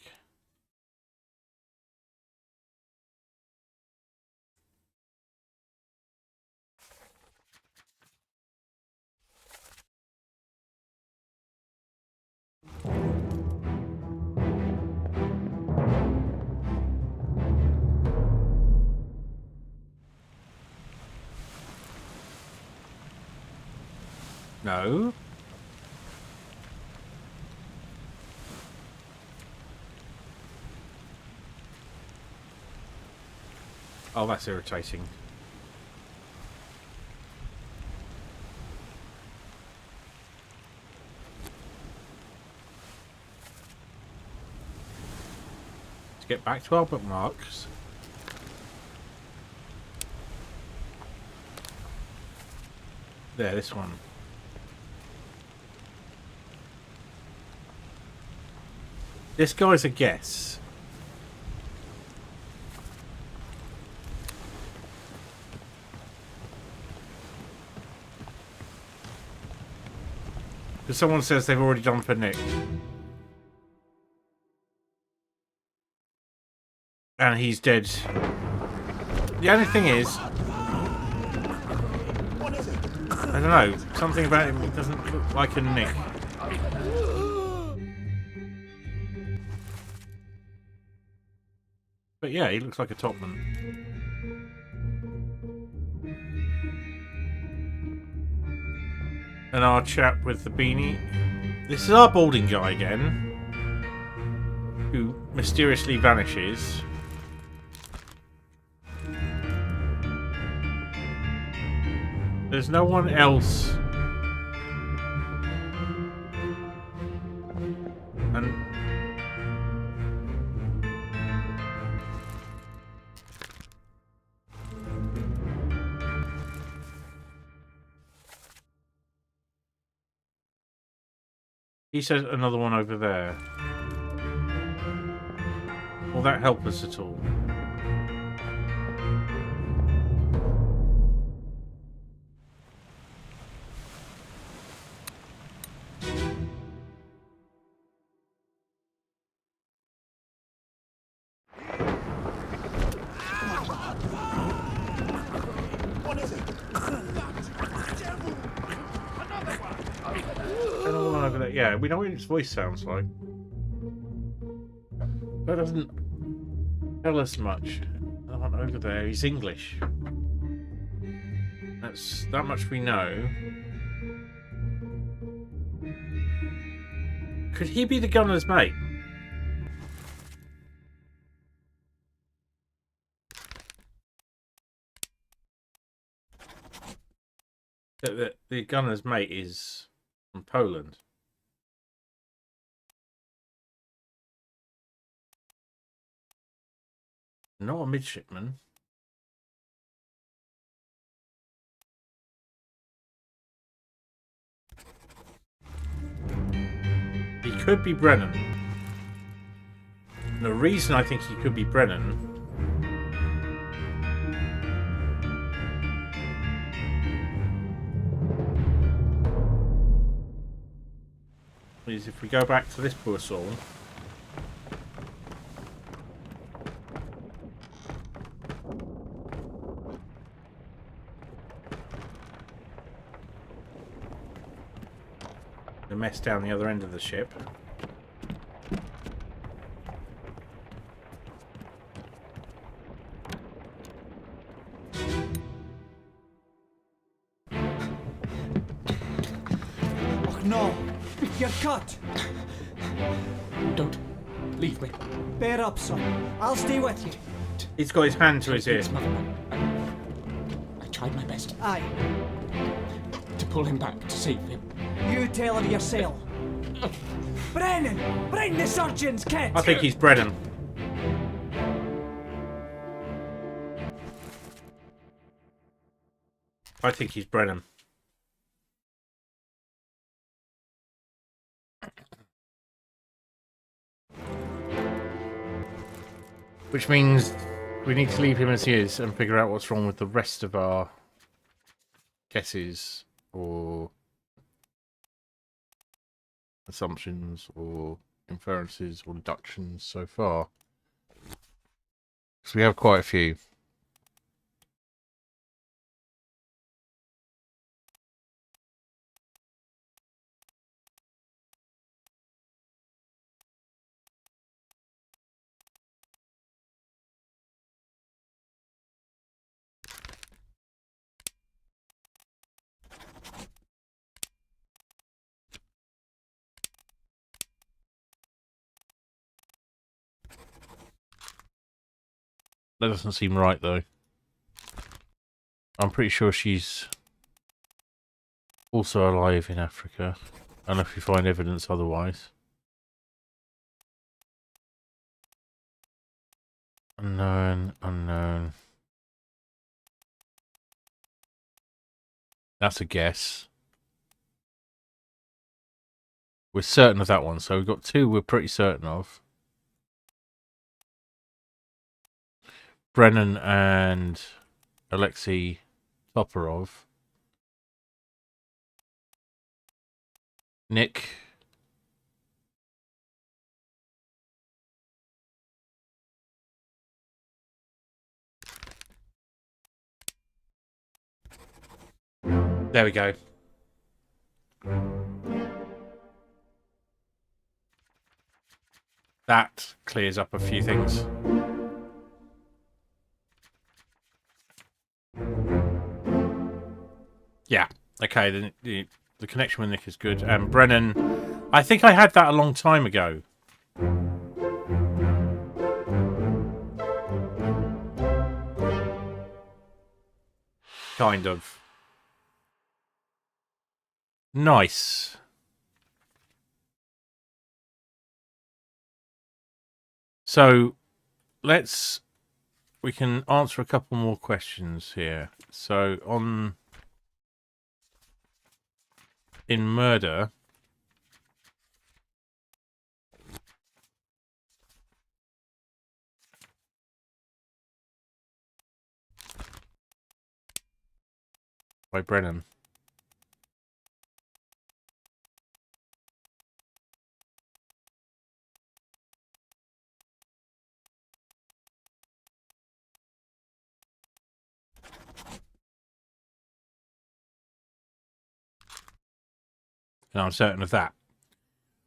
No. Oh, that's irritating. Let's get back to our bookmarks. There, this one. This guy's a guess. Because someone says they've already done for Nick. And he's dead. The only thing is, I don't know, something about him doesn't look like a Nick. But yeah, he looks like a topman. And our chap with the beanie. This is our balding guy again, who mysteriously vanishes. There's no one else. And he says another one over there. Will that help us at all? Another one over there. Yeah, we know what his voice sounds like. That doesn't tell us much. Another one over there. He's English. That's that much we know. Could he be the gunner's mate? The gunner's mate is from Poland. Not a midshipman. He could be Brennan. And the reason I think he could be Brennan is if we go back to this poor soul. The mess down the other end of the ship. Oh no! You're cut! Don't leave me. Bear up, son. I'll stay with you. He's got his hand to his ear. Pete's motherman. I tried my best Aye. to pull him back, to save him. You tell her yourself. Brennan! Bring the surgeon's kit! I think he's Brennan. I think he's Brennan. Which means we need to leave him as he is and figure out what's wrong with the rest of our guesses or assumptions or inferences or deductions so far. Because we have quite a few. That doesn't seem right, though. I'm pretty sure she's also alive in Africa, unless we find evidence otherwise. Unknown, unknown. That's a guess. We're certain of that one, so we've got two we're pretty certain of. Brennan and Alexei Toporov. Nick. There we go. That clears up a few things. Yeah. Okay, the connection with Nick is good. And Brennan, I think I had that a long time ago. Kind of. Nice. So, we can answer a couple more questions here. So, in murder, by Brennan. And I'm certain of that.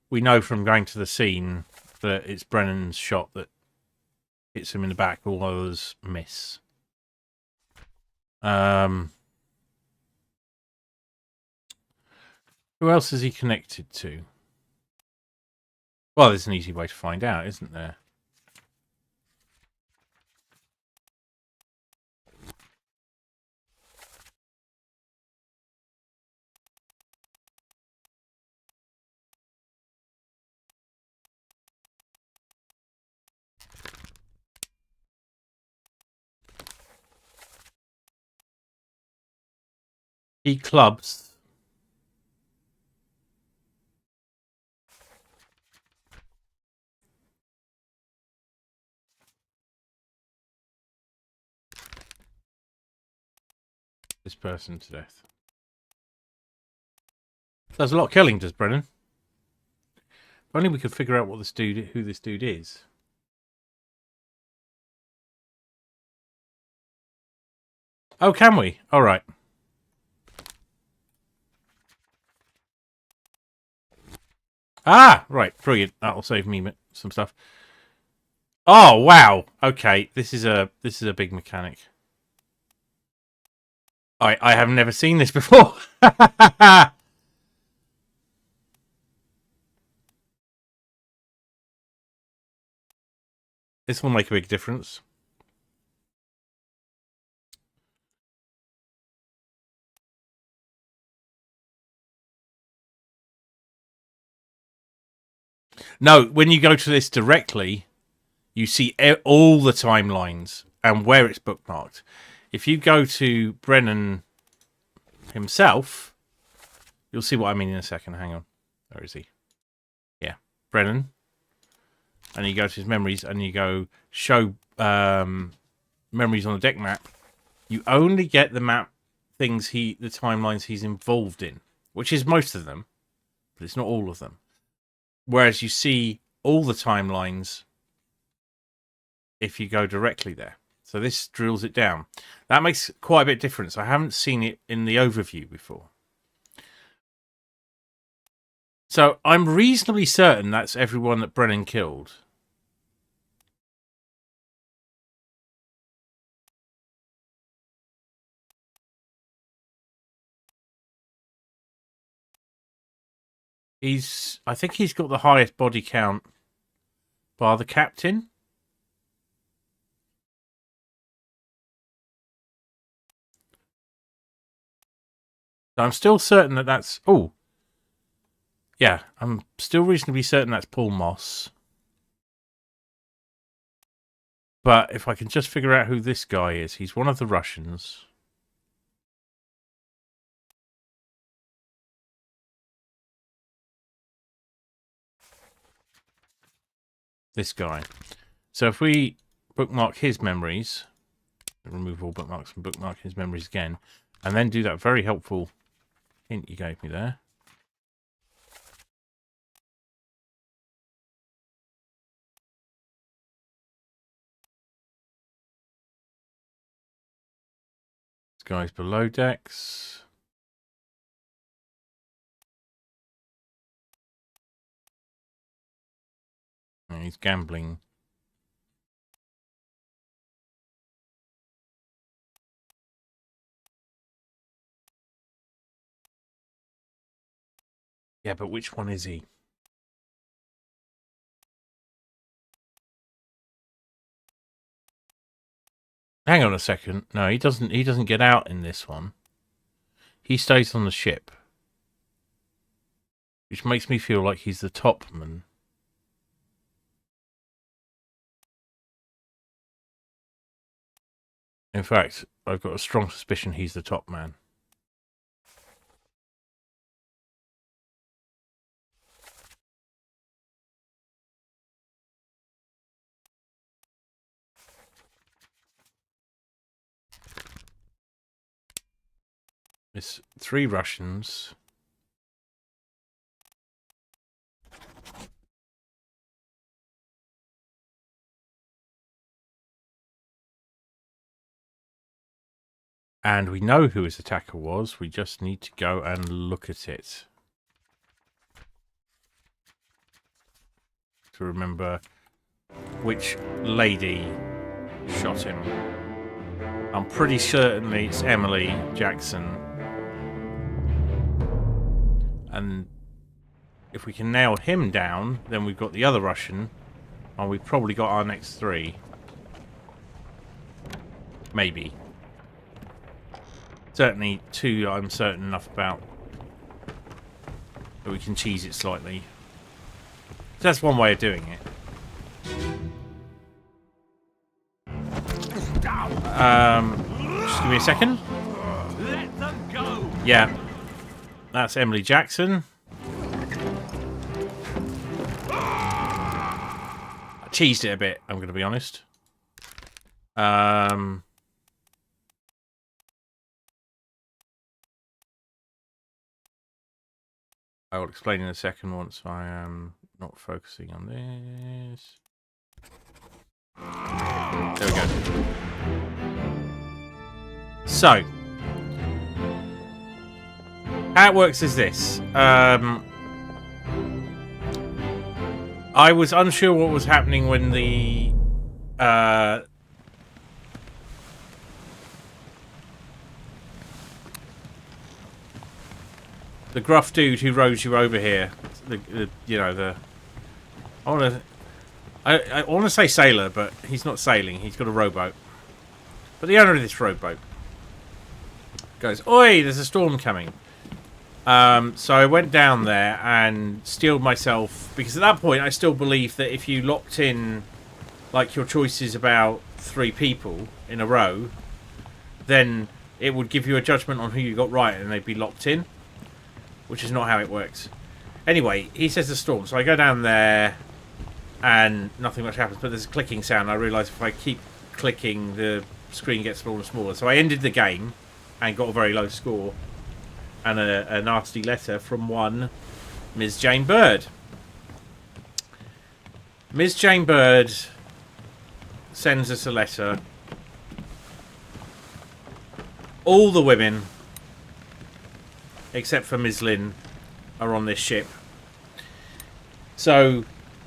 We know from going to the scene that it's Brennan's shot that hits him in the back. All others miss. Who else is he connected to? Well, there's an easy way to find out, isn't there? He clubs. This person to death. Does a lot of killing, does Brennan? If only we could figure out who this dude is. Oh, can we? All right. Ah, right, brilliant. That'll save me some stuff. Oh, wow. Okay, this is a big mechanic. I have never seen this before. This will make a big difference. No, when you go to this directly, you see all the timelines and where it's bookmarked. If you go to Brennan himself, you'll see what I mean in a second. Hang on. Where is he? Yeah, Brennan. And you go to his memories and you go show memories on the deck map. You only get the map the timelines he's involved in, which is most of them, but it's not all of them. Whereas you see all the timelines if you go directly there. So this drills it down. That makes quite a bit of difference. I haven't seen it in the overview before. So I'm reasonably certain that's everyone that Brennan killed. I think he's got the highest body count bar the captain. I'm still certain that that's... Oh. Yeah, I'm still reasonably certain that's Paul Moss. But if I can just figure out who this guy is. He's one of the Russians. This guy. So if we bookmark his memories, remove all bookmarks and bookmark his memories again, and then do that very helpful hint you gave me there. This guy's below decks. And he's gambling. Yeah, but which one is he? Hang on a second. No, he doesn't get out in this one. He stays on the ship. Which makes me feel like he's the topman. In fact, I've got a strong suspicion he's the top man. It's 3 Russians. And we know who his attacker was. We just need to go and look at it. To remember which lady shot him. I'm pretty certain it's Emily Jackson. And if we can nail him down, then we've got the other Russian. And we've probably got our next 3. Maybe. Certainly 2 I'm certain enough about. But we can cheese it slightly. So that's one way of doing it. Just give me a second. Let them go. Yeah. That's Emily Jackson. I cheesed it a bit, I'm going to be honest. I will explain in a second once I am not focusing on this. There we go. So, how it works is this. I was unsure what was happening when the gruff dude who rows you over here, I want to say sailor, but he's not sailing. He's got a rowboat. But the owner of this rowboat goes, "Oi, there's a storm coming." So I went down there and steeled myself, because at that point I still believe that if you locked in like your choices about 3 people in a row, then it would give you a judgment on who you got right and they'd be locked in. Which is not how it works. Anyway, he says the storm. So I go down there and nothing much happens, but there's a clicking sound. I realise if I keep clicking, the screen gets smaller and smaller. So I ended the game and got a very low score. And a nasty letter from one Ms. Jane Bird. Ms. Jane Bird sends us a letter. All the women, except for Ms. Lynn, are on this ship. So,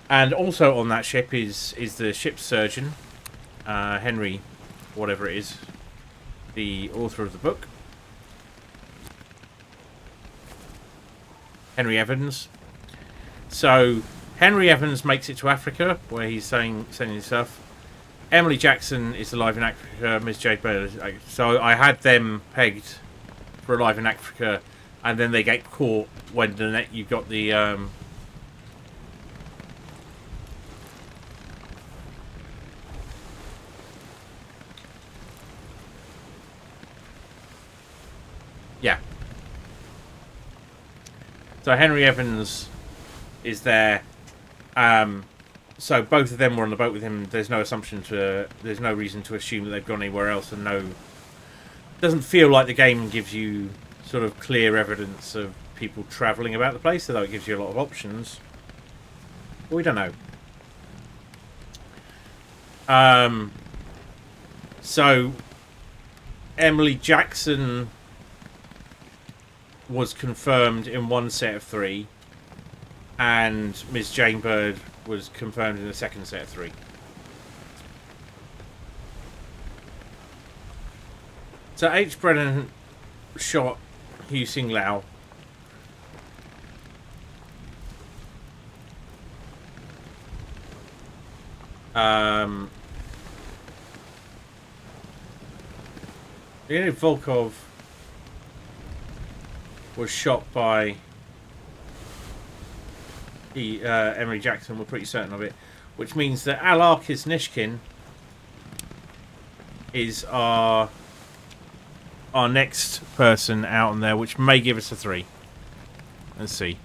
and also on that ship is the ship's surgeon, Henry, whatever it is, the author of the book, Henry Evans. So Henry Evans makes it to Africa, where he's sending stuff. Emily Jackson is alive in Africa. Miss Jade Bird. So I had them pegged for alive in Africa. and then they get caught when you've got the yeah. So Henry Evans is there. So both of them were on the boat with him. There's no reason to assume that they've gone anywhere else, and doesn't feel like the game gives you sort of clear evidence of people travelling about the place, although it gives you a lot of options. But we don't know. So Emily Jackson was confirmed in one set of 3, and Ms. Jane Bird was confirmed in the second set of 3. So H. Brennan shot Hu Sing Lao. Leonid Volkov was shot by Emily Jackson. We're pretty certain of it, which means that Alarkis Nishkin is our next person out on there, which may give us a 3. Let's see.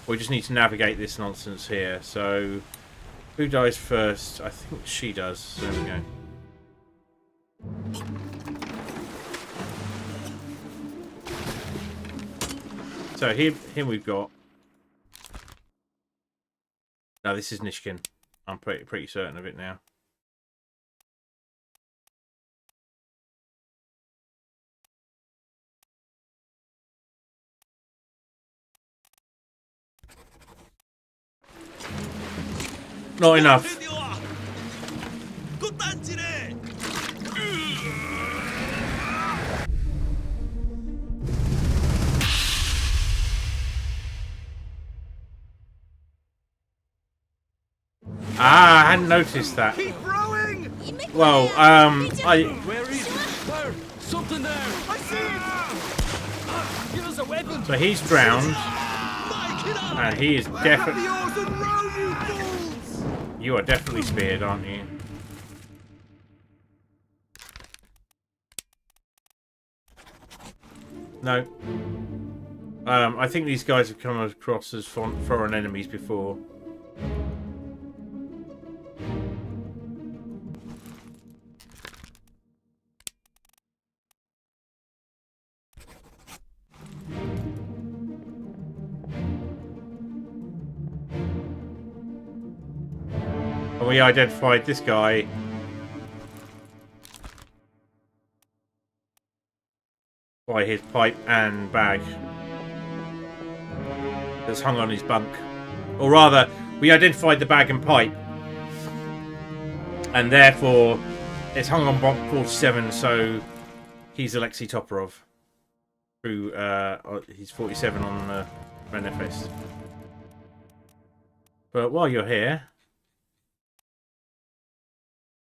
We just need to navigate this nonsense here. So, who dies first? I think she does. So there we go. So here we've got. No, this is Nishkin. I'm pretty certain of it now. Not enough. Ah, I hadn't noticed that. Keep rowing! Well, Where is it? Where? Something there! I see it! Give us a weapon! So he's drowned, and he is definitely. You are definitely speared, aren't you? No. I think these guys have come across as foreign enemies before. And we identified this guy by his pipe and bag that's hung on his bunk. Or rather, we identified the bag and pipe, and therefore it's hung on bunk 47, so he's Alexei Toporov, who he's 47 on manifest. But while you're here,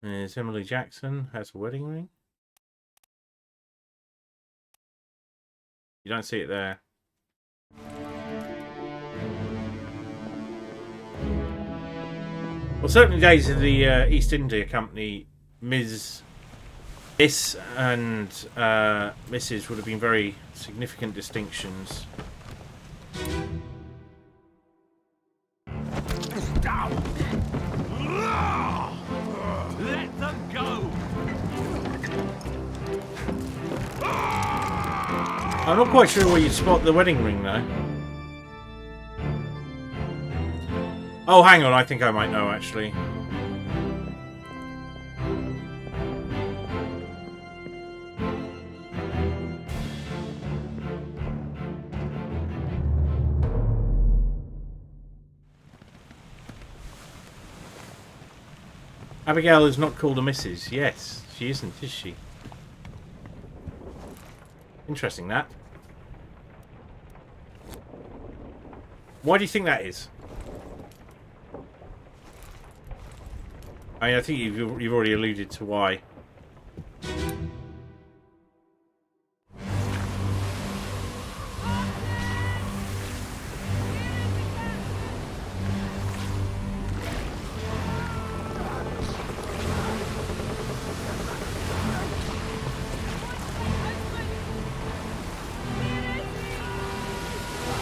there's Emily Jackson, has a wedding ring. You don't see it there. Well, certainly days of the East India Company, Miss and Mrs. would have been very significant distinctions. Let them go! I'm not quite sure where you spot the wedding ring, though. Oh, hang on. I think I might know, actually. Abigail is not called a Mrs. Yes, she isn't, is she? Interesting, that. Why do you think that is? I mean, I think you've already alluded to why.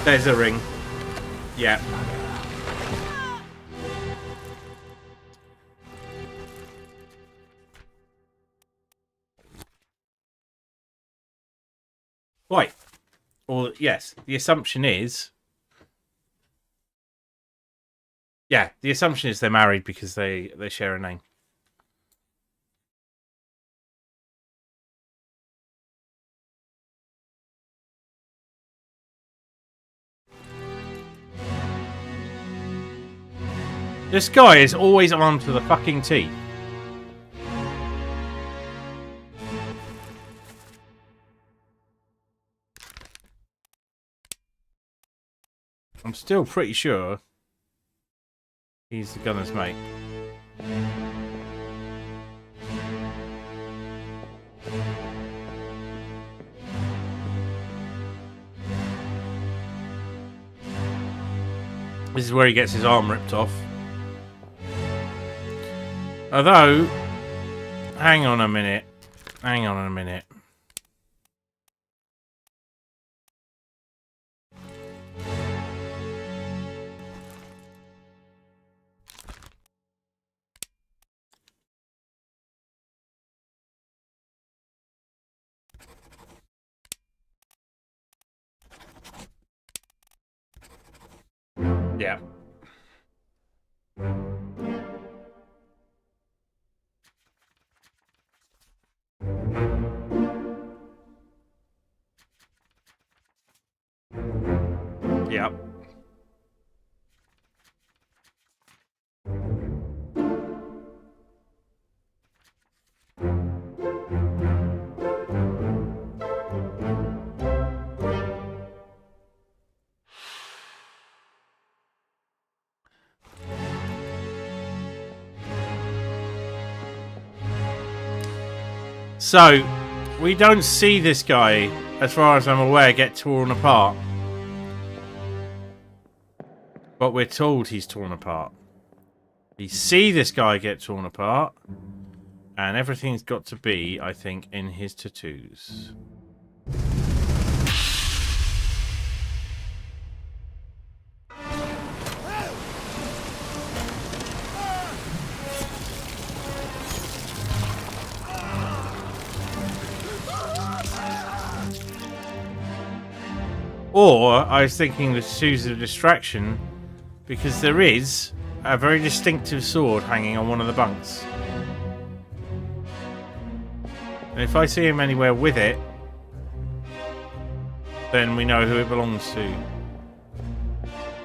There's a ring. Yeah. Right. Or yes, the assumption is. Yeah, the assumption is they're married because they share a name. This guy is always armed to the fucking teeth. I'm still pretty sure he's the gunner's mate. This is where he gets his arm ripped off. Although, hang on a minute. Hang on a minute. Yeah. Yeah. So, we don't see this guy, as far as I'm aware, get torn apart. But we're told he's torn apart. We see this guy get torn apart. And everything's got to be, I think, in his tattoos. Or, I was thinking the tattoos are a distraction, because there is a very distinctive sword hanging on one of the bunks. And if I see him anywhere with it, then we know who it belongs to.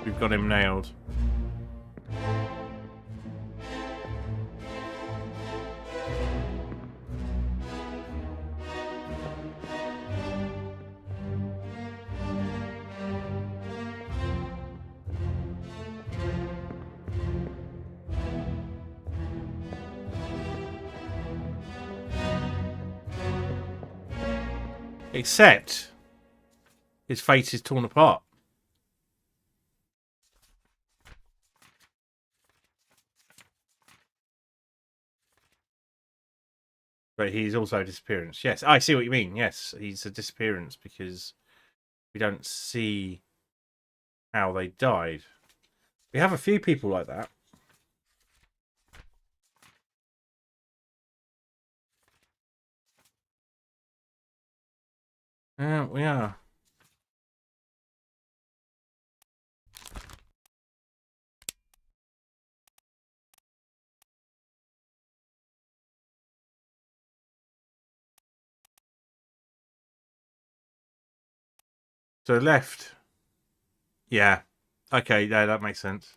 We've got him nailed. Except his face is torn apart. But he's also a disappearance. Yes, I see what you mean. Yes, he's a disappearance because we don't see how they died. We have a few people like that. Yeah, we are. So left. Yeah. Okay, yeah, that makes sense.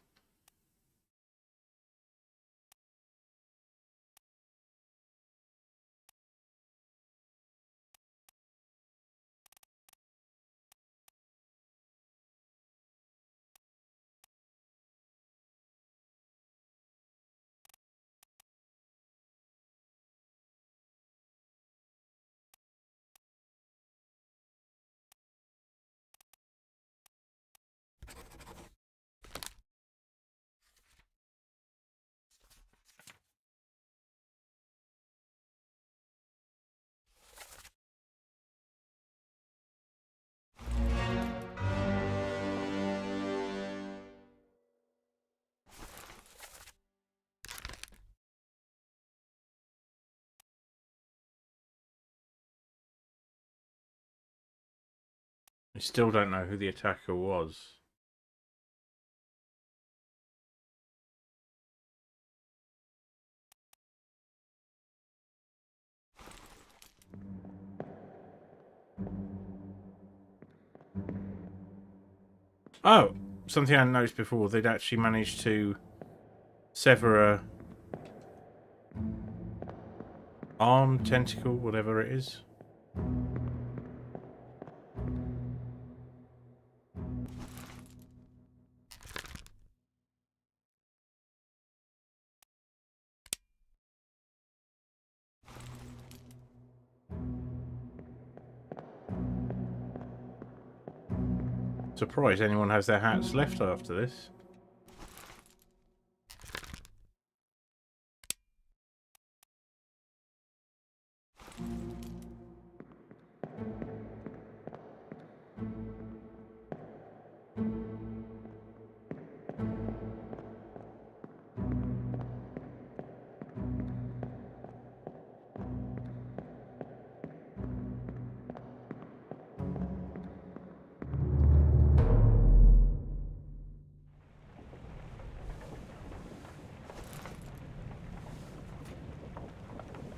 We still don't know who the attacker was. Oh, something I hadn't noticed before. They'd actually managed to sever a arm, tentacle, whatever it is. Surprised anyone has their hats left after this.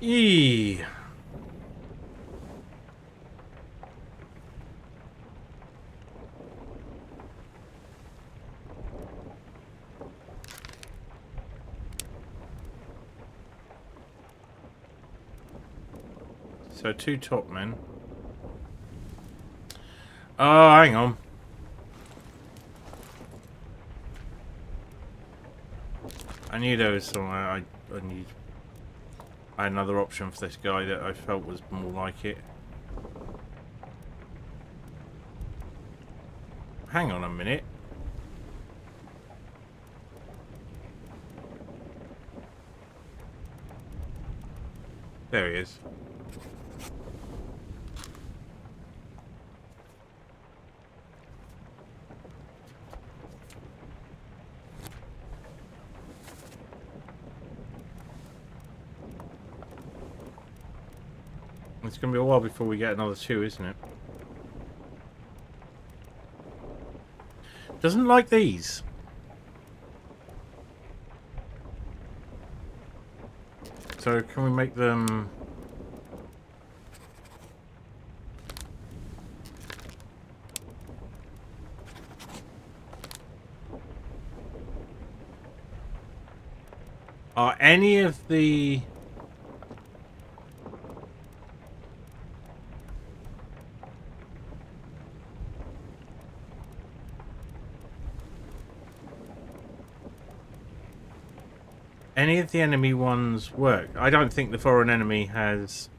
Eee. So 2 top men. Oh, hang on. I knew there was some. I had another option for this guy that I felt was more like it. Hang on a minute. There he is. It's going to be a while before we get another 2, isn't it? Doesn't like these. So can we make them... Are any of the... Any of the enemy ones work? I don't think the foreign enemy has...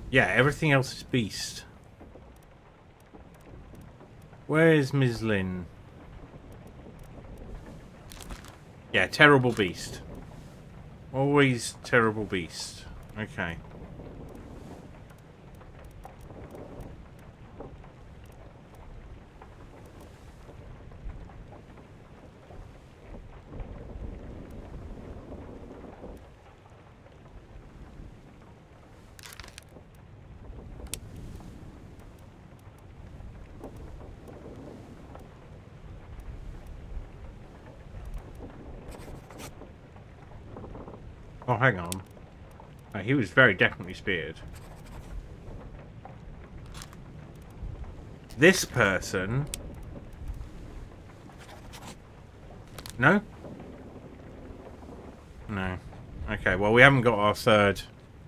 Yeah, everything else is beast. Where is Ms. Lynn? Yeah, terrible beast. Always terrible beast. Okay. Oh, hang on. He was very definitely speared. This person... No? No. Okay, well, we haven't got our 3rd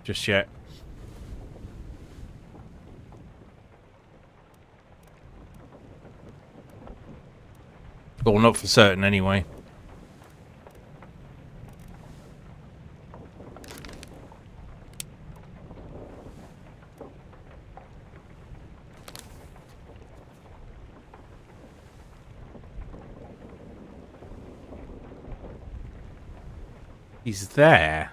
just yet. Well, not for certain, anyway. He's there.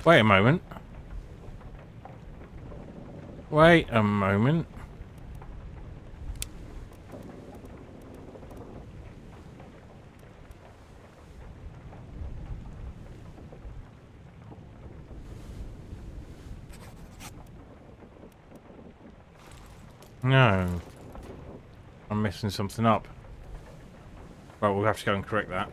Wait a moment. Wait a moment. No. I'm messing something up. Right, we'll have to go and correct that.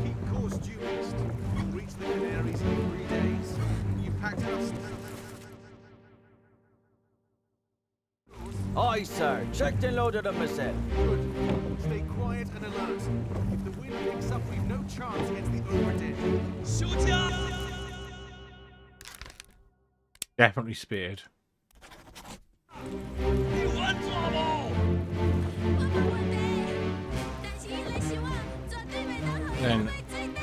Keep course due east. You'll reach the Canaries in 3 days. You packed enough. Aye, sir. Checked and loaded them myself. Good. Stay quiet and alert. If the wind picks up, we've no chance against the Obra Dinn. Definitely speared. 你完做冇？我冇問題，但是伊嘅想法絕對袂當互伊 Then 會最低。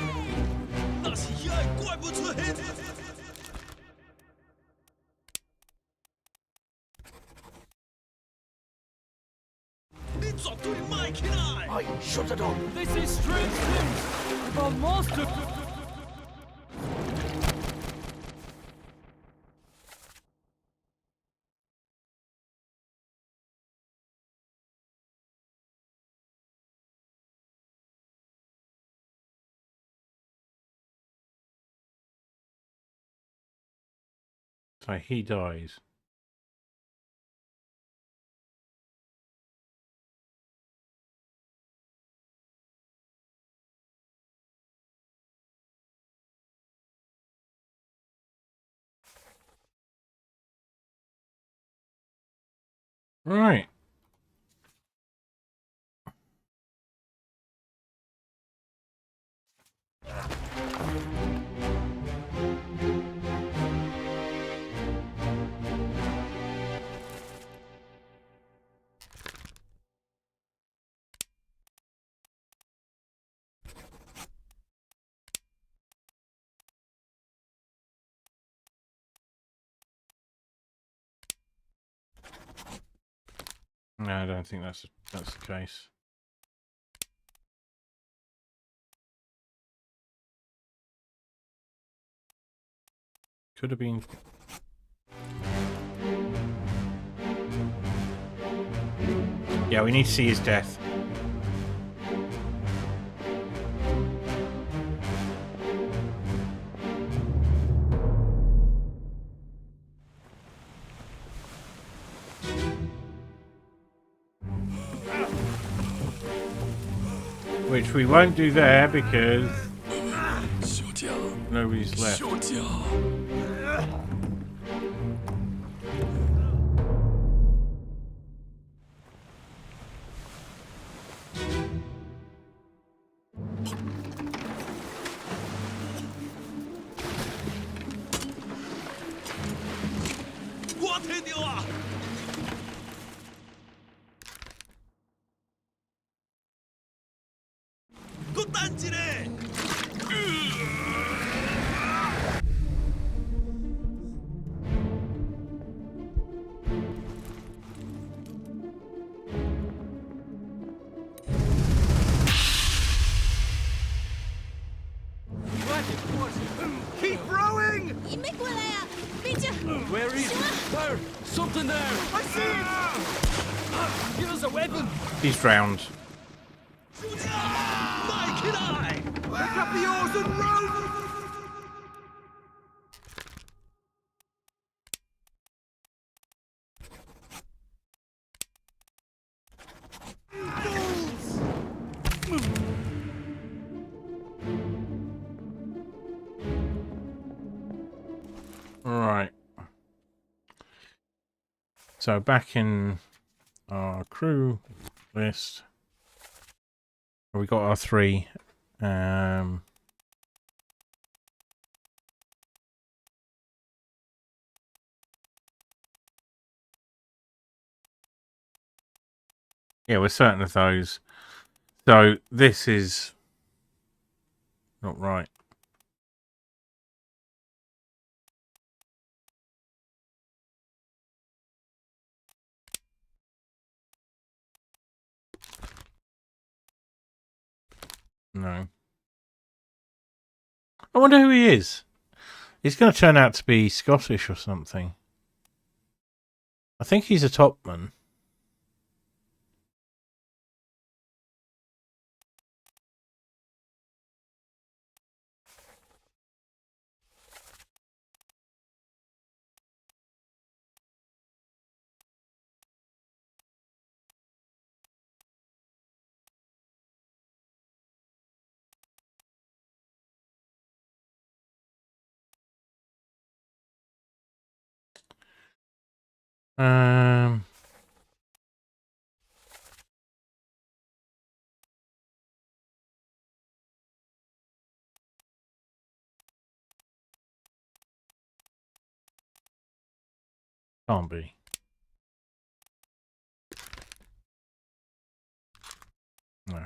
那是一愛怪不出黑。你絕對賣起來！ Aye, shut it up. This is strange news. The monster. 'So he dies. Right. No, I don't think that's the case. Could have been. Yeah, we need to see his death. Which we won't do there because nobody's left. 切掉啊！ 굿단지네! Keep rowing! 你没过来呀、别这， Where is it? There! Something there! I see it! Give us a weapon! He's drowned. Mike and I! Pick up the oars and row! Right. So back in our crew list, we got our 3. Yeah, we're certain of those. So this is not right. No. I wonder who he is. He's going to turn out to be Scottish or something. I think he's a topman. Um, can't be. No.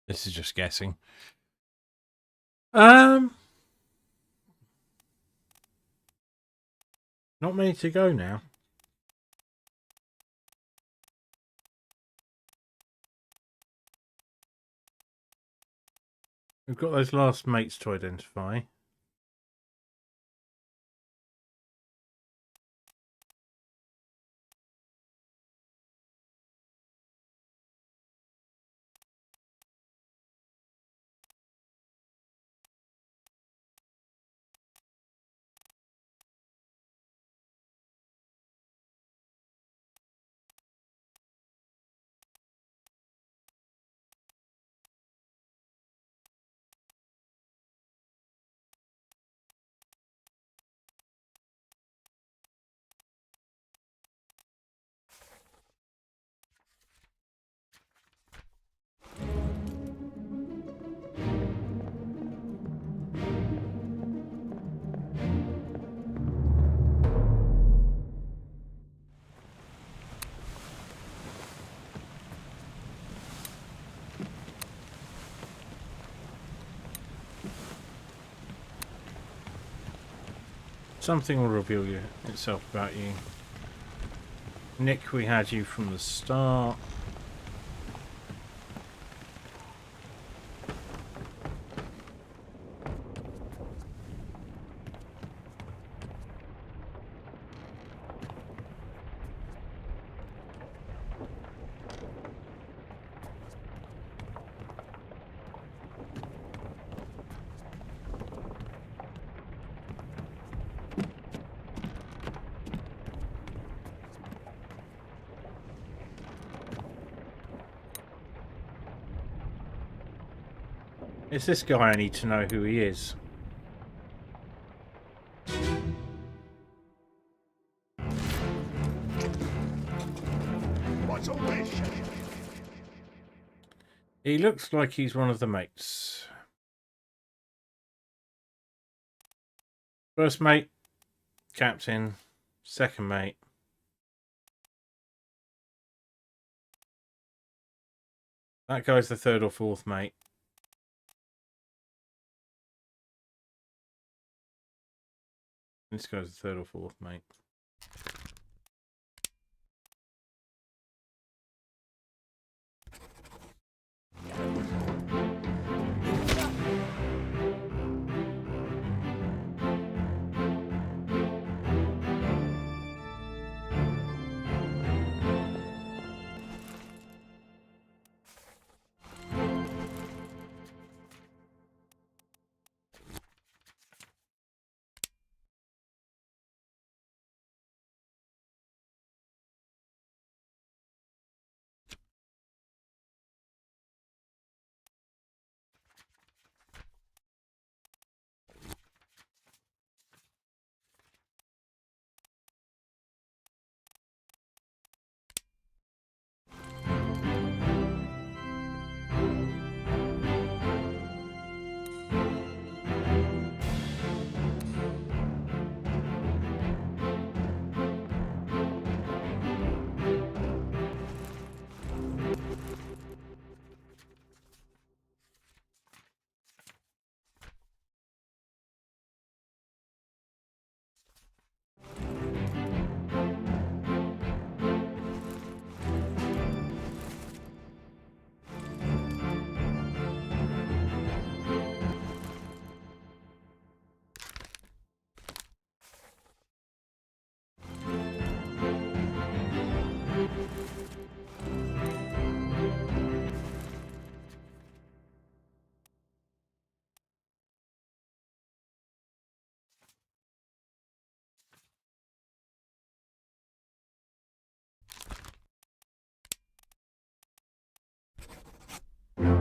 This is just guessing. Not many to go now. We've got those last mates to identify. Something will reveal itself about you. Nick, we had you from the start. It's this guy I need to know who he is. What's all this? He looks like he's one of the mates. First mate, captain, second mate. That guy's the third or fourth mate. This guy's the third or fourth mate.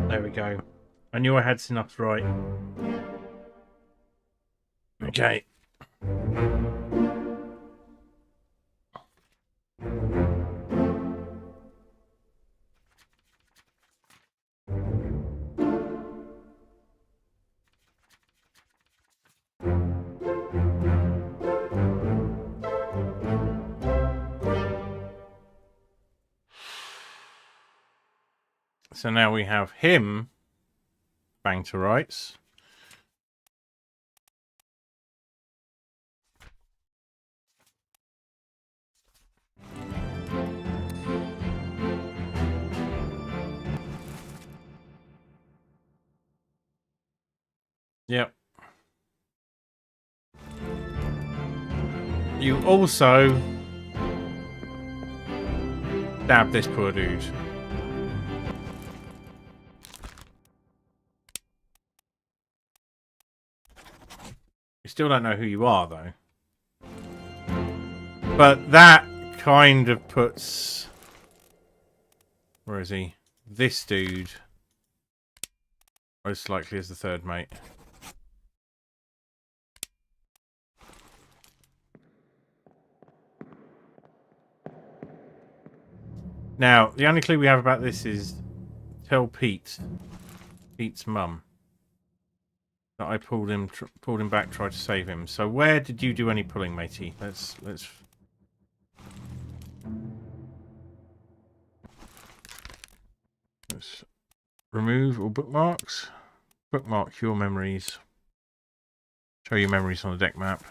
There we go. I knew I had synapse right. Okay. So now we have him bang to rights. Yep. You also stab this poor dude. You still don't know who you are, though. But that kind of puts... Where is he? This dude most likely as the third mate. Now, the only clue we have about this is tell Pete's mum that I pulled him back, tried to save him. So where did you do any pulling, matey? Let's remove all bookmarks. Bookmark your memories. Show your memories on the deck map.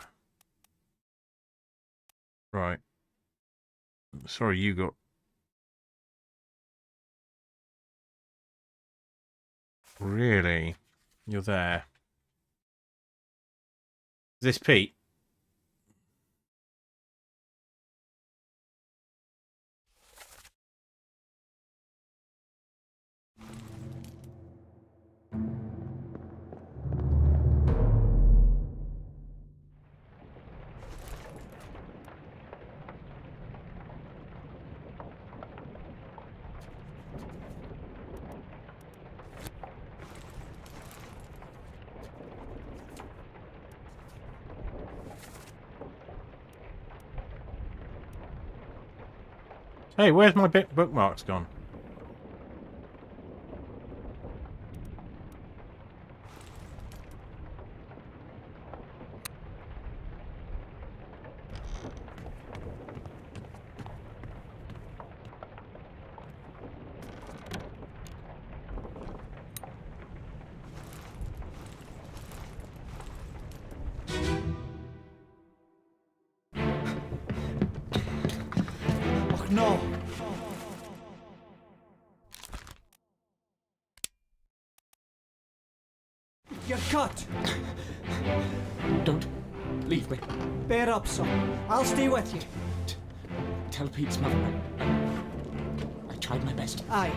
Right. Sorry, you got... Really? You're there. Is this Pete? Hey, where's my bookmarks gone? Oh no! You're cut! Don't leave me. Bear up, son. I'll stay with you. Tell Pete's mother I tried my best Aye,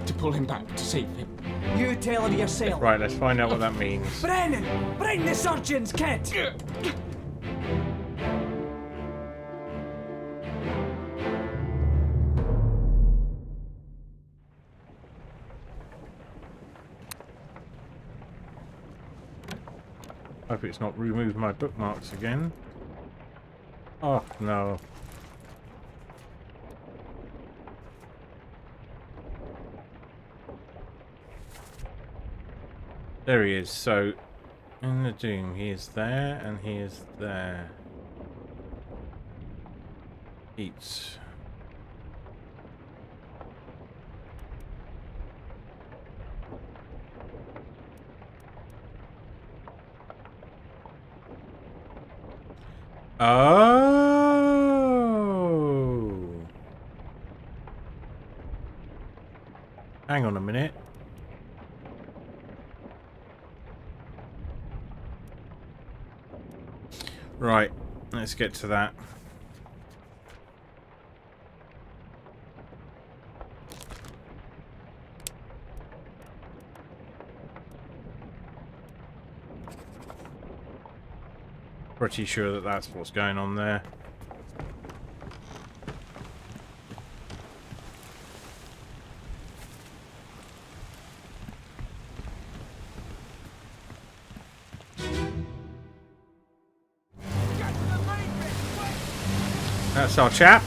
to pull him back, to save him. you tell her yourself. Right, let's find out what that means. Brennan! Bring the surgeons, kid! Hope it's not removed my bookmarks again. Oh no. There he is. So in the Doom, he is there and he is there. Eats. Oh. Hang on a minute. Right, let's get to that. Pretty sure that that's what's going on there. That's our chap.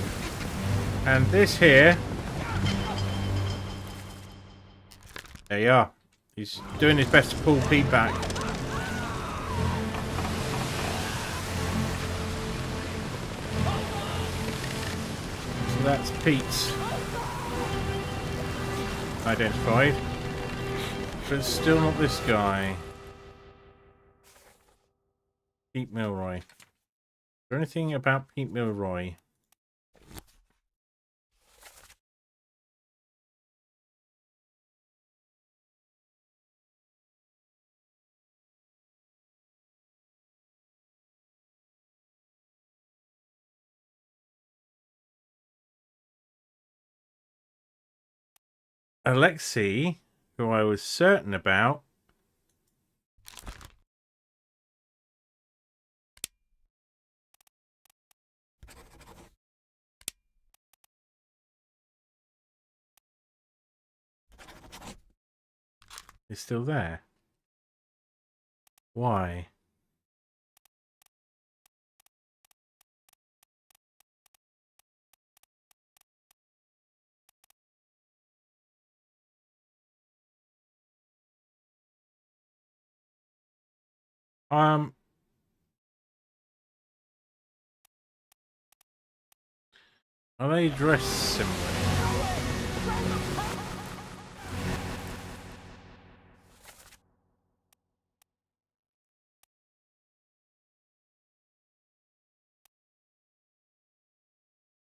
And this here. There you are. He's doing his best to pull Pete back. So that's Pete's identified. But it's still not this guy. Pete Milroy. Is there anything about Pete Milroy? Alexei, who I was certain about. Is still there. Why? Are they dressed similarly?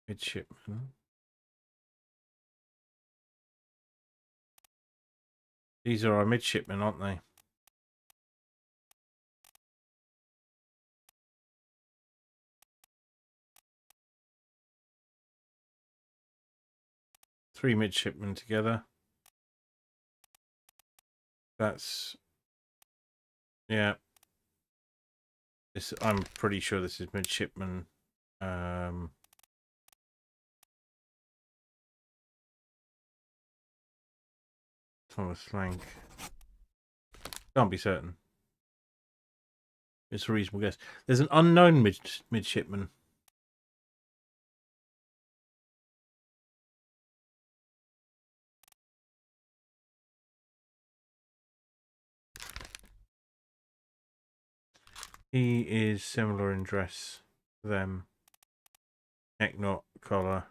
Midshipman. These are our midshipmen, aren't they? Three midshipmen together. That's... yeah. This, I'm pretty sure this is midshipman. Thomas Flank. Can't be certain. It's a reasonable guess. There's an unknown midshipman. He is similar in dress to them. Neck knot, collar.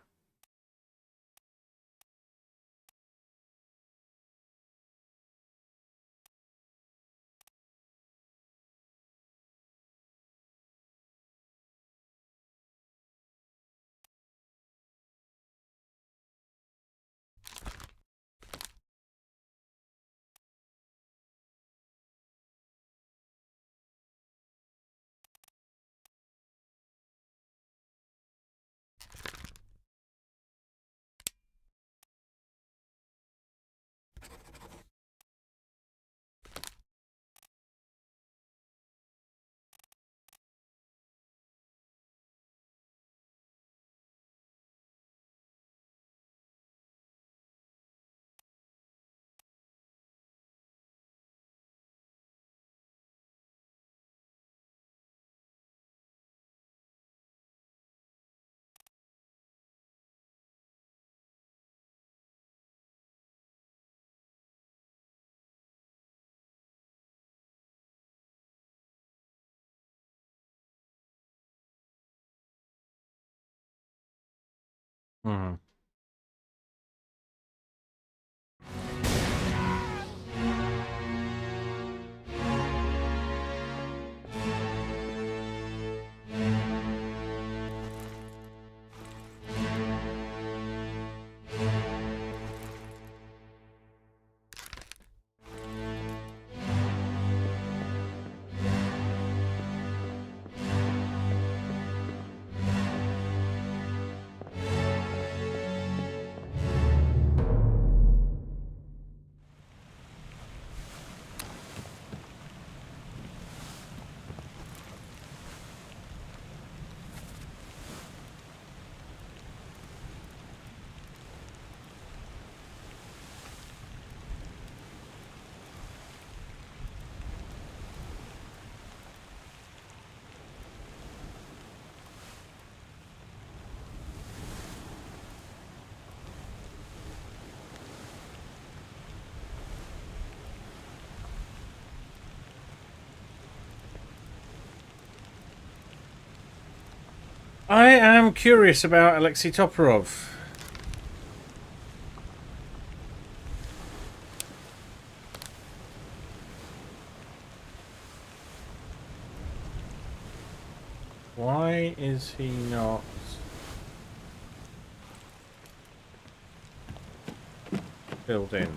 Hmm. I am curious about Alexei Toporov. Why is he not filled in?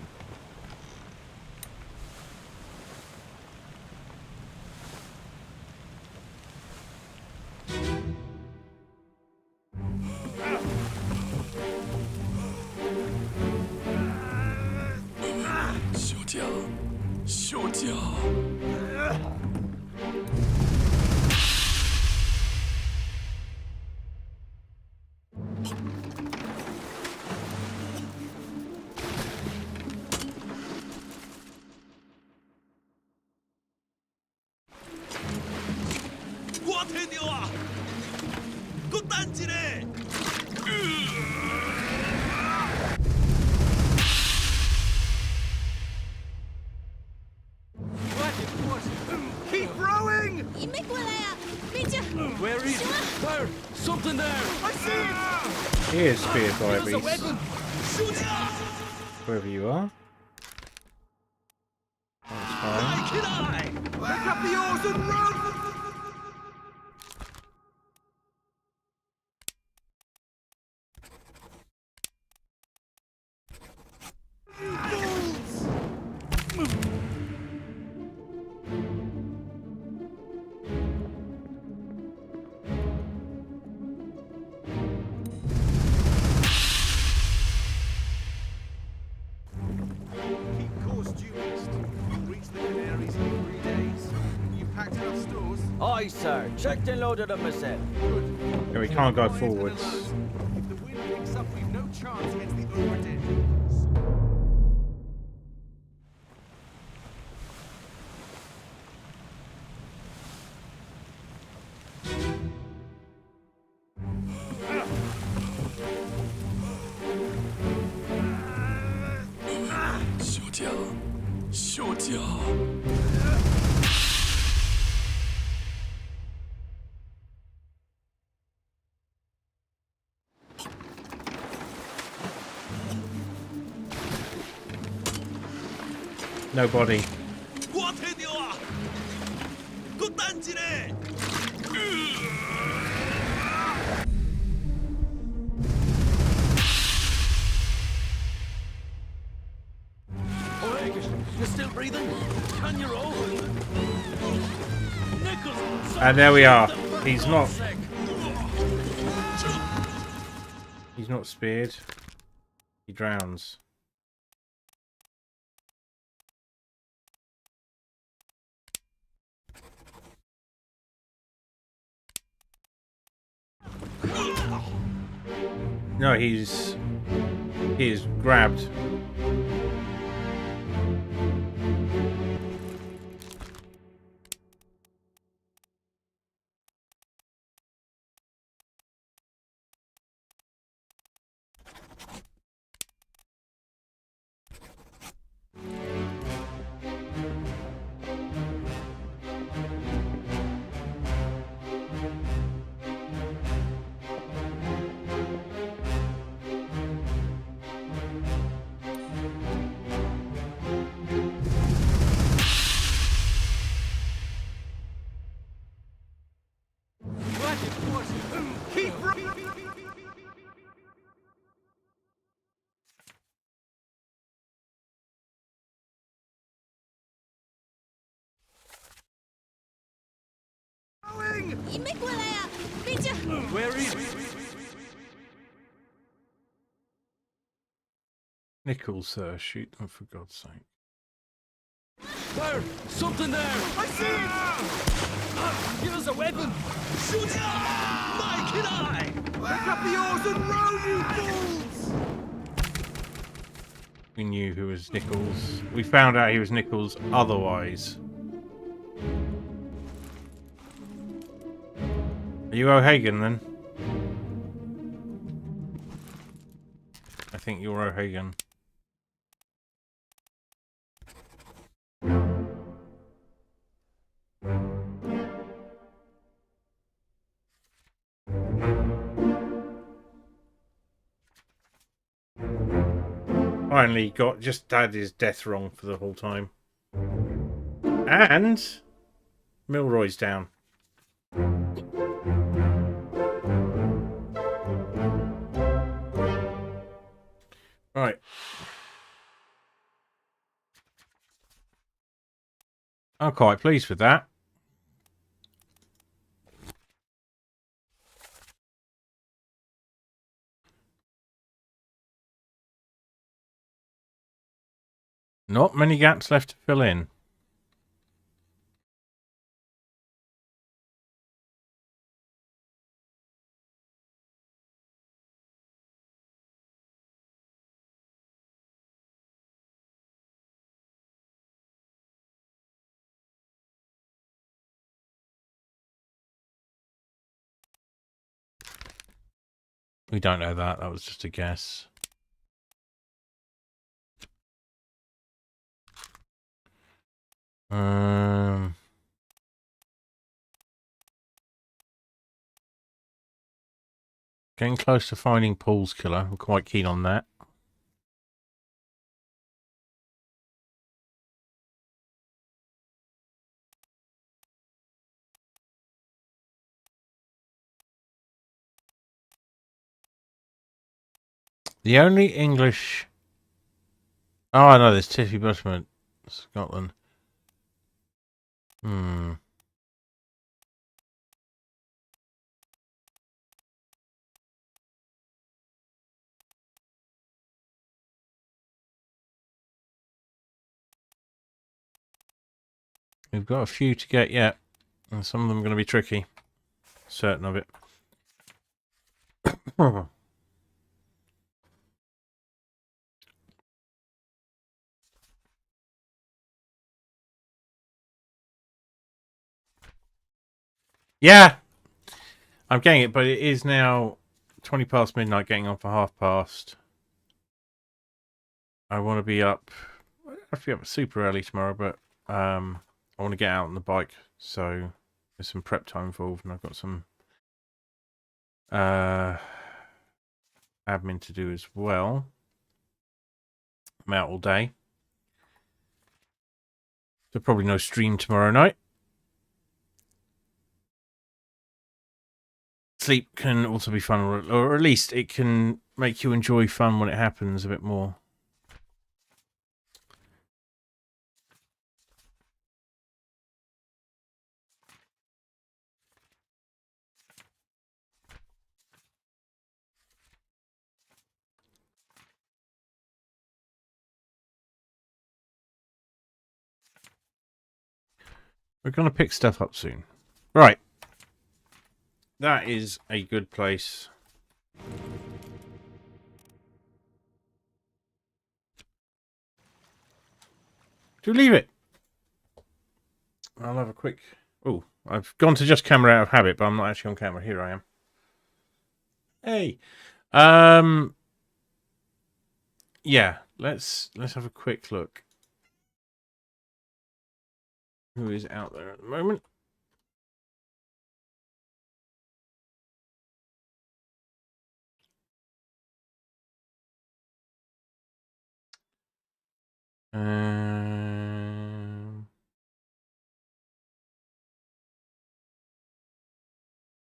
Keep rowing! 你没过来呀、别这样。 Where is it? There! Something there! I see it! He is speared by a There's a beast. weapon! Wherever you are. That's fine. Kid Eye! Pick up the oars and run! Keep course due east. You'll reach the Canaries in 3 days. You packed enough stores? Aye, sir. Checked and loaded them myself. Good. Yeah, we can't go Quiet and forwards. alert. If the wind picks up, we've no chance against the Obra Dinn. Nobody. You're still breathing? Can you roll? And there we are. He's not. He's not speared. He drowns. No, he is grabbed. Where is he? Nichols, sir, shoot them for God's sake. There! Something there! I see it! Give us a weapon! Shoot it! Mike and I! Pick up the oars and row, you fools! We knew who was Nichols. We found out he was Nichols otherwise. Are you O'Hagan then? I think you're O'Hagan. Finally got just had his death wrong for the whole time. And Milroy's down. Right. I'm quite pleased with that. Not many gaps left to fill in. We don't know that. That was just a guess. Getting close to finding Paul's killer. I'm quite keen on that. The only English... Oh, no, there's Tiffy Bushman, Scotland. We've got a few to get yet, and some of them are going to be tricky. Certain of it. Yeah, I'm getting it, but it is now 20 past midnight, getting on for past. I want to be up. I don't have to be up super early tomorrow, but I want to get out on the bike, so there's some prep time involved, and I've got some admin to do as well. I'm out all day. So probably no stream tomorrow night. Sleep can also be fun, or at least it can make you enjoy fun when it happens a bit more. We're going to pick stuff up soon. Right. That is a good place. To leave it. I'll have a quick... Oh, I've gone to just camera out of habit, but I'm not actually on camera. Here I am. Hey. Yeah, let's have a quick look. Who is out there at the moment?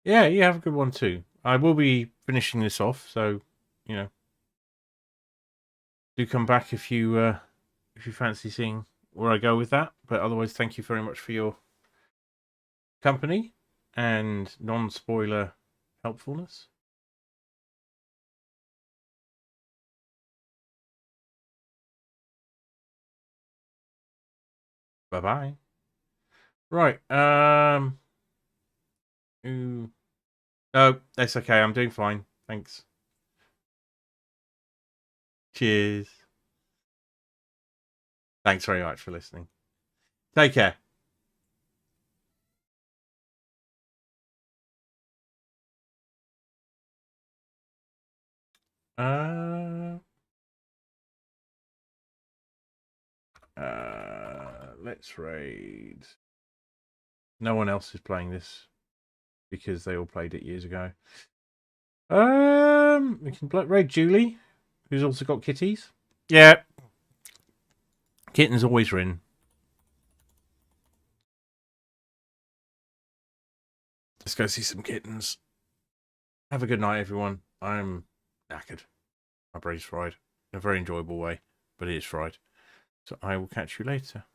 Yeah, you have a good one too. I will be finishing this off, so you know, do come back if you fancy seeing where I go with that. But otherwise, thank you very much for your company and non-spoiler helpfulness. Bye bye. Right. Ooh. No, that's okay. I'm doing fine. Thanks. Cheers. Thanks very much for listening. Take care. Let's raid. No one else is playing this because they all played it years ago. We can raid Julie, who's also got kitties. Yeah. Kittens always win. Let's go see some kittens. Have a good night, everyone. I'm knackered. My brain's fried in a very enjoyable way, but it is fried. So I will catch you later.